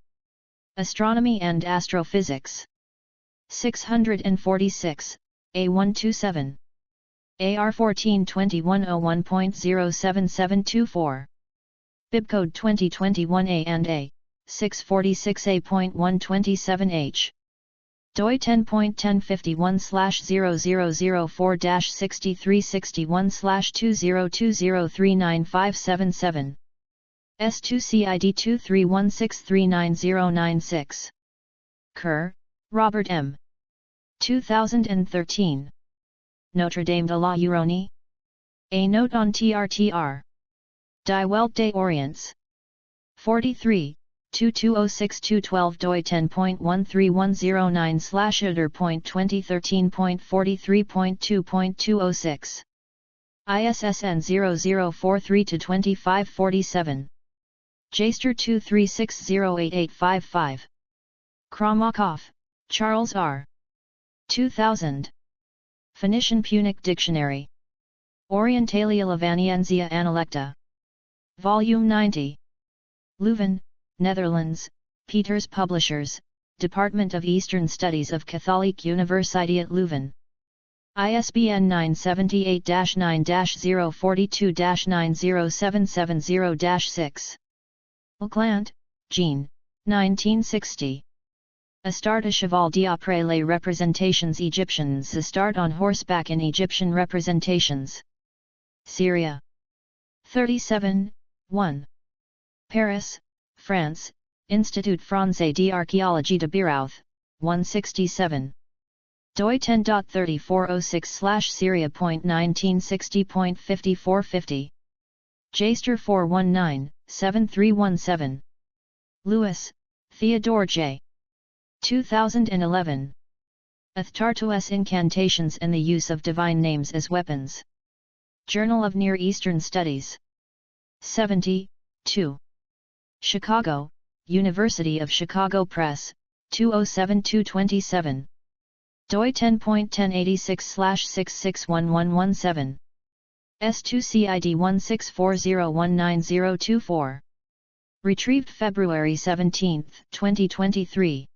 Astronomy and Astrophysics. 646, A127. AR 142101.07724. Bibcode 2021A and A, 646A.127H. doi 10.1051/0004-6361/2020395777. S2CID 2316399096. Kerr, Robert M. 2013. Notre Dame de la Huronie? A Note on TRTR. Die Welt des Orients. 43, 2206-212 doi 10.1310/Eder.2013.43.2.206. ISSN 0043-2547. JSTOR 236088855. Kramakov, Charles R. 2000. Phoenician Punic Dictionary. Orientalia Lavaniensia Analecta. Volume 90. Leuven, Netherlands, Peters Publishers, Department of Eastern Studies of Katholieke Universiteit Leuven. ISBN 978-9-042-90770-6. Leclant, Jean, 1960. Astarte cheval d'après les représentations égyptiennes. Astarte on horseback in Egyptian representations. Syria. 37, 1. Paris, France, Institut Français d'Archéologie de Birouth, 167. doi 10.3406/Syria.1960.5450. JSTOR 419-7317. Lewis, Theodore J. 2011. Astarte's Incantations and the Use of Divine Names as Weapons. Journal of Near Eastern Studies. 70, 2. Chicago, University of Chicago Press, 207227. doi 10.1086/661117. S2CID 1640190024. Retrieved February 17, 2023.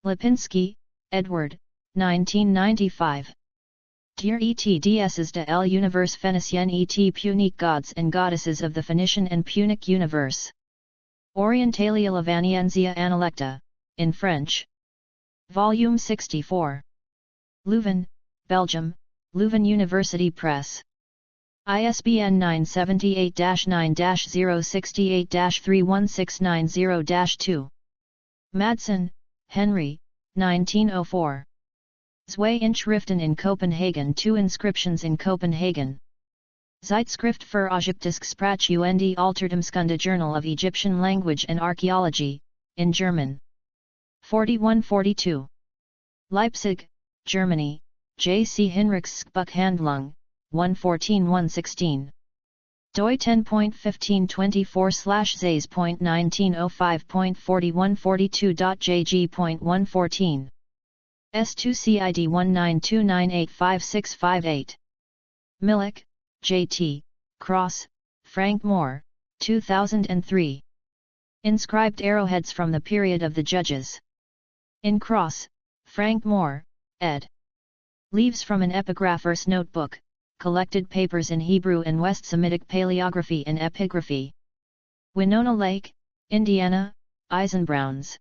Lipinski, Edward, 1995. Dir et déesses de l'univers phénicien et punique gods and goddesses of the Phoenician and Punic universe. Orientalia Lavaniensia Analecta, in French. Volume 64. Leuven, Belgium, Leuven University Press. ISBN 978-9-068-31690-2. Madsen, Henry, 1904. Zwei Inschriften in Copenhagen. Two inscriptions in Copenhagen. Zeitschrift für Ägyptische Sprache und Altertumskunde Journal of Egyptian Language and Archaeology, in German. 4142. Leipzig, Germany, J. C. Hinrichs Buchhandlung, 114-116. doi 10.1524/Zais.1905.4142.jg.114. S2CID 1929856558. Millick, J.T., Cross, Frank Moore, 2003. Inscribed arrowheads from the period of the Judges. In Cross, Frank Moore, ed. Leaves from an epigrapher's notebook, collected papers in Hebrew and West Semitic paleography and epigraphy. Winona Lake, Indiana, Eisenbrowns.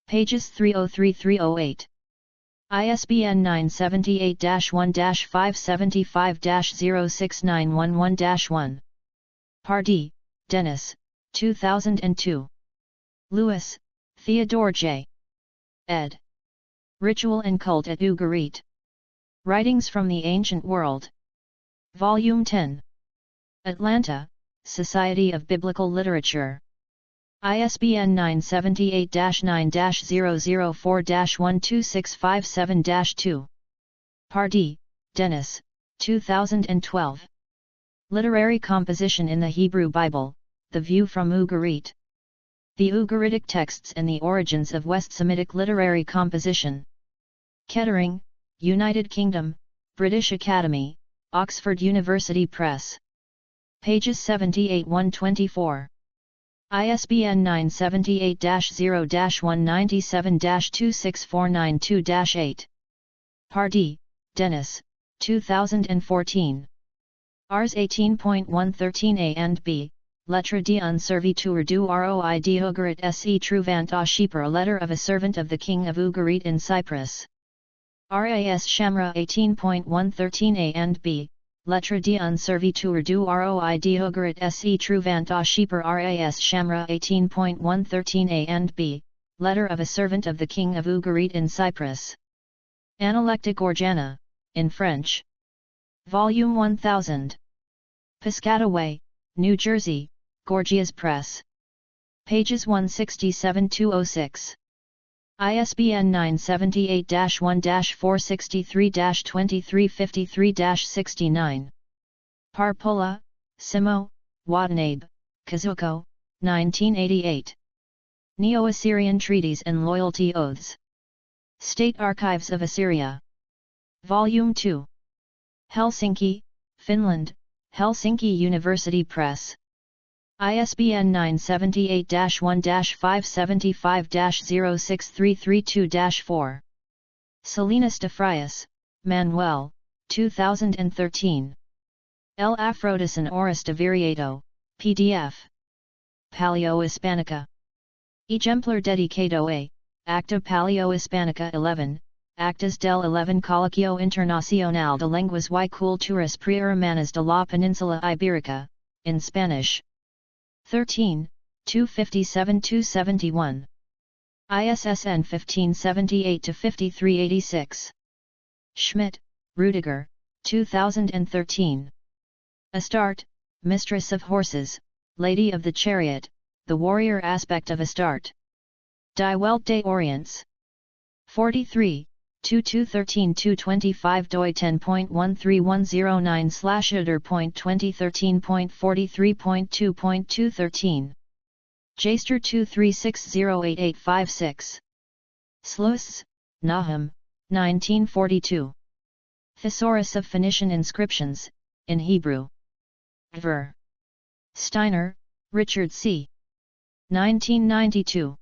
Pages 303-308. ISBN 978-1-575-06911-1. Pardee, Dennis, 2002. Lewis, Theodore J. ed. Ritual and Cult at Ugarit. Writings from the Ancient World. Volume 10. Atlanta, Society of Biblical Literature. ISBN 978-9-004-12657-2. Pardee, Dennis, 2012. Literary Composition in the Hebrew Bible, The View from Ugarit. The Ugaritic Texts and the Origins of West Semitic Literary Composition. Kettering, United Kingdom, British Academy, Oxford University Press. Pages 78-124. ISBN 978-0-197-26492-8. Pardee, Dennis, 2014. Ars 18.113a and b, Lettre d'un serviteur du roi d'Ugarit se trouvant à Chypre, a letter of a servant of the king of Ugarit in Cyprus. RAS Shamra 18.113a and b, Lettre d'un serviteur du roi d'Ugarit se trouvant à Chypre. RAS Shamra 18.113a and b, letter of a servant of the king of Ugarit in Cyprus. Analectic Organa, in French. Volume 1000. Piscataway, New Jersey, Gorgias Press. Pages 167-206. ISBN 978-1-463-2353-69. Parpola, Simo, Watanabe, Kazuko, 1988. Neo-Assyrian Treaties and Loyalty Oaths. State Archives of Assyria. Volume 2. Helsinki, Finland, Helsinki University Press. ISBN 978-1-575-06332-4. Salinas de Frias, Manuel, 2013. El Afrodis and Oris de Viriato, PDF. Paleo-Hispanica. Ejemplar dedicado a, Acta Paleo-Hispanica 11, Actas del 11 Colegio Internacional de Lenguas y Culturas Prehermanas de la Península Ibérica, in Spanish. 13, 257-271. ISSN 1578-5386. Schmidt, Rudiger, 2013. Astarte, Mistress of Horses, Lady of the Chariot, the warrior aspect of Astarte. Die Welt des Orients. 43, 2213-225 doi 10.13109/Uder.2013.43.2.213. Jaster 236088856. Sluis, Nahum, 1942. Thesaurus of Phoenician Inscriptions, in Hebrew. Ver. Steiner, Richard C. 1992.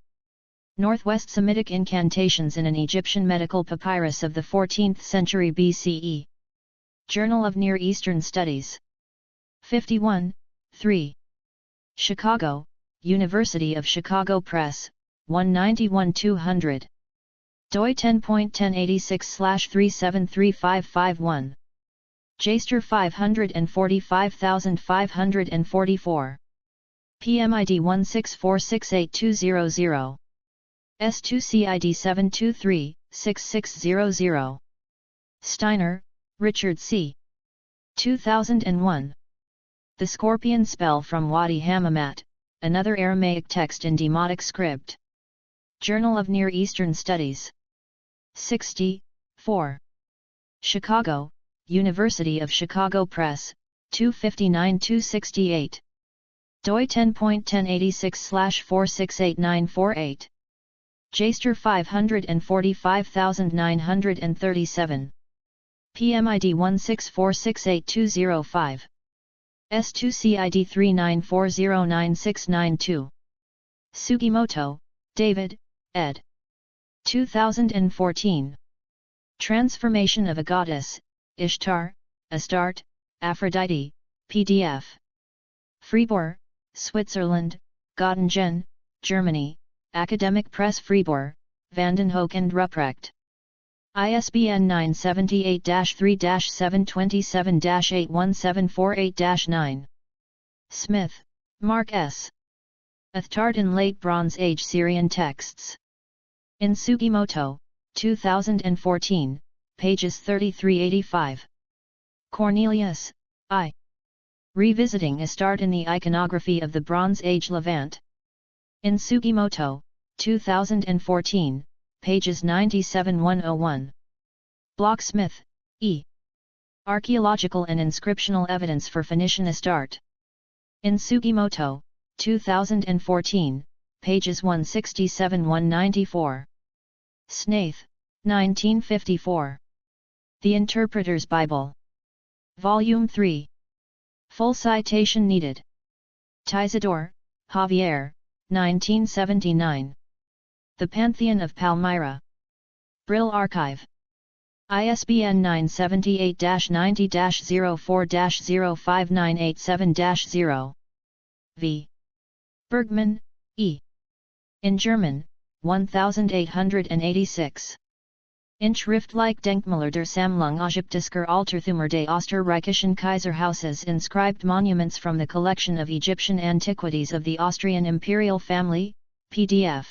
Northwest Semitic Incantations in an Egyptian Medical Papyrus of the 14th century BCE. Journal of Near Eastern Studies. 51, 3. Chicago, University of Chicago Press, 191-200. doi 10.1086/373551. Jaster 545544. PMID 16468200. S2CID 723-6600. Steiner, Richard C. 2001. The Scorpion Spell from Wadi Hammamat, another Aramaic text in Demotic script. Journal of Near Eastern Studies. 64. Chicago, University of Chicago Press, 259-268. doi 10.1086/468948. JSTOR 545937. PMID 16468205. S2CID 39409692. Sugimoto, David, ed. 2014. Transformation of a Goddess, Ishtar, Astarte, Aphrodite, PDF. Fribourg, Switzerland, Göttingen, Germany, Academic Press Fribourg, Vandenhoek and Ruprecht. ISBN 978-3-727-81748-9. Smith, Mark S. Astarte in Late Bronze Age Syrian Texts. In Sugimoto, 2014, pages 3385. Cornelius, I. Revisiting Astarte in the Iconography of the Bronze Age Levant. In Sugimoto, 2014, pages 97-101. Blocksmith, E. Archaeological and Inscriptional Evidence for Phoenician Astarte. In Sugimoto, 2014, pages 167-194. Snaith, 1954. The Interpreter's Bible. Volume 3. Full citation needed. Tizador, Javier, 1979. The Pantheon of Palmyra. Brill Archive. ISBN 978-90-04-05987-0. V. Bergman, E. In German, 1886. In Schriftliche Denkmäler der Sammlung Ägyptischer Altertümer des Österreichischen Kaiserhauses, inscribed monuments from the collection of Egyptian antiquities of the Austrian imperial family, PDF.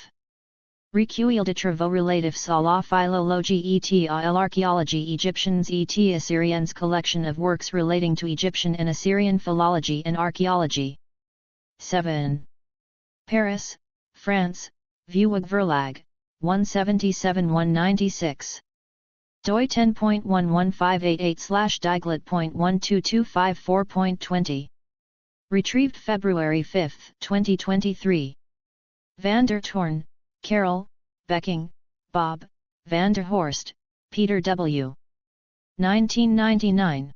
Recueil de travaux relatifs à la philologie et à l'archéologie égyptienne et assyrienne, collection of works relating to Egyptian and Assyrian philology and archaeology. 7. Paris, France, Vuig Verlag, 177-196. doi 10.1158/Diglett.12254.20. Retrieved February 5, 2023. Van der Toorn, Carol, Becking, Bob, Van der Horst, Peter W. 1999.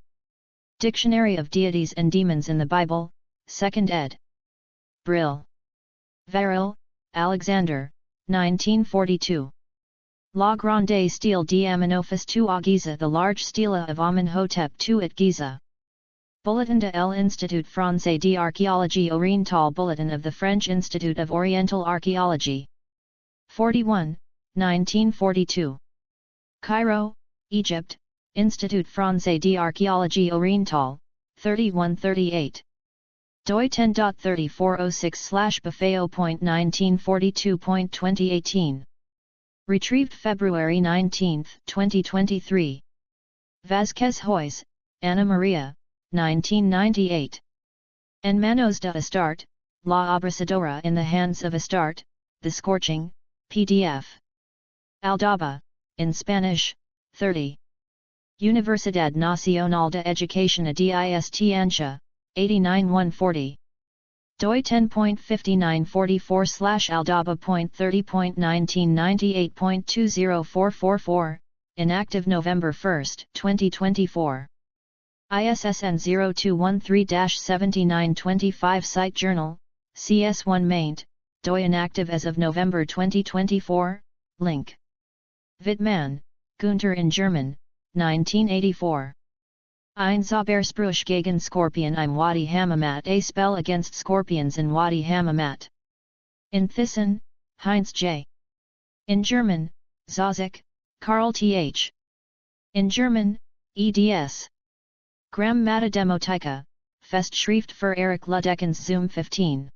Dictionary of Deities and Demons in the Bible, 2nd ed. Brill. Varil, Alexander, 1942. La Grande Stele d'Amenophis II à Giza, the large stela of Amenhotep II at Giza. Bulletin de l'Institut Français d'Archéologie Orientale, Bulletin of the French Institute of Oriental Archaeology. 41, 1942. Cairo, Egypt, Institut Français d'Archéologie Orientale, 3138. doi 10.3406/Buffeo.1942.2018. Retrieved February 19, 2023. Vázquez Hoyes, Ana Maria, 1998. En manos de Astarte, La Abrasadora, in the Hands of Astarte, The Scorching, PDF. Aldaba, in Spanish, 30. Universidad Nacional de Educación de Ancha, 89-140. doi 10.5944/Aldaba.30.1998.20444, inactive November 1, 2024. ISSN 0213-7925. Site Journal, CS1 maint, doi inactive as of November 2024, link. Wittmann, Günther in German, 1984. Ein Zauberspruch gegen Skorpion im Wadi Hammamat, a spell against scorpions in Wadi Hammamat. In Thyssen, Heinz J. In German, Zozek, Karl Th. In German, eds. Grammatica Demotica, Festschrift für Erich Ludekens Zoom 15.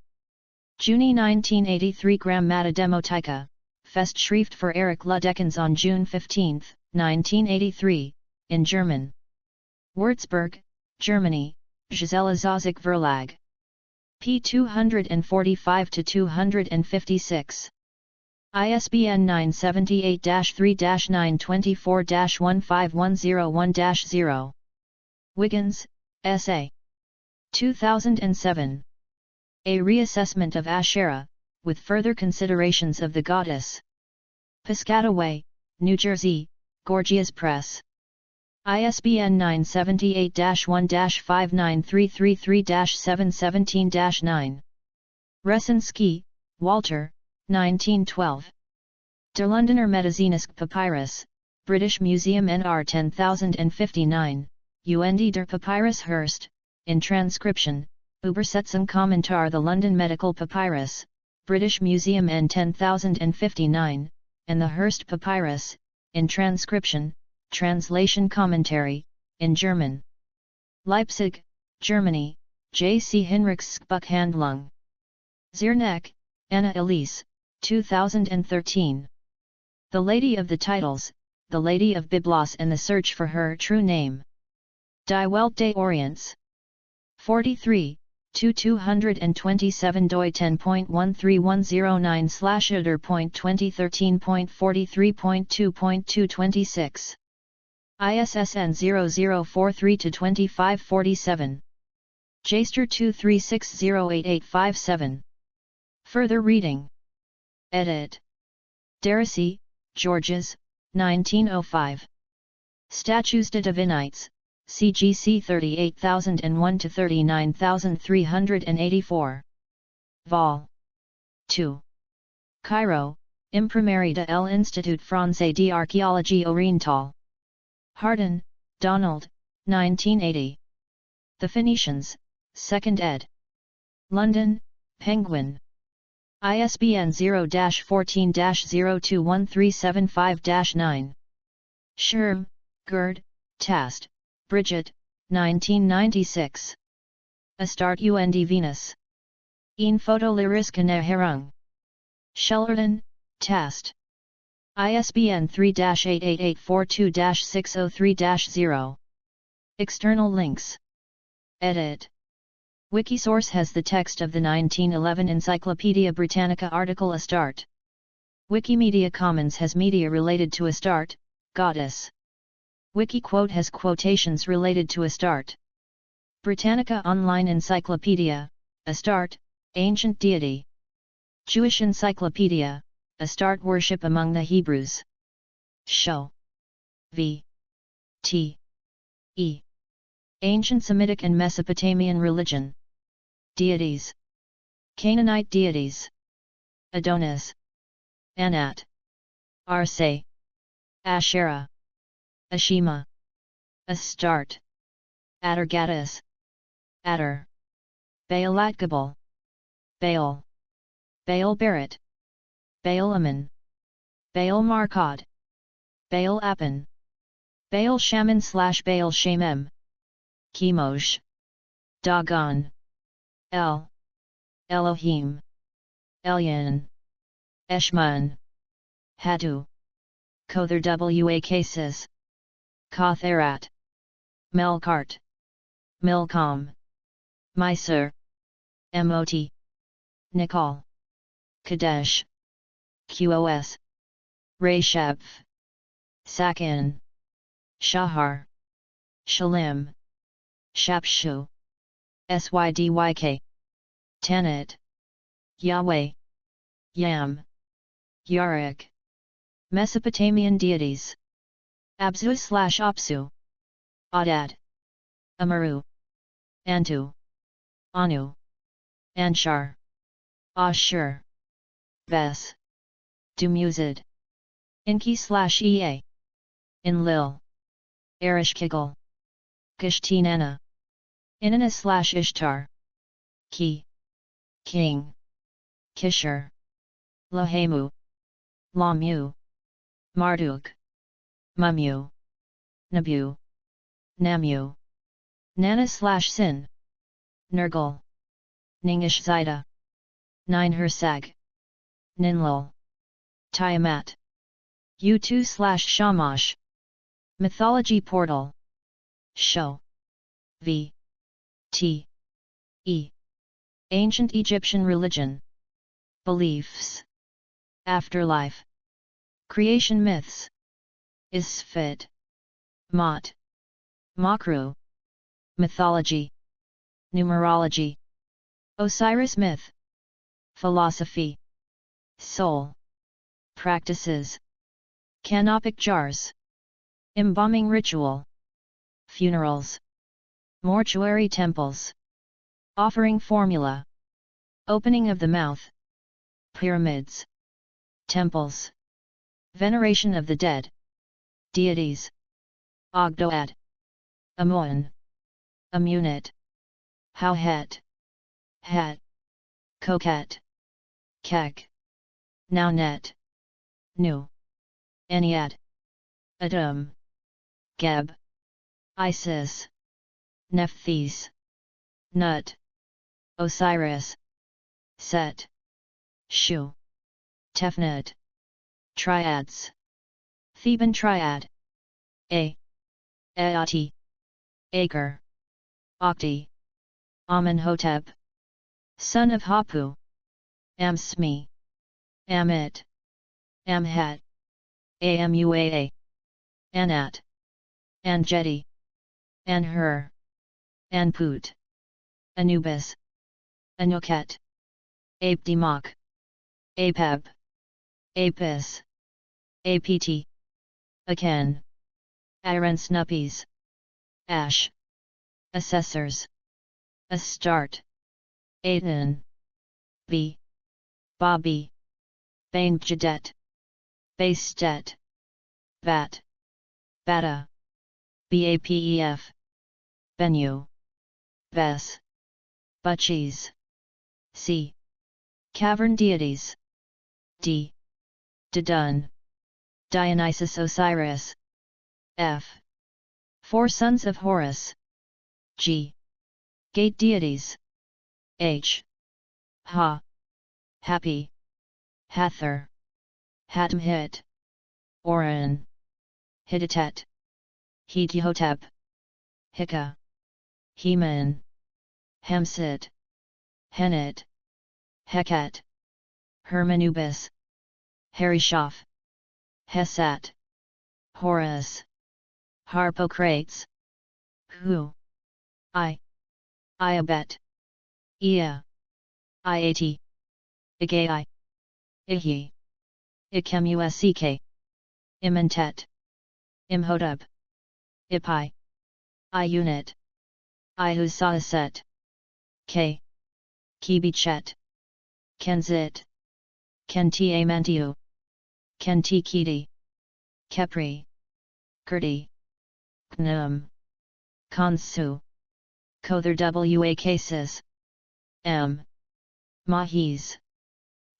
Juni 1983. Grammatica Demotica, Festschrift für Erich Ludekens on June 15, 1983, in German. Würzburg, Germany, Gisela Zozik Verlag. p. 245-256. ISBN 978-3-924-15101-0. Wiggins, S.A. 2007. A Reassessment of Asherah, with Further Considerations of the Goddess. Piscataway, New Jersey, Gorgias Press. ISBN 978-1-59333-717-9. Resinski, Walter, 1912. Der Londoner Medizinisk Papyrus, British Museum NR 10059, UND der Papyrus Hurst, in transcription, Übersetzung Kommentar The London Medical Papyrus, British Museum N 10059, and the Hurst Papyrus, in transcription, translation commentary, in German. Leipzig, Germany, J. C. Hinrichs Buchhandlung. Zierneck, Anna Elise, 2013. The Lady of the Titles, The Lady of Byblos and the Search for Her True Name. Die Welt des Orients. 43, 227 doi 10.13109/Eder.2013.43.2.226. ISSN 0043-2547. Jaster 236088857. Further reading. Edit. Darcy, Georges, 1905. Statues de Divinites, CGC 38001-39384. Vol. 2. Cairo, Imprimerie de l'Institut Français d'Archéologie Orientale. Hardin, Donald, 1980. The Phoenicians, 2nd ed. London, Penguin. ISBN 0-14-021375-9. Schirm, Gerd, Tast, Bridget, 1996. Astarte und Venus. Een Fotolyriske Herung. Shellerton, Tast. ISBN 3-88842-603-0. External links. Edit. Wikisource has the text of the 1911 Encyclopaedia Britannica article Astarte. Wikimedia Commons has media related to Astarte, goddess. Wikiquote has quotations related to Astarte. Britannica Online Encyclopedia, Astarte, ancient deity. Jewish Encyclopedia, Astarte worship among the Hebrews. Show. V. T. E. Ancient Semitic and Mesopotamian religion. Deities. Canaanite deities. Adonis. Anat. Arse. Asherah. Ashima. Astarte. Atargatis. Atar. Baalatgabal. Baal. Baal Berit. Baal Ammon. Baal Markad. Baal Appan. Baal Shaman / Baal Shamem. Chemosh. Dagon. El. Elohim. Elyon. Eshmun. Hadu. Kother Wakasis. Kotherat. Melkart. Milcom. Mysur. Mot. Nikal. Kadesh. Qos. Resheph. Sakin. Shahar. Shalim. Shapshu. Sydyk. Tanit. Yahweh. Yam. Yarik. Mesopotamian deities. Abzu / Apsu. Adad. Amaru. Antu. Anu. Anshar. Ashur. Bes. Dumuzid. Inki / Ea. Enlil. Erishkigal. Gishtinana. Inanna / Ishtar. Ki. King. Kishar. Lahemu. Lamu. Marduk. Mumu. Nabu. Namu. Nana / Sin. Nergal. Ningish Zida. Ninehersag. Ninlul. Tiamat. U2 / Shamash. Mythology Portal. Show. V. T. E. Ancient Egyptian religion. Beliefs. Afterlife. Creation myths. Isfit. Mot. Makru. Mythology. Numerology. Osiris myth. Philosophy. Soul. Practices. Canopic jars. Embalming ritual. Funerals. Mortuary temples. Offering formula. Opening of the mouth. Pyramids. Temples. Veneration of the dead. Deities. Ogdoad. Amun. Amunit. Howhet. Het. Coquette. Kek. Nounet. Nu. Ennead. Adam. Geb. Isis. Nephthys. Nut. Osiris. Set. Shu. Tefnut. Triads. Theban triad. Aati. Acre. Okti. Amenhotep. Son of Hapu. Amsmi. Amit. Amhat. Amuaa. Anat. Anjeti. Anhur. Anput. Anubis. Anuket. Apdemoc. Apep. Apis. Apt. Aken. Irensnuppies. Ash. Assessors. Astarte. Aten. B. Bobby. Bainjadet. Bastet. Bat. Bata. Bapef. Bennu. Bes. Butchies. C. Cavern deities. D. Didun. Dionysus Osiris. F. Four sons of Horus. G. Gate deities. H. Ha. Happy. Hather. Hatmhit. Oran. Hittite. Hetihotep. Hika. Heman. Hemsit. Henit. Heket. Hermanubis. Harishaph. Hesat. Horus. Harpocrates. Hu. Iabet. Ea. Iat. Igai. Ihi. Ikemusk. Imentet. Imhotep. Ipi. Iunit. Ihusaset. K. Kibichet. Kenzit. Kenti Amantiu. Kenti Kiti. Kepri. Kurdi. Knum. Kansu. Kother Wa cases. M. Mahis.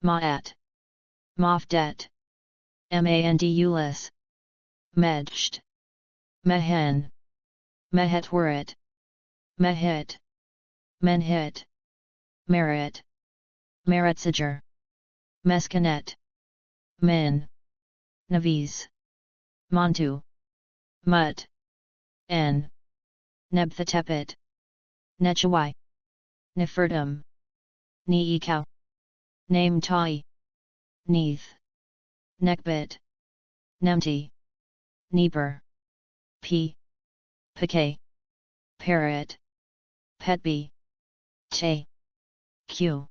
Maat. Mafdet. Mandulis. Medjt. Mehen. Mehetwarit. Mehit. Menhit. Merit. Meretsager. Meskanet. Min. Naviz. Montu. Mut. N. Nebthetepet. Nechawai. Nefertum. Neekau. Name Tai. Neath. Neckbit. Nemti. Neeper. P. Pk. Parrot. Petby. Te. Q.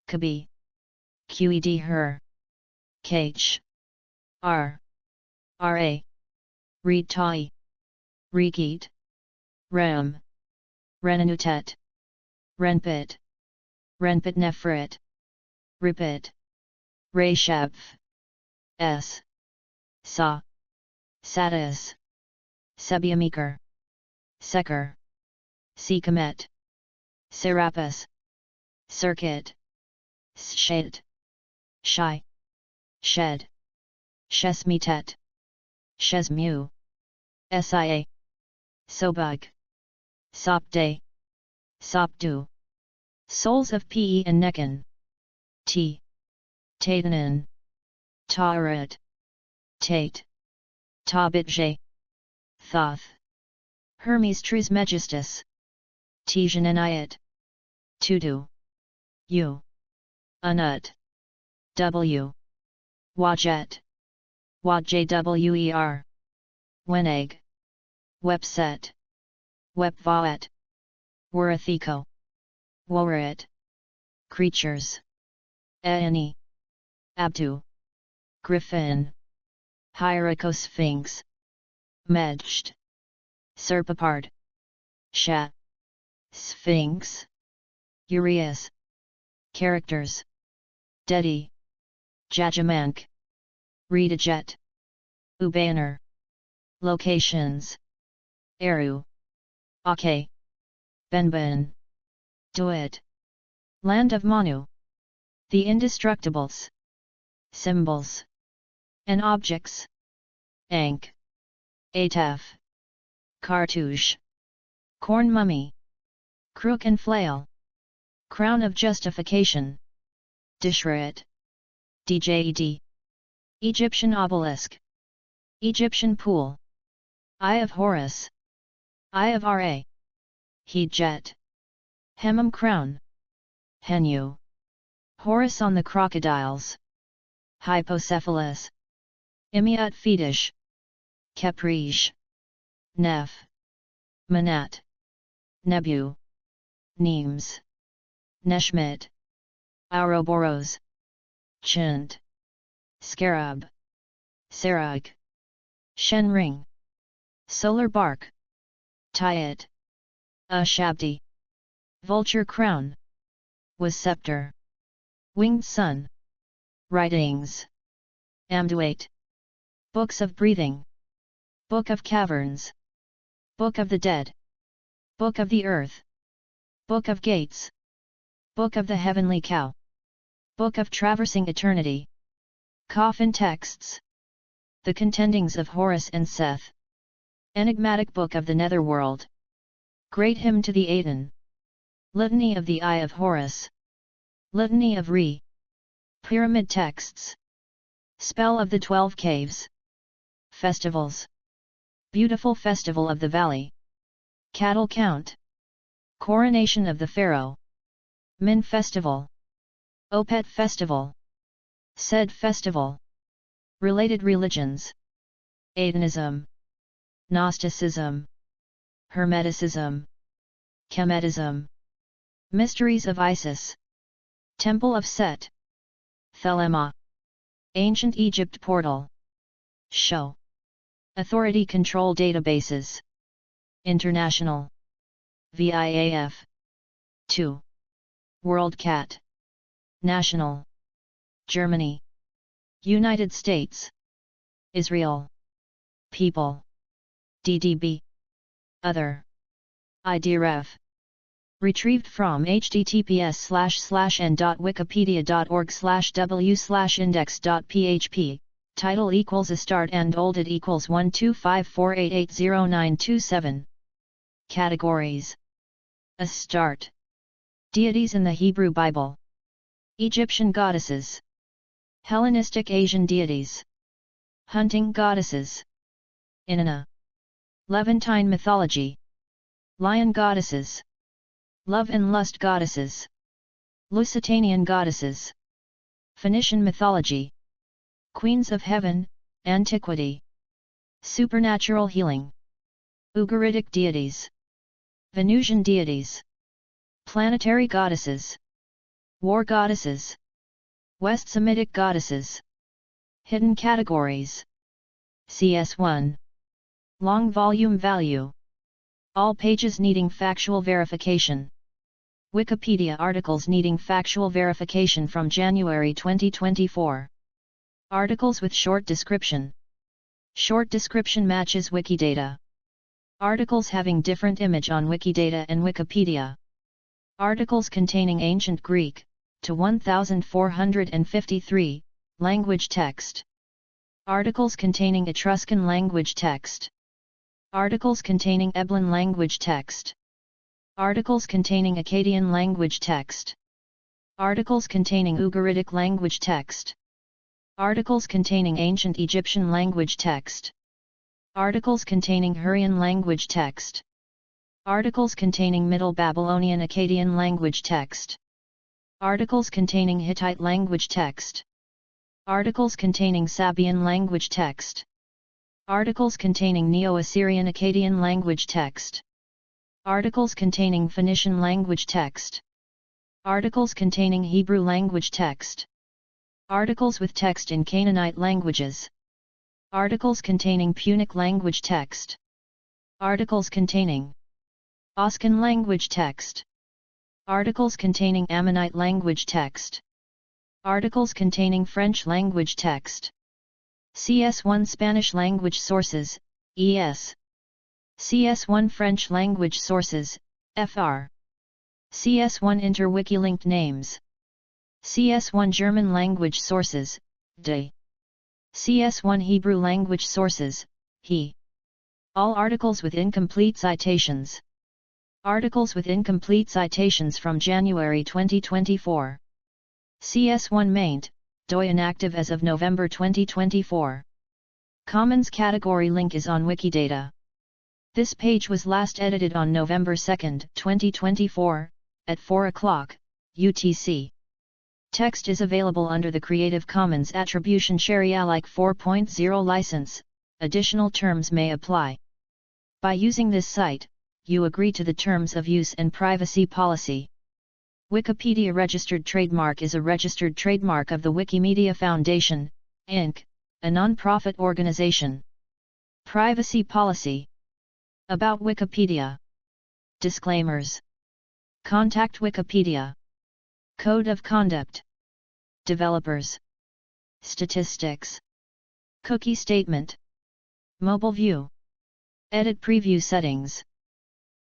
Kabi. Qed her. Kach. R. Ra. Reed Tai. Regeet. Ram. Renanutet. Renpit. Renpit Nefrit. Ripit. Rashab. S. Sa. Satis. Sebiameker. Seker. Sekamet. Serapis. Circuit. Shed. Shy. Shed. Shesmitet. Shesmu. Sia. Sobug. Sopday. Sopdu. Souls of Pe and Nekan. T. Taitanen. Taurat. Tate. Tabitje. Thoth. Hermes Trismegistus. Tjananayat. Tutu. U. Anut. W. Wajet. Wajwer. Weneg. Webset. Webvaet. Warathiko. Worit. Creatures. Aani. Abtu. Griffin. Hierarchosphinx. Medged. Serpapard. Shat. Sphinx. Urias. Characters. Dedi. Jajamank. Redajet. Ubanner. Locations. Eru. Ake. Benben. Duet. Land of Manu. The Indestructibles. Symbols. And objects. Ankh. Ataf. Cartouche. Corn mummy. Crook and flail. Crown of justification. Dishrat. Djed. Egyptian obelisk. Egyptian pool. Eye of Horus. Eye of Ra. Heedjet. Hemam crown. Henu. Horus on the crocodiles. Hypocephalus. Imiat fetish. Capriche. Neph. Manat. Nebu. Nemes. Neshmit. Ouroboros. Chint. Scarab. Sarag. Shenring. Solar bark. Tyet. Shabdi. Vulture crown. Was scepter. Winged sun. Writings. Amduate. Books of breathing. Book of caverns. Book of the dead. Book of the earth. Book of gates. Book of the heavenly cow. Book of traversing eternity. Coffin texts. The contendings of Horus and Seth. Enigmatic book of the netherworld. Great hymn to the Aten. Litany of the Eye of Horus. Litany of Re. Pyramid texts. Spell of the 12 caves. Festivals. Beautiful festival of the valley. Cattle count. Coronation of the Pharaoh. Min festival. Opet festival. Sed festival. Related religions. Atenism. Gnosticism. Hermeticism. Kemetism. Mysteries of Isis. Temple of Set. Thelema. Ancient Egypt portal. Show. Authority control databases. International. VIAF. 2. WorldCat. National. Germany. United States. Israel. People. DDB. Other. IDREF. Retrieved from https://n.wikipedia.org/w/index.php. Title equals Astarte and olded equals 12548800927. Categories. Astarte. Deities in the Hebrew Bible. Egyptian goddesses. Hellenistic Asian deities. Hunting goddesses. Inanna. Levantine mythology. Lion goddesses. Love and lust goddesses. Lusitanian goddesses. Phoenician mythology. Queens of heaven, antiquity. Supernatural healing. Ugaritic deities. Venusian deities. Planetary goddesses. War goddesses. West Semitic goddesses. Hidden categories. CS1. Long volume value. All pages needing factual verification. Wikipedia articles needing factual verification from January 2024. Articles with short description. Short description matches Wikidata. Articles having different image on Wikidata and Wikipedia. Articles containing ancient Greek, to 1453, language text. Articles containing Etruscan language text. Articles containing Eblan language text. Articles containing Akkadian language text. Articles containing Ugaritic language text. Articles containing ancient Egyptian language text. Articles containing Hurrian language text. Articles containing Middle Babylonian Akkadian language text. Articles containing Hittite language text. Articles containing Sabaean language text. Articles containing Neo-Assyrian Akkadian language text. Articles containing Phoenician language text. Articles containing Hebrew language text. Articles with text in Canaanite languages. Articles containing Punic language text. Articles containing Oscan language text. Articles containing Ammonite language text. Articles containing French language text. CS1 Spanish language sources, ES. CS1 French language sources, FR. CS1 Interwiki linked names. CS1 German language sources, DE. CS1 Hebrew language sources, HE. All articles with incomplete citations. Articles with incomplete citations from January 2024. CS1 maint, DOI inactive as of November 2024. Commons category link is on Wikidata. This page was last edited on November 2, 2024, at 4 o'clock, UTC. Text is available under the Creative Commons Attribution Share Alike 4.0 license, additional terms may apply. By using this site, you agree to the terms of use and privacy policy. Wikipedia registered trademark is a registered trademark of the Wikimedia Foundation, Inc., a non-profit organization. Privacy policy. About Wikipedia. Disclaimers. Contact Wikipedia. Code of conduct. Developers. Statistics. Cookie statement. Mobile view. Edit preview settings.